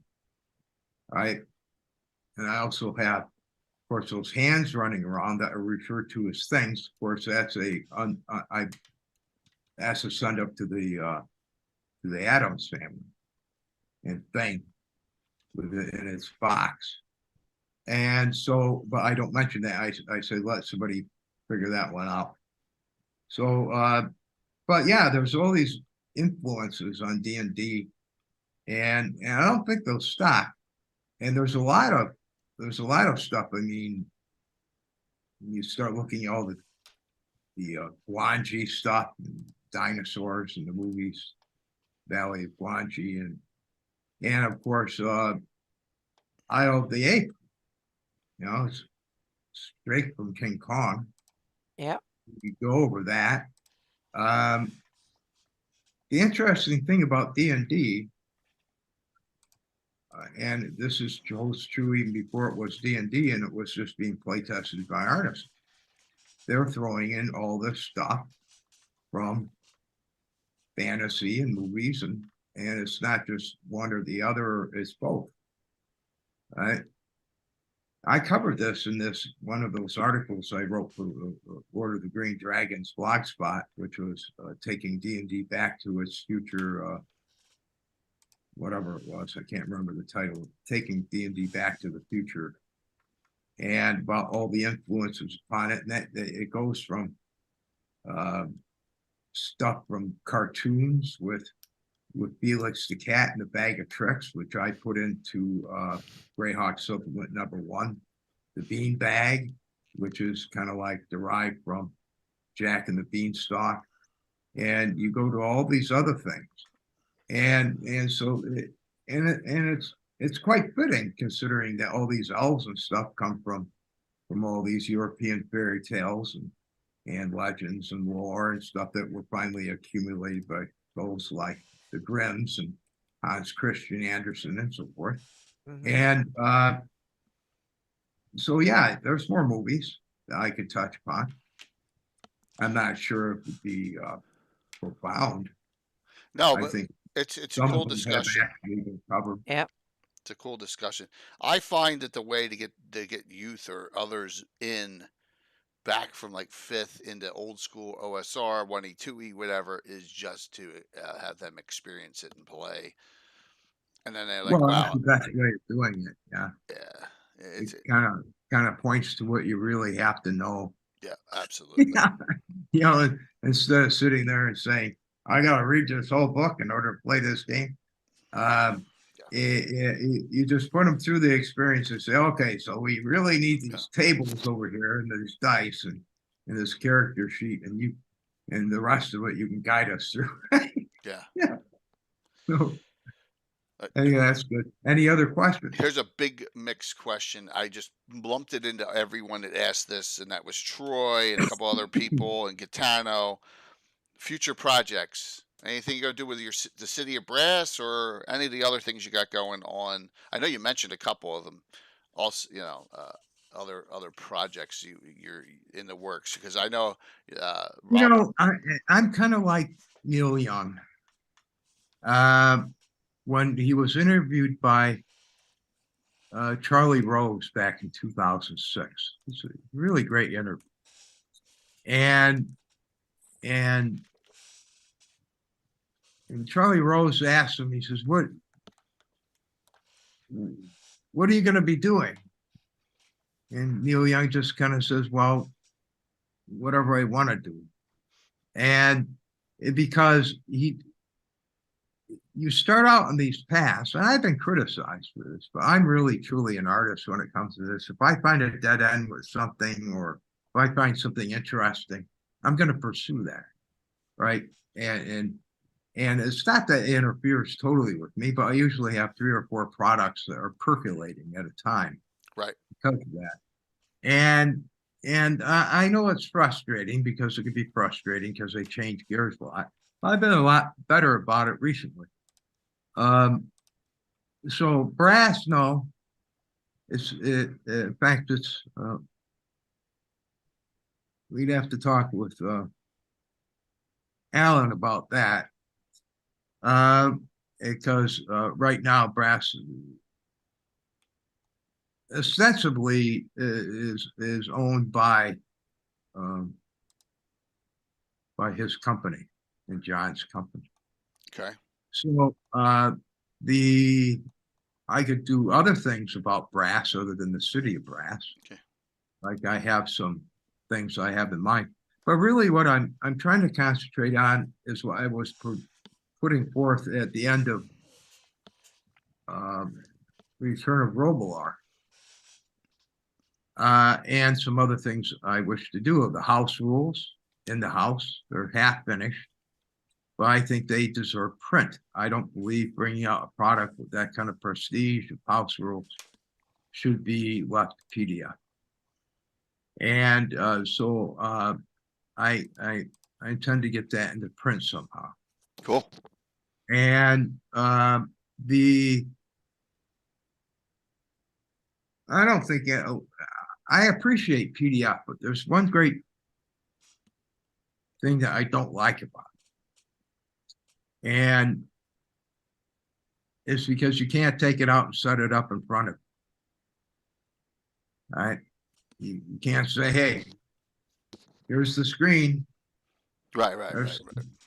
right? And I also have, of course, those hands running around that are referred to as things. Of course, that's a send-up to the Addams family and thing in its box. And so, but I don't mention that. I say let somebody figure that one out. So, but yeah, there's all these influences on D&D, and I don't think they'll stop. And there's a lot of stuff. I mean, you start looking at all the Guanji stuff, and dinosaurs in the movies, Valley of Guanji, and of course, Isle of the Ape. You know, it's straight from King Kong. Yeah. You go over that. The interesting thing about D&D, and this is holds true even before it was D&D and it was just being play tested by artists. They're throwing in all this stuff from fantasy and movies, and it's not just one or the other, it's both. Right? I covered this in one of those articles I wrote for Lord of the Green Dragons blogspot, which was taking D&D back to its future, whatever it was. I can't remember the title. Taking D&D back to the future, and about all the influences upon it. And that it goes from stuff from cartoons with Felix the Cat and the Bag of Tricks, which I put into Greyhawk Supplement #1. The Bean Bag, which is kind of like derived from Jack and the Beanstalk. And you go to all these other things. And so it's quite fitting, considering that all these elves and stuff come from all these European fairy tales and legends and lore and stuff that were finally accumulated by those like the Grimms and Hans Christian Andersen and so forth. Mm-hmm. And so yeah, there's more movies that I could touch upon. I'm not sure if it'd be profound. No, but I think it's a cool discussion. Yeah, it's a cool discussion. I find that the way to get youth or others in back from like 5th into old school OSR, 1E, 2E, whatever, is just to have them experience it and play. And then they're like, wow. That's the best way of doing it. Yeah. Yeah. It kind of points to what you really have to know. Yeah, absolutely. You know, instead of sitting there and saying, I got to read this whole book in order to play this game. You just put them through the experience and say, okay, so we really need these tables over here and these dice and this character sheet, and the rest of it you can guide us through. Yeah. So I think that's good. Any other questions? Here's a big mixed question. I just lumped it into everyone that asked this, and that was Troy and a couple other people and Gaetano. Future projects. Anything you got to do with the city of Brass or any of the other things you got going on? I know you mentioned a couple of them. Also, other projects you're in the works, because I know Rob. I'm kind of like Neil Young. When he was interviewed by Charlie Rose back in 2006, it's a really great interview, and Charlie Rose asked him, he says, what are you going to be doing? And Neil Young just kind of says, well, whatever I want to do. And because you start out in these paths, and I've been criticized for this, but I'm really truly an artist when it comes to this. If I find a dead end with something, or if I find something interesting, I'm going to pursue that, right? And it's not that it interferes totally with me, but I usually have 3 or 4 products that are percolating at a time, Right. because of that. And I know it's frustrating, because it can be frustrating because they change gears a lot. I've been a lot better about it recently. So brass, no, in fact, we'd have to talk with Alan about that, because right now brass ostensibly is owned by his company and John's company. Okay. So I could do other things about brass other than the city of Brass. Okay. Like I have some things I have in mind, but really what I'm trying to concentrate on is what I was putting forth at the end of Return of Robilar, and some other things I wish to do. The house rules in the house, they're half finished, but I think they deserve print. I don't believe bringing out a product with that kind of prestige of house rules should be left to PDF. And so I intend to get that into print somehow. Cool. And I don't think I appreciate PDF, but there's one great thing that I don't like about it. And it's because you can't take it out and set it up in front of you. All right. You can't say, hey, here's the screen. Right. There's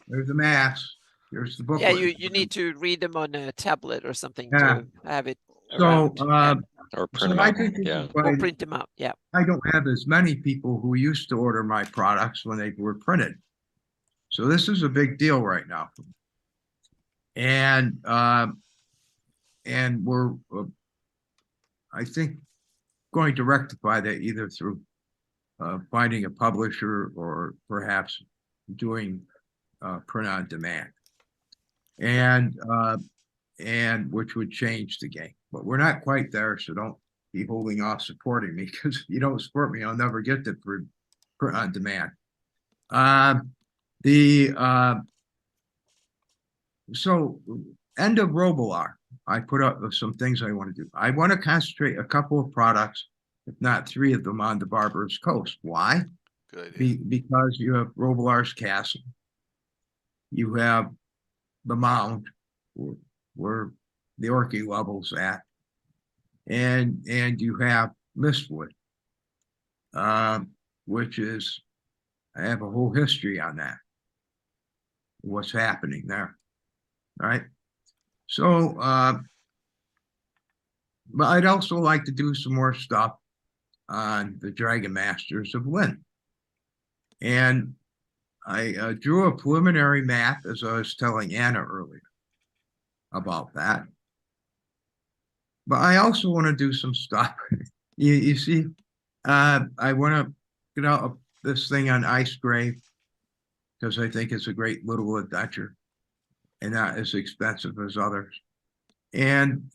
the maps. Here's the booklet. Yeah, you need to read them on a tablet or something Yeah. to have it So, around. Or print them out. Yeah. Or print them out. Yeah. I don't have as many people who used to order my products when they were printed. So this is a big deal right now. And we're, I think, going to rectify that either through finding a publisher or perhaps doing print on demand, and which would change the game. But we're not quite there, so don't be holding off supporting me, because if you don't support me, I'll never get to print on demand. So end of Robilar, I put up some things I want to do. I want to concentrate a couple of products, if not 3 of them, on the Barbarous Coast. Why? Good idea. Because you have Robilar's Castle, you have the Mound, where the Orky level's at, and you have Mistwood, which is, I have a whole history on that, what's happening there. All right. So, but I'd also like to do some more stuff on the Dragon Masters of Lynn. And I drew a preliminary map, as I was telling Anna earlier about that. But I also want to do some stuff. You see, I want to get out this thing on Ice Grave, because I think it's a great little adventure and not as expensive as others. And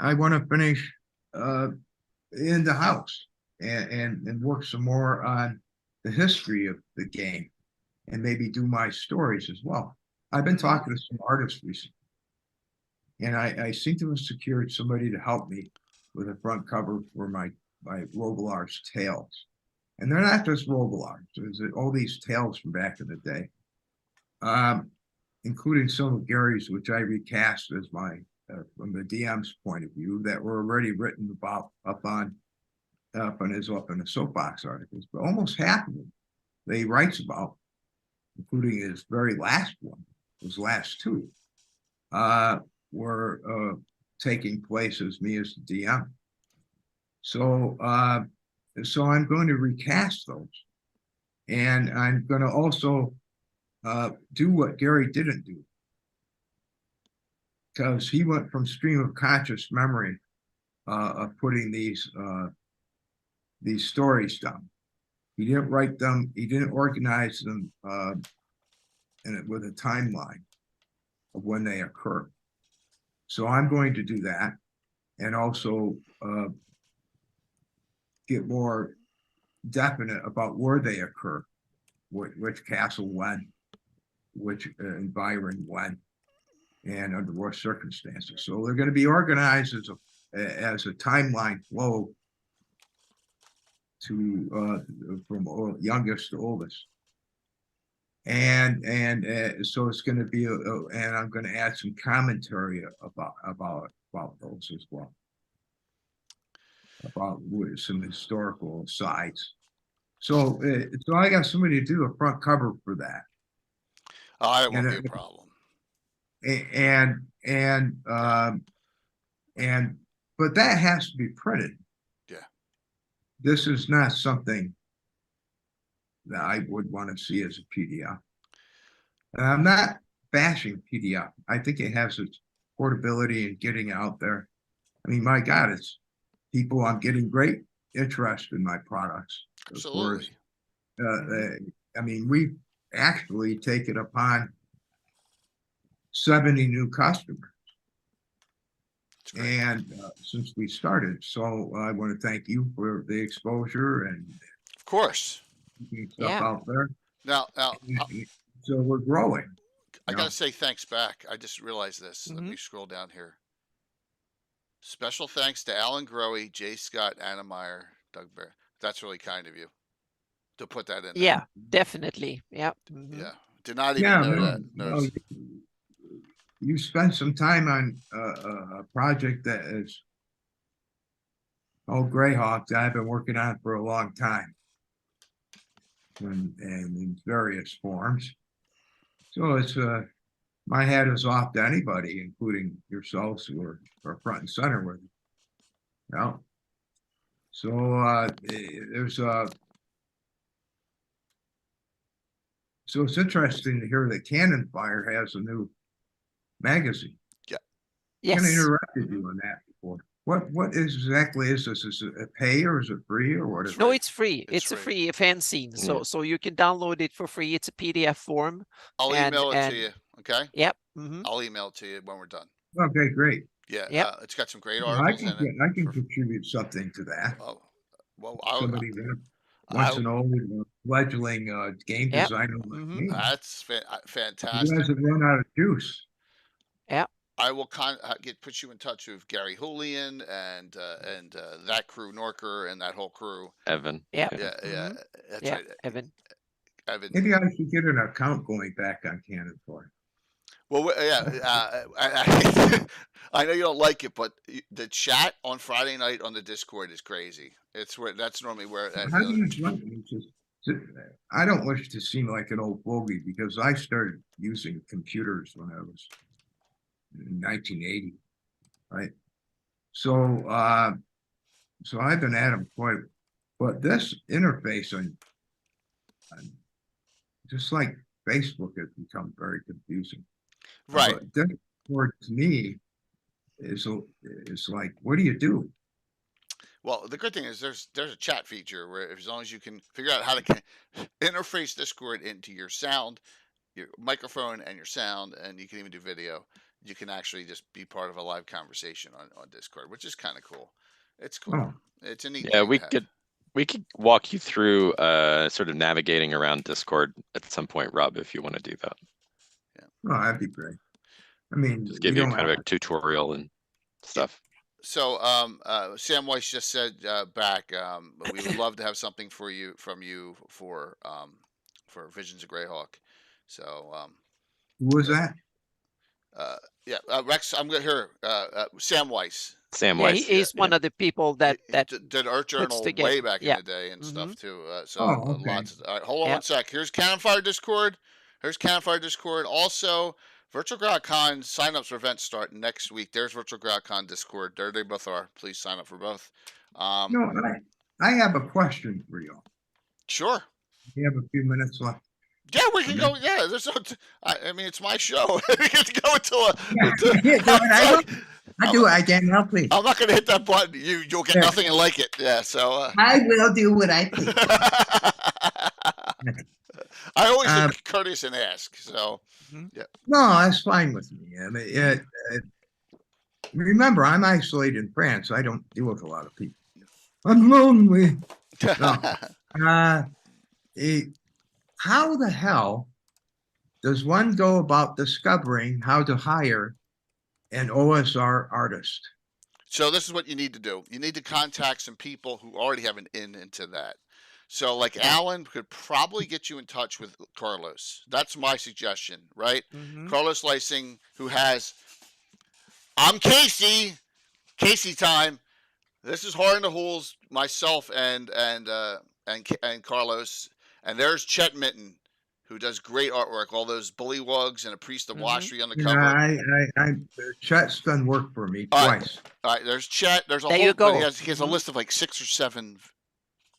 I want to finish in the house and work some more on the history of the game, and maybe do my stories as well. I've been talking to some artists recently, and I seem to have secured somebody to help me with a front cover for my Robilar's tails. And they're not just Robilars. There's all these tails from back in the day, including some of Gary's, which I recast as my from the DM's point of view, that were already written about up in the soapbox articles. But almost half of them they writes about, including his very last one, his last two, were taking place as me as the DM. So I'm going to recast those, and I'm going to also do what Gary didn't do, because he went from stream of conscious memory of putting these stories down. He didn't write them. He didn't organize them with a timeline of when they occur. So I'm going to do that, and also get more definite about where they occur, which castle when, which environ when, and under what circumstances. So they're going to be organized as a timeline flow to from youngest to oldest. And so it's going to be and I'm going to add some commentary about those as well, about some historical sides. So I got somebody to do a front cover for that. Oh, that won't be a problem. But that has to be printed. Yeah. This is not something that I would want to see as a PDF. And I'm not bashing PDF. I think it has its portability and getting out there. I mean, my God, it's people. I'm getting great interest in my products. Absolutely. I mean, we've actually taken upon 70 new customers, and since we started. So I want to thank you for the exposure and, of course, stuff out there. Now, so we're growing. I gotta say thanks back. I just realized this. Mm-hmm. Let me scroll down here. Special thanks to Alan Growy, Jay Scott, Anna Meyer, Doug Bear. That's really kind of you to put that in. Yeah, definitely. Yeah. Mm-hmm. Yeah. Did not even know that. No, you spent some time on a project that is Greyhawk that I've been working on for a long time, and in various forms. So it's my hat is off to anybody, including yourselves, who are front and center with it. Yeah. So there's so it's interesting to hear that Cannon Fire has a new magazine. Yeah. Yes. I kind of interrupted you on that before. What exactly is this? Is it a pay or is it free or what is it? No, it's free. It's free. a free fanzine. So you can download it for free. It's a PDF form. I'll email it to you. Okay. Yep. I'll email it to you when we're done. Okay, great. Yeah. Yep. It's got some great articles in it. I can contribute something to that. Oh, well, somebody wants an old fledgling game designer like me. That's fantastic. You guys have run out of juice. Yeah. I will put you in touch with Gary Julian and that crew, Norker, and that whole crew. Evan. Yeah. Yeah. That's right. Evan. Maybe I should get an account going back on Cannon Fire. Well, yeah. I know you don't like it, but the chat on Friday night on the Discord is crazy. That's normally where. How do you I don't wish to seem like an old bogey, because I started using computers when I was in 1980, right? So I've been at them quite, but this interface on just like Facebook has become very confusing. Right. Discord to me is like, what do you do? Well, the good thing is there's a chat feature where as long as you can figure out how to interface Discord into your sound, your microphone and your sound, and you can even do video, you can actually just be part of a live conversation on Discord, which is kind of cool. It's cool. Oh. It's a neat thing we could walk you through sort of navigating around Discord at some point, Rob, if you want to do that. Yeah. Oh, that'd be great. I mean, Just give we you don't kind of have a tutorial and stuff. So, Sam Weiss just said back, we would love to have something from you for Visions of Greyhawk. So, who was that? yeah, Rex, I'm gonna hear Sam Weiss. Sam Yeah, Weiss. he's one of the people that did Art Journal together. way back in Yeah. the day and stuff too. Oh, okay. Lots. All right, hold on Yeah. one sec. Here's Cannon Fire Discord. Here's Cannon Fire Discord. Also, Virtual GrowdCon signups for events start next week. There's Virtual GrowdCon Discord. There they both are. Please sign up for both. No, I have a question for you. Sure. We have a few minutes left. Yeah, we can go. Yeah, there's no. I mean, it's my show. We get to go until. I do. I can't help it. I'm not going to hit that button. You'll get nothing and like it. Yeah. So. I will do what I think. I always am courteous and ask. So. Yeah. No, that's fine with me. I mean, remember, I'm isolated in France. I don't deal with a lot of people. I'm lonely. No. How the hell does one go about discovering how to hire an OSR artist? So this is what you need to do. You need to contact some people who already have an in into that. So like Alan could probably get you in touch with Carlos. That's my suggestion, right? Carlos Lysing, who has, I'm Casey time. This is Hard in the Holes, myself and Carlos. And there's Chet Minton, who does great artwork, all those bullywugs and a priest of Washry on the cover. I Chet's done work for me twice. All right, there's Chet. There's a there whole. You go. He has a list of like 6 or 7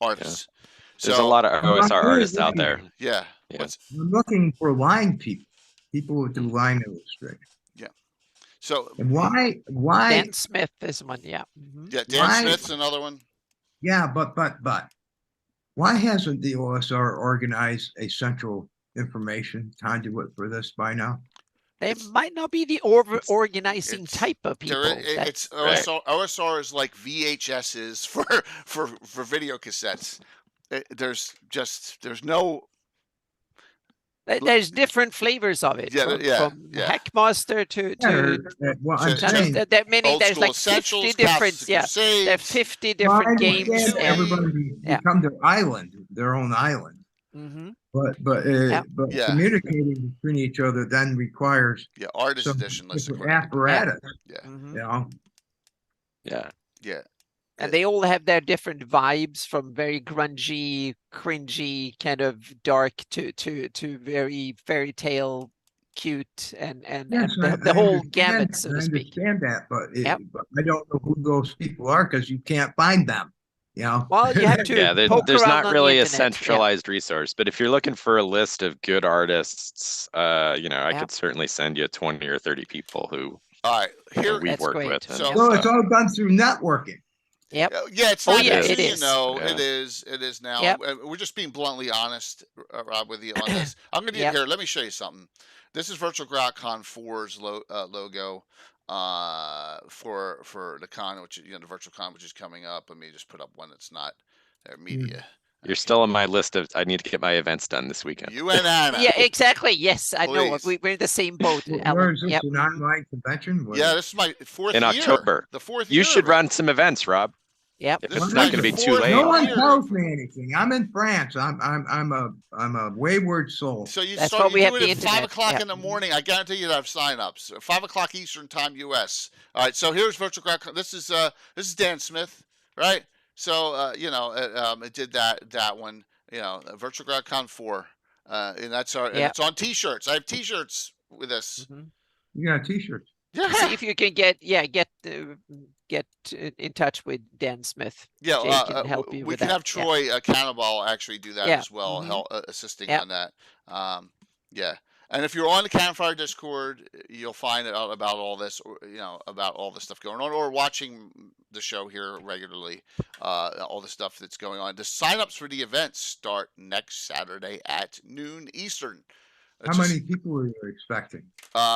artists. Yeah. There's a lot of OSR artists out there. Yeah. Yeah. I'm looking for line people who do line illustration. Yeah. So and why Dan Smith is one, yeah. Yeah, Dan Smith's another one. Yeah, but why hasn't the OSR organized a central information conduit for this by now? They might not be the organizing type of people. It's OSR is like VHS is for video cassettes. There's no. There's different flavors of it. From Hackmaster to that many. There's like 50 different. Yeah, there are 50 different games. Everybody become their own island. But communicating between each other then requires artist edition list apparatus. Yeah. And they all have their different vibes, from very grungy, cringy, kind of dark to very fairy tale, cute, and the whole gamut, so to speak. I understand that, but I don't know who those people are because you can't find them. Well, you have to. There's not really a centralized resource, but if you're looking for a list of good artists, I could certainly send you 20 or 30 people who we've worked with. So it's all done through networking. Yep. Yeah, it's not it is. It is now. Yep. We're just being bluntly honest, Rob, with you on this. I'm gonna do here. Let me show you something. This is Virtual GrowdCon 4's logo for the con, which the Virtual Con, which is coming up. Let me just put up one that's not media. You're still on my list of. I need to get my events done this weekend. You and Anna. Yeah, exactly. Yes, I know. We're in the same boat. Where is this an online convention? Yeah, this is my 4th in year. October. The 4th year. You should run some events, Rob. Yep. If it's not going to be too late. No one tells me anything. I'm in France. I'm a wayward soul. So you That's start. Why we have do it the at 5 internet. o'clock in the morning. I guarantee you have signups. 5 o'clock Eastern Time, U.S. All right. So here's Virtual GrowdCon. This is Dan Smith, right? So it did that one. Virtual GrowdCon 4, and that's and it's on T-shirts. I have T-shirts with this. You got T-shirts. Yeah. See if you can get in touch with Dan Smith. Yeah, Jay can help you we with can that. have Troy Cannonball actually do that as well, assisting on that. And if you're on the Campfire Discord, you'll find out about all this, about all the stuff going on, or watching the show here regularly, all the stuff that's going on. The signups for the events start next Saturday at noon Eastern. How many people are you expecting?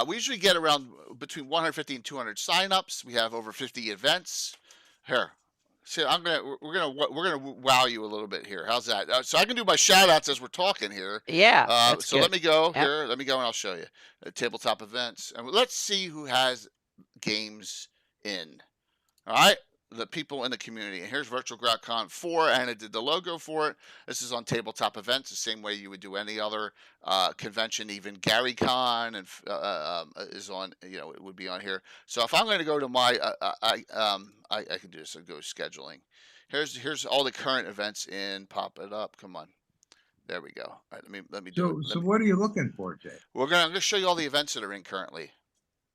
We usually get around between 150 and 200 signups. We have over 50 events. Here, See, we're gonna wow you a little bit here. How's that? So I can do my shout outs as we're talking here. Yeah, that's so good. let me go Yep. here. Let me go and I'll show you tabletop events, and let's see who has games in. All right, the people in the community. And here's Virtual GrowdCon 4, and it did the logo for it. This is on tabletop events, the same way you would do any other convention. Even GaryCon and is on. It would be on here. So if I'm going to go to my, I can do this. So go scheduling. Here's all the current events in. Pop it up. Come on. There we go. All right, let me do it. So what are you looking for, Jay? I'm going to show you all the events that are in currently.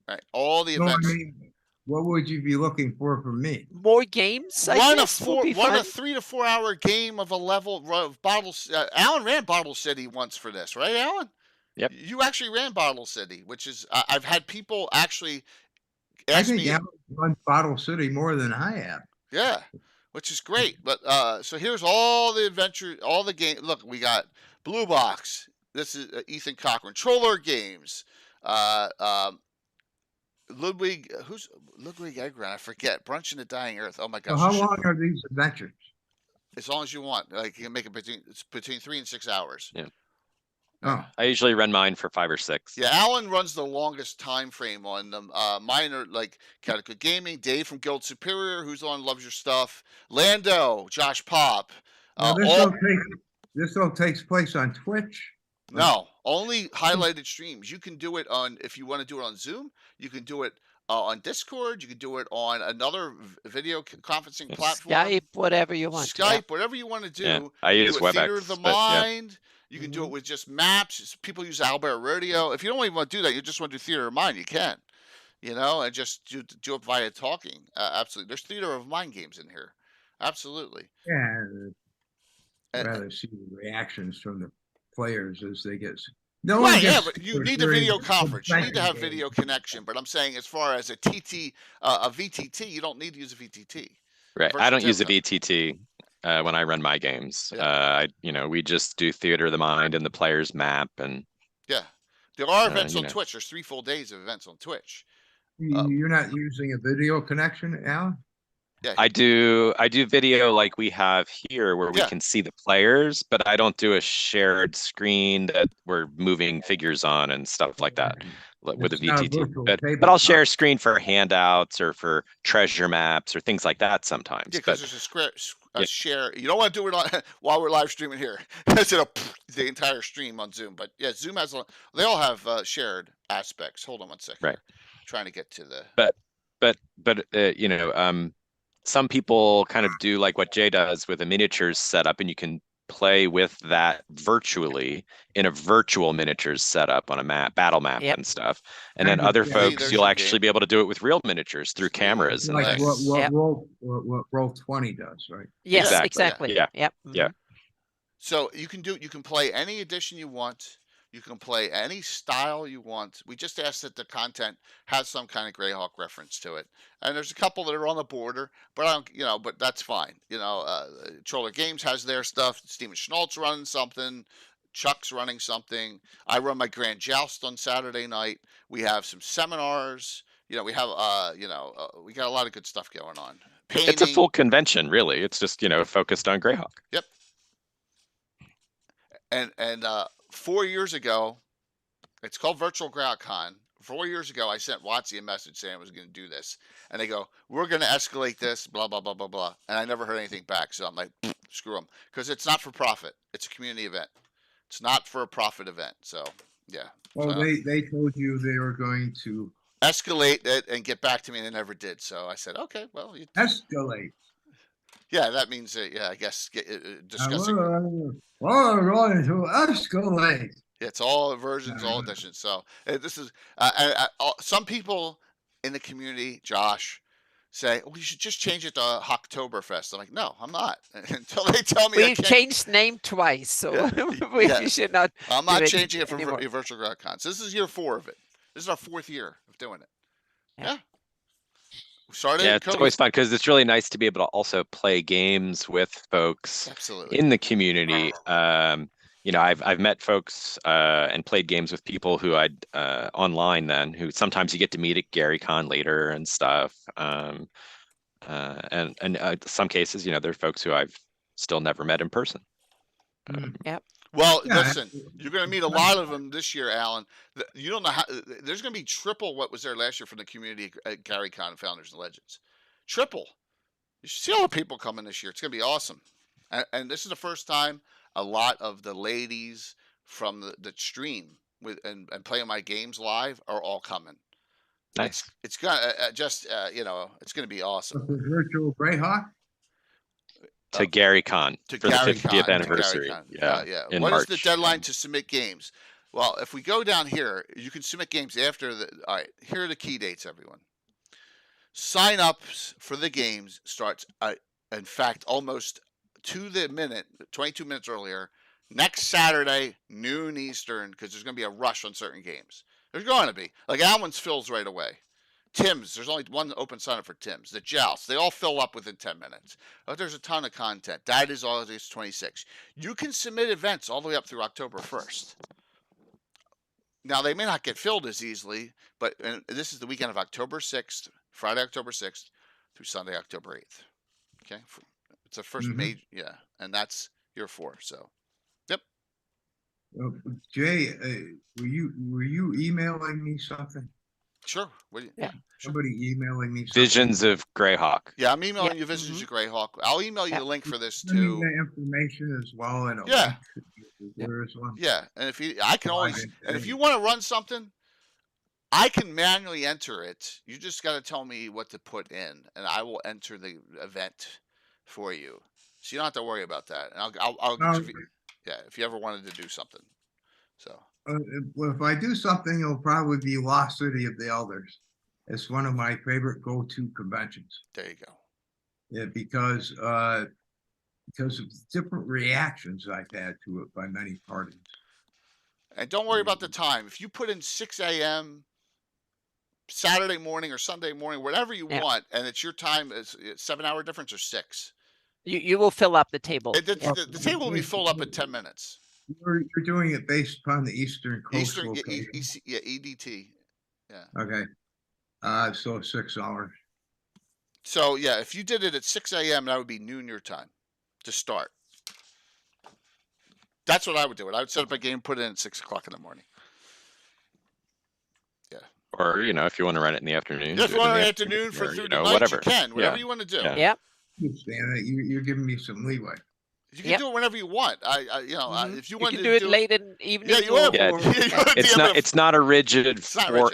All right, all the No, I events. mean, what would you be looking for from me? More games. Run a 3 to 4 hour game of a level of bottles. Alan ran Bottle City once for this, right, Alan? Yep. You actually ran Bottle City, which is I've had people actually I ask think me. Alan runs Bottle City more than I have. Yeah, which is great. But so here's all the adventure, all the game. Look, we got Blue Box. This is Ethan Cochran. Troller Games. Ludwig Egran, I forget. Brunch in the Dying Earth. Oh my gosh. So how long are these adventures? As long as you want. Like you can make it between 3 and 6 hours. Yeah. Oh, I usually run mine for 5 or 6. Yeah, Alan runs the longest time frame on them. Mine are like Cataclysm Gaming, Dave from Guild Superior, who's on Loves Your Stuff, Lando, Josh Pop. now this all takes place on Twitch. No, only highlighted streams. You can do it on, if you want to do it on Zoom, you can do it on Discord, you can do it on another video conferencing platform. Skype, whatever you want. Skype, whatever you want to do. Yeah, I use do it WebEx. Theater of the Mind. You can do it with just maps. People use Albert Rodeo. If you don't even want to do that, you just want to do Theater of Mind, you can. And just do it via talking. Absolutely. There's Theater of Mind games in here. Absolutely. Yeah, I'd rather see the reactions from the players as they get. No, right, yeah, but you need a video conference. You need to have video connection. But I'm saying, as far as a VTT, you don't need to use a VTT. Right. I don't use a VTT when I run my games. Yeah. We just do Theater of the Mind and the player's map, and yeah, there are events on Twitch. There's 3 full days of events on Twitch. You're not using a video connection, Alan? Yeah. I do video like we have here where we can see the players, but I don't do a shared screen that we're moving figures on and stuff like that with a VTT. But I'll share a screen for handouts or for treasure maps or things like that sometimes. Yeah, because there's a share. You don't want to do it on while we're live streaming here. It's the entire stream on Zoom. But yeah, Zoom has they all have shared aspects. Hold on one second. Right. I'm trying to get to the. But some people kind of do like what Jay does with a miniatures setup, and you can play with that virtually in a virtual miniatures setup on a battle map and stuff. And then other folks, you'll actually be able to do it with real miniatures through cameras and like things. what Roll20 does, right? Yes, exactly. Yeah. Yep. Yeah. So you can play any edition you want. You can play any style you want. We just ask that the content has some kind of Greyhawk reference to it. And there's a couple that are on the border, but I don't, but that's fine. Troller Games has their stuff. Steven Schnault's running something. Chuck's running something. I run my Grand Joust on Saturday night. We have some seminars. We have, we got a lot of good stuff going on. Painting. It's a full convention, really. It's just, focused on Greyhawk. Yep. And 4 years ago, it's called Virtual GrowdCon. 4 years ago, I sent WotC a message saying I was going to do this. And they go, we're going to escalate this, blah, blah, blah, blah, blah. And I never heard anything back. So I'm like, screw them. Because it's not for profit. It's a community event. It's not for a profit event. So, yeah. Well, they told you they were going to escalate it and get back to me, and they never did. So I said, okay, well. Escalate. Yeah, that means, I guess, discussing. We're going to escalate. It's all versions, all editions. So this is some people in the community, Josh, say we should just change it to Hacktoberfest. I'm like, no, I'm not. Until they tell me we've changed name twice, so we should not. I'm not changing it for Virtual GrowdCon. So this is year 4 of it. This is our 4th year of doing it. Yeah. It's always fun because it's really nice to be able to also play games with folks in the community. I've met folks and played games with people who I'd online then, who sometimes you get to meet at GaryCon later and stuff. And some cases, you know, there are folks who I've still never met in person. Well, Yeah, listen, you're going to meet a lot of them this year, Alan. You don't know how. There's going to be triple what was there last year from the community at GaryCon Founders and Legends. Triple. You should see all the people coming this year. It's going to be awesome. And this is the first time a lot of the ladies from the stream and playing my games live are all coming. Nice. It's gonna you know, it's gonna be awesome. The virtual Greyhawk. To GaryCon for the 50th anniversary. Yeah. In What March. is the deadline to submit games? Well, if we go down here, you can submit games after the. All right, here are the key dates, everyone. Sign ups for the games starts, in fact, almost to the minute, 22 minutes earlier, next Saturday, noon Eastern, because there's going to be a rush on certain games. There's going to be. Like Allen's fills right away. Tim's, there's only one open sign up for Tim's. The Jousts, they all fill up within 10 minutes. Oh, there's a ton of content. That is August 26th. You can submit events all the way up through October 1st. Now, they may not get filled as easily, but this is the weekend of October 6th, Friday, October 6th, through Sunday, October 8th. Okay? It's the first major, and that's year 4, so. Yep. Jay, were you emailing me something? Sure. Somebody emailing me something. Visions of Greyhawk. Yeah, I'm emailing you Visions of Greyhawk. I'll email you the link for this Send me too. the information as well. And there is one. Yeah, and if you want to run something, I can manually enter it. You just got to tell me what to put in, and I will enter the event for you. So you don't have to worry about that. And I'll if you ever wanted to do something. So. Well, if I do something, it'll probably be Lost City of the Elders. It's one of my favorite go-to conventions. There you go. Yeah, because of different reactions I've had to it by many parties. And don't worry about the time. If you put in 6 a.m. Saturday morning or Sunday morning, whatever you want, and it's your time, it's 7-hour difference or 6. You will fill up the table. The table will be filled up in 10 minutes. You're doing it based upon the Eastern Coast location. EDT. Yeah. Okay. So 6 hours. So yeah, if you did it at 6 a.m., that would be noon your time to start. That's what I would do. I would set up a game, put it in at 6 o'clock in the morning. Yeah. Or, you know, if you want to run it in the afternoon. Just run it in the afternoon for through the night. Whatever. You can, whatever you want to do. Yeah. You're giving me some leeway. You can do it whenever you want. If you want to do it late in the evening. It's not a rigid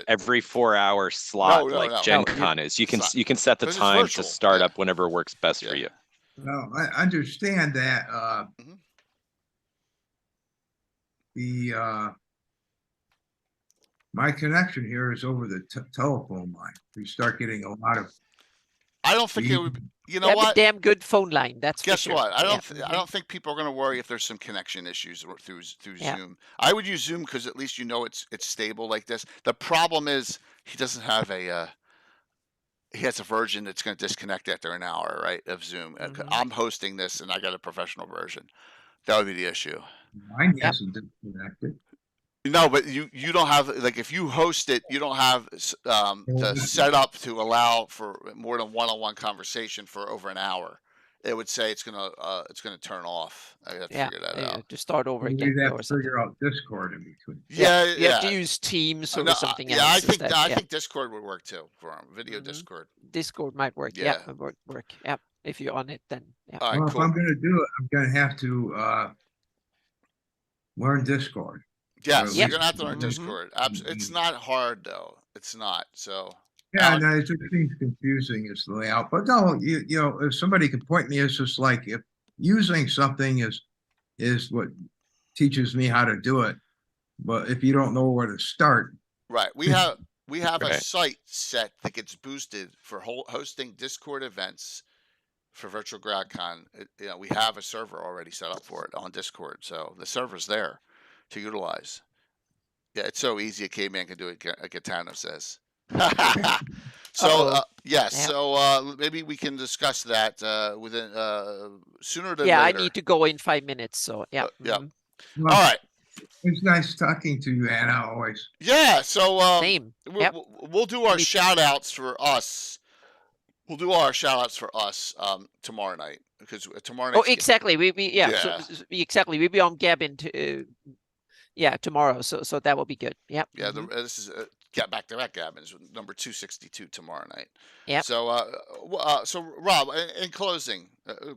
every 4-hour slot like Gen Con is. You can set the time to start up whenever works best for you. No, I understand that. My connection here is over the telephone line. We start getting a lot of. I don't think it would. You know what? A damn good phone line. That's guess for sure. what? I don't think people are going to worry if there's some connection issues through Zoom. I would use Zoom because at least you know it's stable like this. The problem is he doesn't have he has a version that's going to disconnect after an hour, right? Of Zoom. I'm hosting this and I got a professional version. That would be the issue. Mine hasn't disconnected. No, but you don't have, like, if you host it, you don't have the setup to allow for more than one-on-one conversation for over an hour. It would say it's gonna turn off. I have to figure that out. To start over again. You'd have to figure out Discord in between. You have to use Teams or something else. I think Discord would work too for them. Video Discord. Discord might work. Yeah, it would work. Yeah, if you're on it, then. Yeah. All right, well, cool. if I'm going to do it, I'm going to have to learn Discord. Yes, you're gonna have to learn Discord. It's not hard though. It's not. So yeah, no, it just seems confusing as the layout. But no, you know, if somebody could point me, it's just like if using something is what teaches me how to do it. But if you don't know where to start, right? We have a site set that gets boosted for hosting Discord events for Virtual GradCon. We have a server already set up for it on Discord, so the server's there to utilize. Yeah, it's so easy a caveman can do it, Gaetano says. So so maybe we can discuss that within sooner than later. I need to go in 5 minutes, so Well, well, all right. It's nice talking to you, Anna, always. Yeah, so same. We'll do our shout outs for us. We'll do all our shout outs for us tomorrow night, because tomorrow night. Oh, exactly. Yeah. Yeah. So exactly. We'll be on Gabbin tomorrow. So that will be good. Yep. Yeah. This is back to back Gabbin's number 262 tomorrow night. Yep. So Rob, in closing,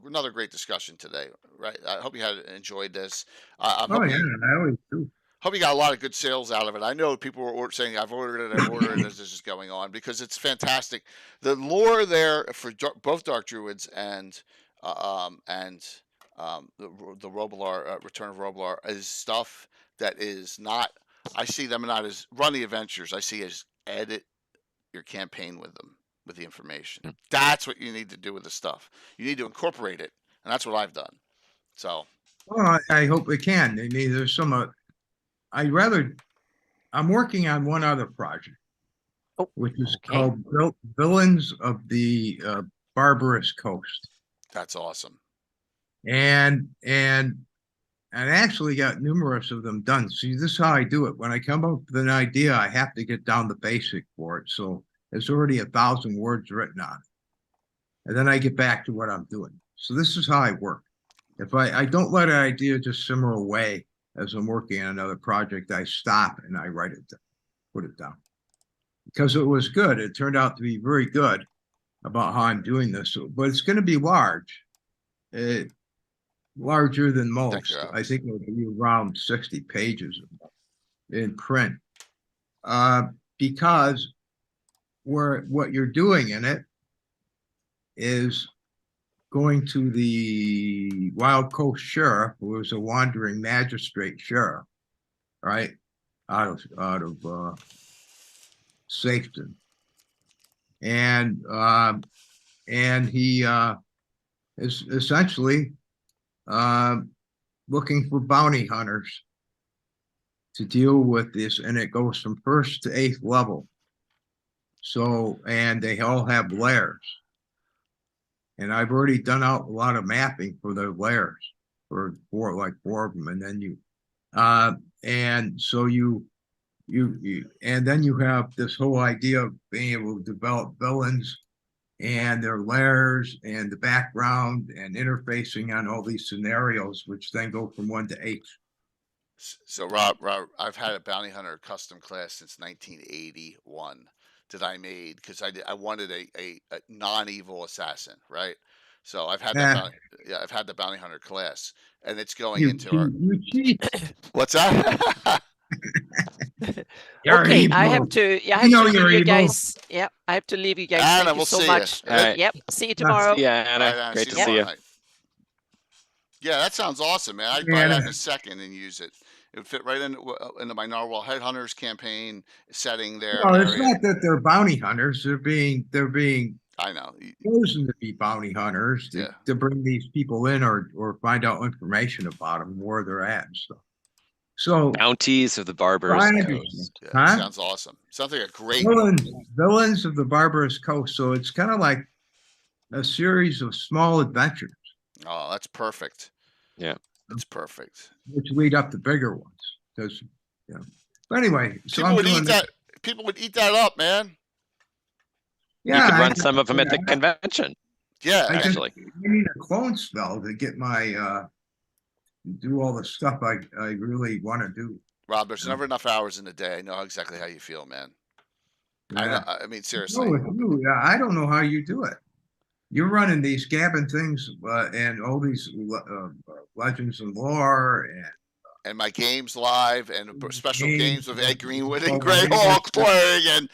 another great discussion today. Right. I hope you had enjoyed this. I always do. Hope you got a lot of good sales out of it. I know people were saying, I've ordered it as this is going on, because it's fantastic. The lore there for both Dark Druids and the Robilar, Return of Robilar, is stuff that is not, I see them not as run the adventures. I see as edit your campaign with them, with the information. That's what you need to do with the stuff. You need to incorporate it. And that's what I've done. So. Well, I hope we can. I mean, there's some, I'm working on one other project, which is called Villains of the Barbarous Coast. That's awesome. And I actually got numerous of them done. See, this is how I do it. When I come up with an idea, I have to get down the basic for it. So there's already 1,000 words written on it. And then I get back to what I'm doing. So this is how I work. If I don't let an idea just simmer away as I'm working on another project, I stop and I write it down, put it down. Because it was good. It turned out to be very good about how I'm doing this. But it's going to be large. Larger than most. I think it'll be around 60 pages in print. Because what you're doing in it is going to the Wild Coast Sheriff, who was a wandering magistrate sheriff, right, out of Safeton, and he is essentially looking for bounty hunters to deal with this, and it goes from 1st to 8th level. So, and they all have lairs. And I've already done out a lot of mapping for their lairs, for like 4 of them. And then and so and then you have this whole idea of being able to develop villains and their lairs and the background and interfacing on all these scenarios, which then go from 1 to 8. So Rob, I've had a bounty hunter custom class since 1981 that I made, because I wanted a non-evil assassin, right? So I've had I've had the bounty hunter class, and it's going into our. You cheat. What's that? Okay, I have to leave you guys. Yeah, I have to leave you guys. Anna, Thank you we'll so see much. you. Right. Yep, see you tomorrow. Yeah, Anna, great to see you. Yeah, that sounds awesome, man. I'd buy that in a second and use it. It would fit right into my Narwhal Headhunters campaign setting there. No, it's not that they're bounty hunters. They're being I know. chosen to be bounty hunters to bring these people in or find out information about them, where they're at and stuff. So Bounties of the Barbarous Coast. Yeah, sounds awesome. Sounds like a great Villains of the Barbarous Coast. So it's kind of like a series of small adventures. Oh, that's perfect. Yeah. It's perfect. Which lead up to bigger ones. Because but anyway, so people would eat that up, man. Yeah, you could run some of them at the convention. Yeah, actually. I need a clone spell to get my do all the stuff I really want to do. Rob, there's never enough hours in the day. I know exactly how you feel, man. Yeah. I mean, seriously. I don't know how you do it. You're running these Gabbin things and all these legends and lore and my games live and special games with Ed Greenwood and Grey Hawk playing and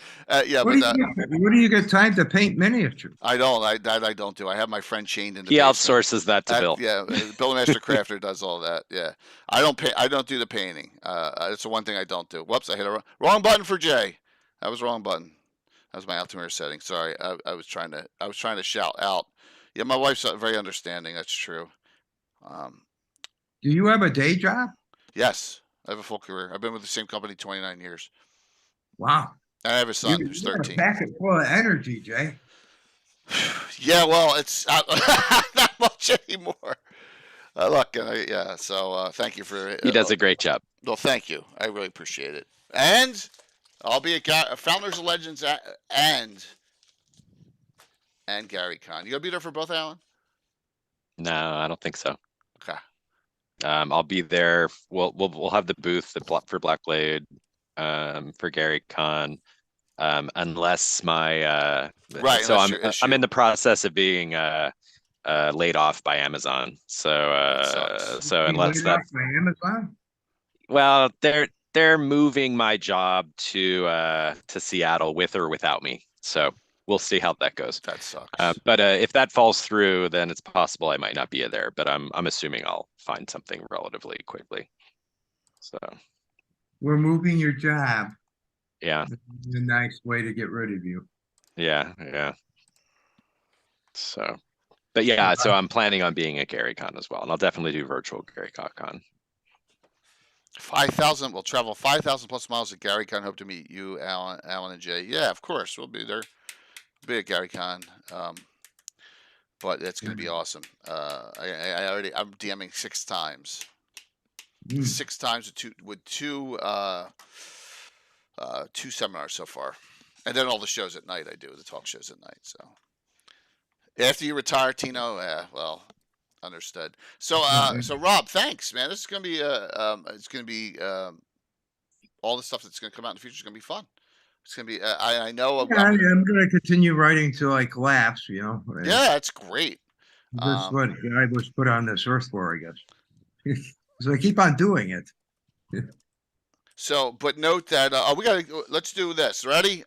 where do you get time to paint miniatures? I don't. I don't do. I have my friend chained in the He basement. outsources that to Bill. Yeah, Bill Master Crafter does all that. Yeah, I don't pay. I don't do the painting. It's the one thing I don't do. Whoops! I hit a wrong button for Jay. That was the wrong button. That was my altimeter setting. Sorry, I was trying to shout out. Yeah, my wife's very understanding. That's true. Do you have a day job? Yes, I have a full career. I've been with the same company 29 years. Wow. And I have a son who's 13. A packet full of energy, Jay. Yeah, well, it's not much anymore. Look, so thank you for. He does a great job. Well, thank you. I really appreciate it. And I'll be a Founders of Legends and and Gary Con. You gonna be there for both, Alan? No, I don't think so. Okay. I'll be there. We'll have the booth for Black Blade, for Gary Con, unless my Right, So unless your issue. I'm in the process of being laid off by Amazon. That So sucks. so You unless laid that, off by Amazon? well, they're moving my job to Seattle with or without me. So we'll see how that goes. That sucks. But if that falls through, then it's possible I might not be there. But I'm assuming I'll find something relatively quickly. So We're moving your job. yeah, It's a nice way to get rid of you. yeah. So, but yeah, so I'm planning on being at GaryCon as well, and I'll definitely do virtual GaryCon. 5,000. We'll travel 5,000 plus miles at GaryCon. Hope to meet you, Alan, and Jay. Yeah, of course, we'll be there. We'll be at GaryCon. But it's going to be awesome. I'm DMing 6 times. 6 times with two seminars so far, and then all the shows at night. I do the talk shows at night. So after you retire, Tino, well, understood. So so Rob, thanks, man. This is going to be it's going to be all the stuff that's going to come out in the future is going to be fun. It's going to be I know. Yeah, I'm going to continue writing till I collapse. You know. Yeah, that's great. That's what I was put on this earth for, I guess. So I keep on doing it. So, but note that let's do this. Ready?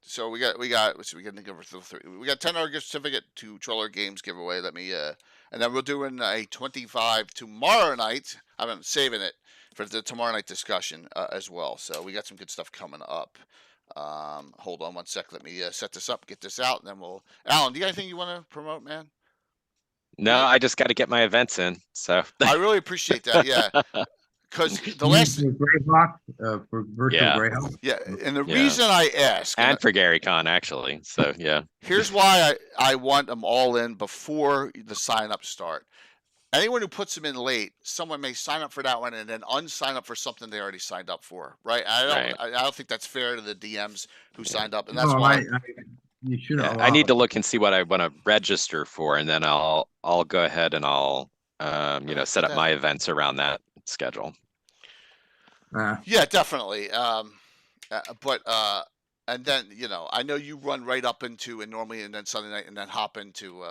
So we got let's see, we got to give for 3. We got $10 gift certificate to Troller Games giveaway. Let me and then we're doing a 25 tomorrow night. I'm saving it for the tomorrow night discussion as well. So we got some good stuff coming up. Hold on one sec. Let me set this up, get this out, and then we'll. Alan, do you got anything you want to promote, man? No, I just got to get my events in. So I really appreciate that. Yeah. Because the last Greyhawk for virtual Greyhawk. Yeah, and the reason I ask, and for GaryCon actually, so yeah. Here's why I want them all in before the sign up start. Anyone who puts them in late, someone may sign up for that one and then unsign up for something they already signed up for. Right? I don't think that's fair to the DMs who signed up, and that's why. You should. Yeah, I need to look and see what I want to register for, and then I'll go ahead and I'll set up my events around that schedule. Yeah, definitely. But and then I know you run right up into and then Sunday night, and then hop into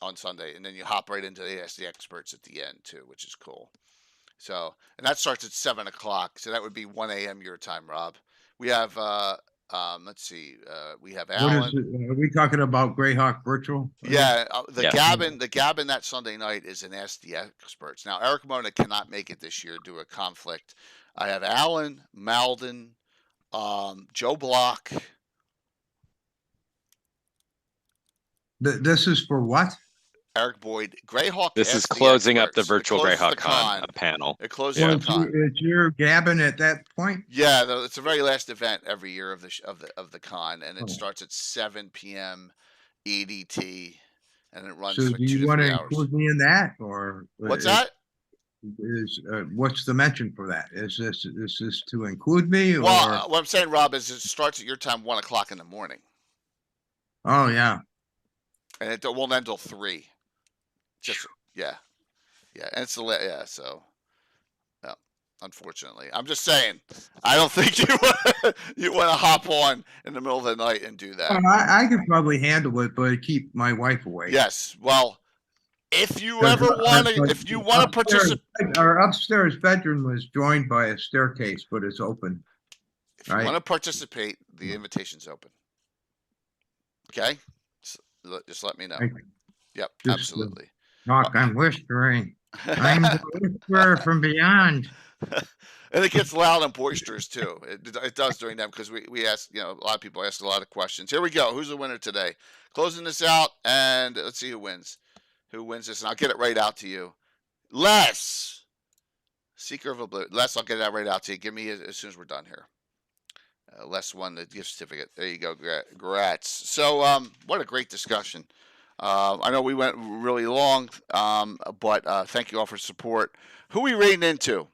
on Sunday, and then you hop right into the Ask the Experts at the end too, which is cool. So, and that starts at 7:00, so that would be 1 a.m. your time, Rob. We have let's see, we have Alan. Are we talking about Greyhawk virtual? Yeah, the Gabbin that Sunday night is an Ask the Experts. Now, Eric Mona cannot make it this year due to a conflict. I have Alan, Malden, Joe Block. This is for what? Eric Boyd, Greyhawk. This is closing up the virtual Greyhawk Con panel. It closes the con. It's your Gabbin at that point. Yeah, it's the very last event every year of the con, and it starts at 7 p.m. EDT, and it runs so for 2 to 3 hours. Do you want to include me in that, or what's that? What's the mention for that? Is this to include me? Well, or? What I'm saying, Rob, is it starts at your time, 1:00 in the morning. Oh yeah, and it won't end till 3. Just yeah, and it's so. Yeah, unfortunately, I'm just saying, I don't think you want to hop on in the middle of the night and do that. I could probably handle it, but keep my wife away. Yes, well. If you want to participate, our upstairs bedroom was joined by a staircase, but it's open. If you want to participate, the invitation's open. Okay, just let me know. Yep, absolutely. Talk, I'm whispering. I'm the whisperer from beyond. And it gets loud and boisterous too. It does during them because we ask, a lot of people ask a lot of questions. Here we go. Who's the winner today? Closing this out, and let's see who wins. Who wins this? And I'll get it right out to you. Les, Seeker of Oblivion. Les, I'll get that right out to you. Give me as soon as we're done here. Les won the gift certificate. There you go. Congrats. So, what a great discussion. I know we went really long, but thank you all for support. Who are we rating into?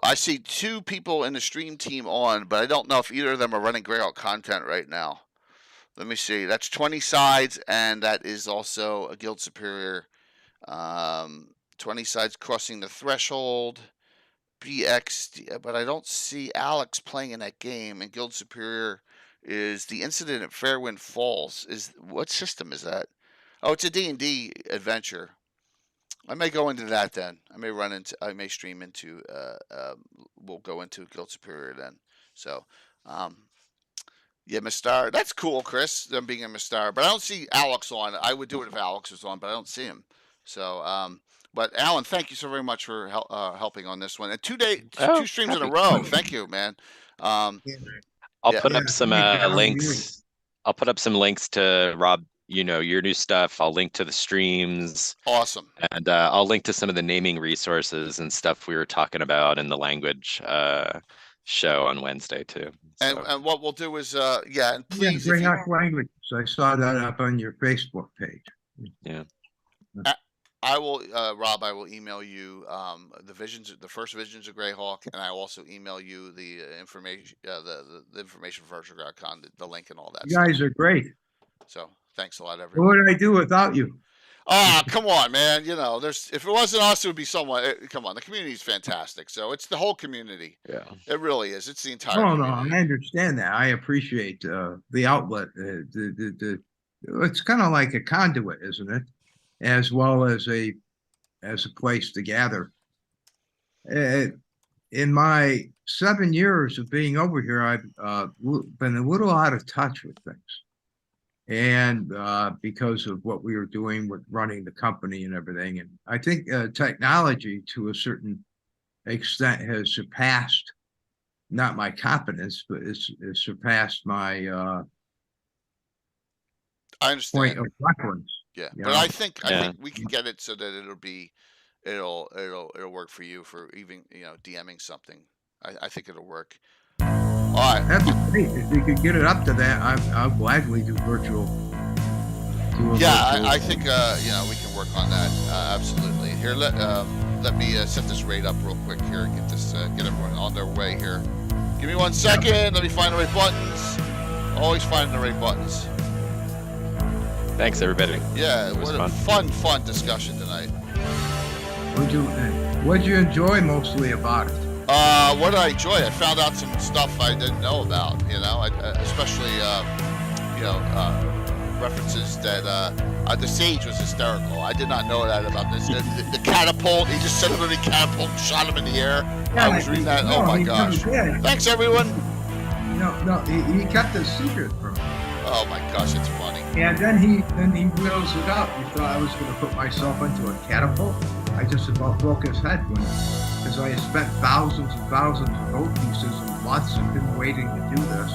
I see 2 people in the stream team on, but I don't know if either of them are running Greyhawk content right now. Let me see. That's 20 sides, and that is also a Guild Superior. 20 sides crossing the threshold. BX, but I don't see Alex playing in that game. And Guild Superior is the incident at Fairwind Falls. What system is that? Oh, it's a D&D adventure. I may go into that then. I may stream into. We'll go into Guild Superior then. So, yeah, Mistar. That's cool, Chris. Them being a Mistar, but I don't see Alex on. I would do it if Alex was on, but I don't see him. So, but Alan, thank you so very much for helping on this one. And 2 streams in a row. Thank you, man. I'll put up some links. I'll put up some links to Rob. Your new stuff. I'll link to the streams. Awesome. And I'll link to some of the naming resources and stuff we were talking about in the language show on Wednesday too. So. And what we'll do is, and please. Greyhawk language. So I saw that up on your Facebook page. Yeah. I will, Rob. I will email you the first visions of Greyhawk, and I will also email you the information, the information for VirtualGraphic, the link and all that. You guys are great. So thanks a lot, everyone. What would I do without you? Come on, man. If it wasn't us, it would be someone. Come on, the community is fantastic. So it's the whole community. Yeah, it really is. It's the entire. No, I understand that. I appreciate the outlet. It's kind of like a conduit, isn't it? As well as a place to gather. In my 7 years of being over here, I've been a little out of touch with things. And because of what we were doing with running the company and everything. And I think technology to a certain extent has surpassed, not my competence, but it's surpassed my I understand. point of reference. Yeah, but I think we can get it so that it'll work for you for even DMing something. I think it'll work. All right. That's great. If you could get it up to that, I'll gladly do virtual. I think we can work on that. Absolutely. Here, let me set this rate up real quick here. Get everyone on their way here. Give me 1 second. Let me find the right buttons. Always finding the right buttons. Thanks, everybody. Yeah, what a fun discussion tonight. What'd you enjoy mostly about it? What did I enjoy? I found out some stuff I didn't know about. Especially references that the Sage was hysterical. I did not know that about this. The catapult. He just said literally catapult and shot him in the air. Yeah, I was reading that. Oh my gosh! Thanks, everyone. No, he kept it secret from me. Oh my gosh, it's funny. And then he wheels it up. He thought I was going to put myself into a catapult. I just about broke his head because I had spent thousands and thousands of gold pieces and months and been waiting to do this.